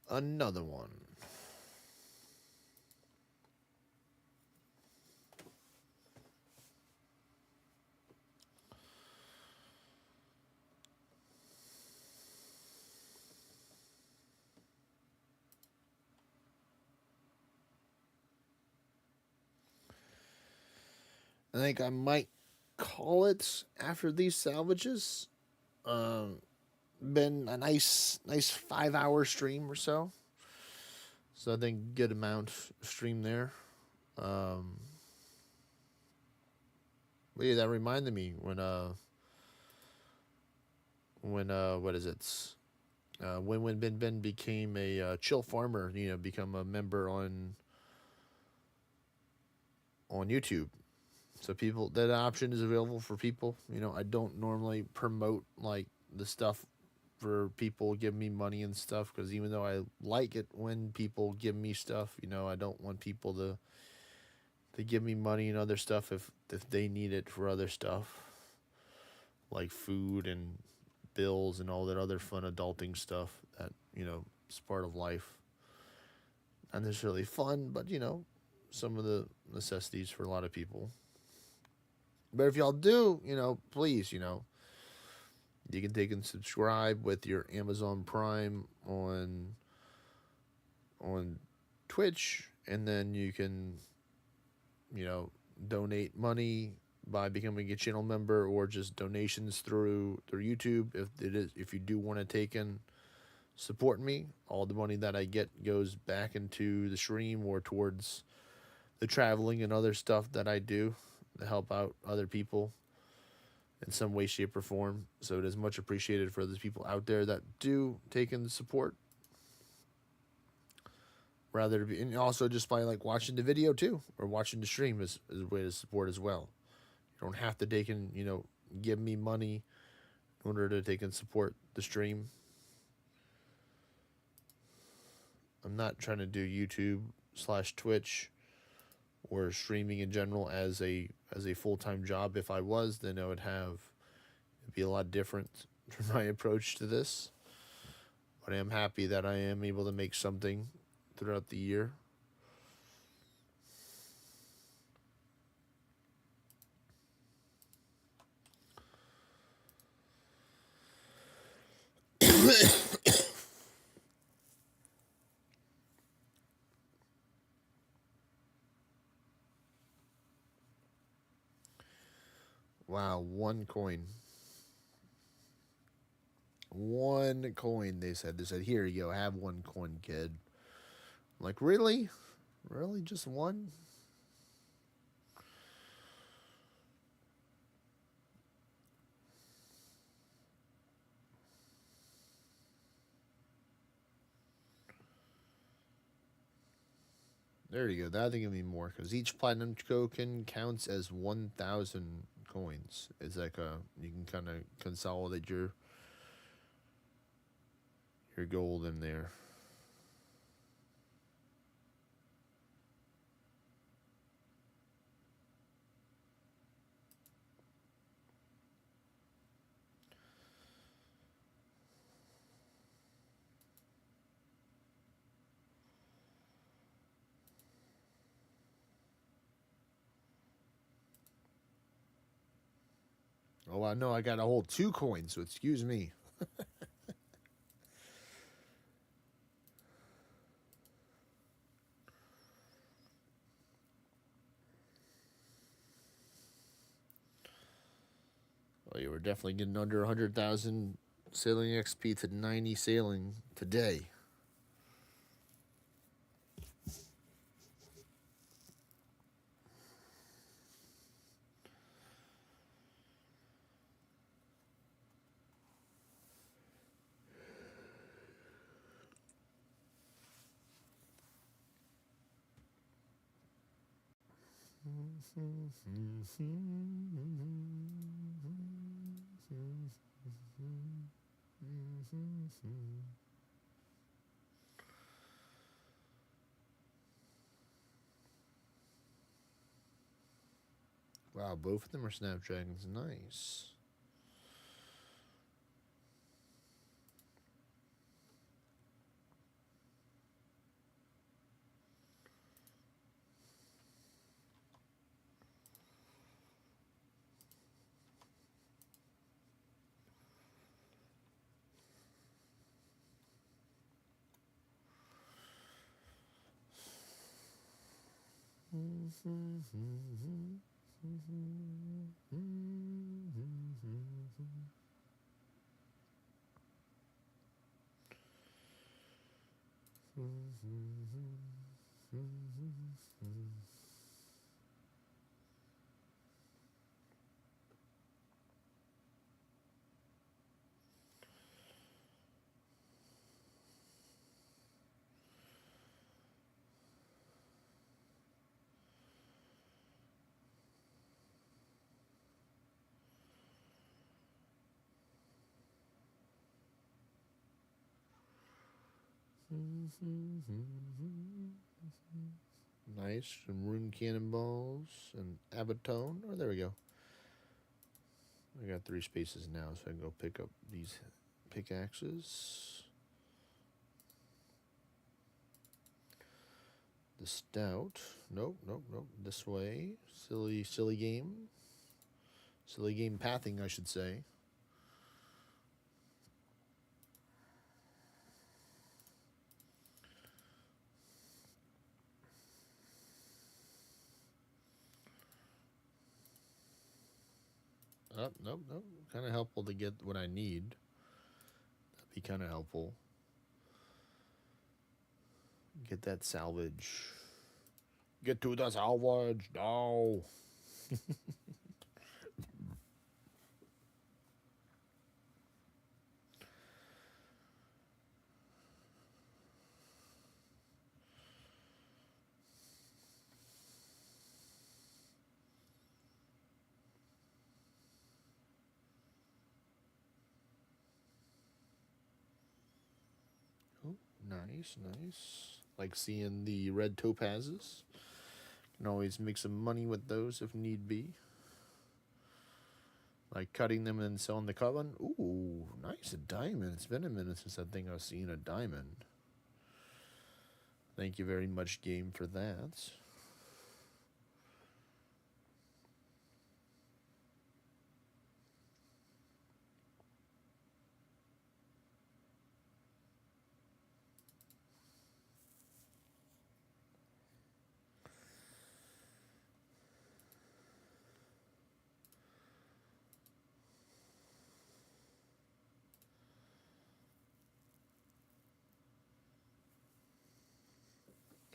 Another one. I think I might call it after these salvages. Been a nice 5-hour stream or so. So I think good amount of stream there. But yeah, that reminded me when what is it? When Ben Ben became a chill farmer, become a member on YouTube. So people, that option is available for people. I don't normally promote like the stuff for people give me money and stuff, because even though I like it when people give me stuff, I don't want people to give me money and other stuff if they need it for other stuff like food and bills and all that other fun adulting stuff that is part of life. Not necessarily fun, but some of the necessities for a lot of people. But if y'all do, please, you can take and subscribe with your Amazon Prime on Twitch, and then you can, donate money by becoming a channel member, or just donations through YouTube. If you do want to take and support me, all the money that I get goes back into the stream or towards the traveling and other stuff that I do to help out other people in some way, shape, or form. So it is much appreciated for those people out there that do take in the support. Rather to be, and also just by like watching the video too, or watching the stream is a way to support as well. You don't have to take and give me money in order to take and support the stream. I'm not trying to do YouTube/Twitch or streaming in general as a full-time job. If I was, then it'd be a lot different for my approach to this. But I am happy that I am able to make something throughout the year. Wow, one coin. One coin, they said. They said, here you go, have one coin, kid. I'm like, really? Really? Just one? There you go. That'll give me more, because each platinum token counts as 1,000 coins. It's like you can kind of consolidate your gold in there. Oh, I know I got to hold 2 coins, so excuse me. Well, you were definitely getting under 100,000 sailing XP to 90 sailing today. Wow, both of them are Snapdragons. Nice. Nice. Some rune cannonballs and abatone. Oh, there we go. I got 3 spaces now, so I can go pick up these pickaxes. The stout. Nope, nope, nope. This way. Silly game. Silly game pathing, I should say. Oh, nope, nope. Kind of helpful to get what I need. That'd be kind of helpful. Get that salvage. Get to the salvage. No. Oh, nice, nice. Like seeing the red topazes. Can always make some money with those if need be. Like cutting them and selling the cut one. Ooh, nice, a diamond. It's been a minute since I think I've seen a diamond. Thank you very much, game, for that.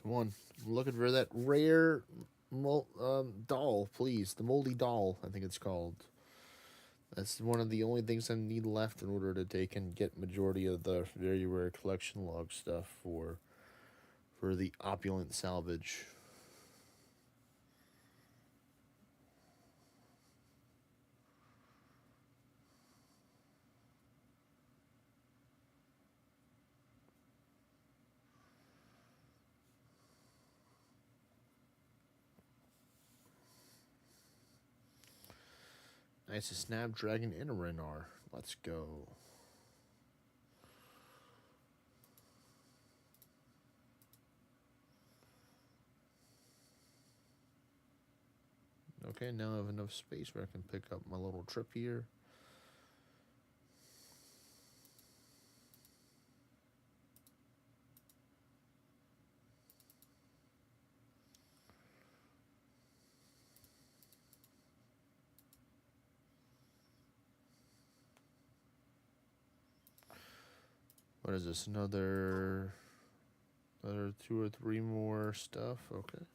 Come on, I'm looking for that rare doll, please. The moldy doll, I think it's called. That's one of the only things I need left in order to take and get majority of the very rare collection log stuff for the opulent salvage. Nice, a Snapdragon and a Renar. Let's go. Okay, now I have enough space where I can pick up my little trip here. What is this? Another 2 or 3 more stuff. Okay.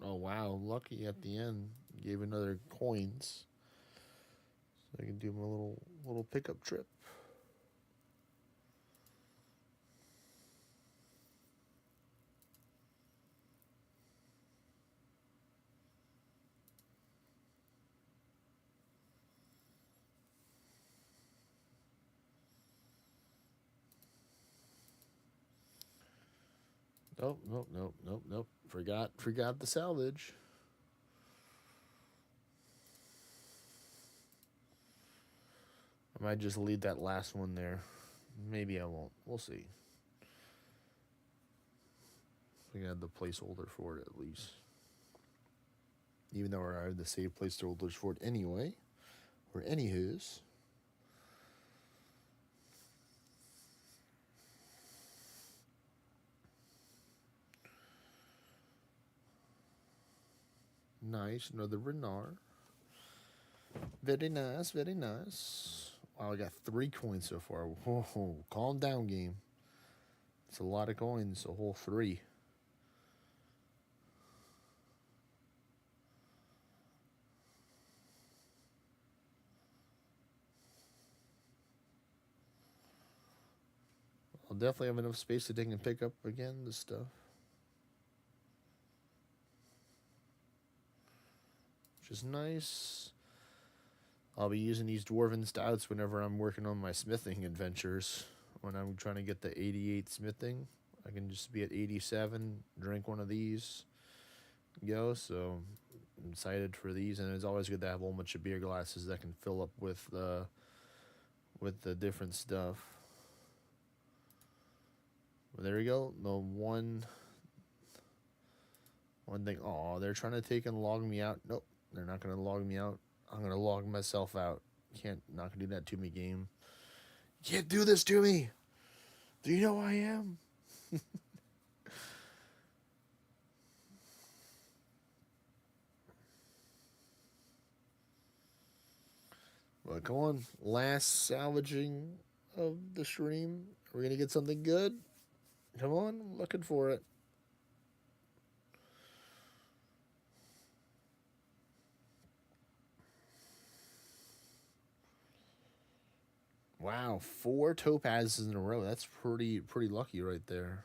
Oh wow, lucky at the end. Gave another coins. So I can do my little pickup trip. Nope. Forgot the salvage. I might just leave that last one there. Maybe I won't. We'll see. We got the placeholder for it at least. Even though I have the save placeholders for it anyway. Or anywho's. Nice. Another Renard. Very nice, very nice. Wow, I got 3 coins so far. Whoa, calm down, game. It's a lot of coins, a whole 3. I'll definitely have enough space to take and pick up again this stuff. Which is nice. I'll be using these dwarven stouts whenever I'm working on my smithing adventures. When I'm trying to get the 88 smithing, I can just be at 87, drink one of these, go. So I'm excited for these, and it's always good to have a whole bunch of beer glasses that can fill up with the different stuff. But there we go. The one thing. Oh, they're trying to take and log me out. Nope, they're not gonna log me out. I'm gonna log myself out. Not gonna do that to me, game. You can't do this to me. Do you know who I am? Well, come on. Last salvaging of the stream. We're gonna get something good. Come on, I'm looking for it. Wow, 4 topazes in a row. That's pretty lucky right there.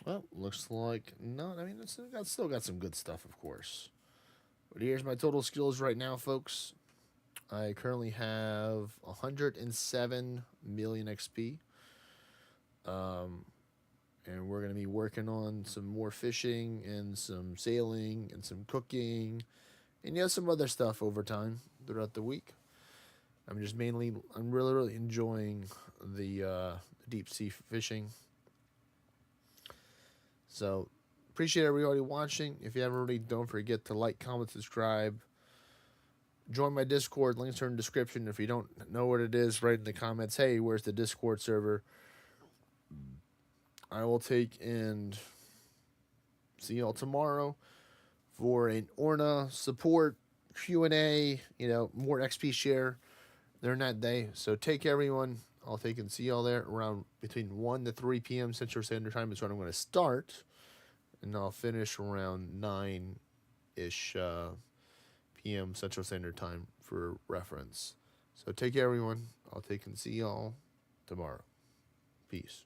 Well, looks like no. I mean, it's still got some good stuff, of course. But here's my total skills right now, folks. I currently have 107 million XP. And we're going to be working on some more fishing and some sailing and some cooking and some other stuff over time throughout the week. I'm really enjoying the deep sea fishing. So appreciate everybody watching. If you haven't already, don't forget to like, comment, subscribe. Join my Discord. Links are in the description. If you don't know what it is, write in the comments, hey, where's the Discord server? I will take and see y'all tomorrow for an ORNA support Q&A, more XP share during that day. So take care, everyone. I'll take and see y'all there around between 1 to 3 p.m. Central Standard Time is when I'm going to start. And I'll finish around 9-ish p.m. Central Standard Time for reference. So take care, everyone. I'll take and see y'all tomorrow. Peace.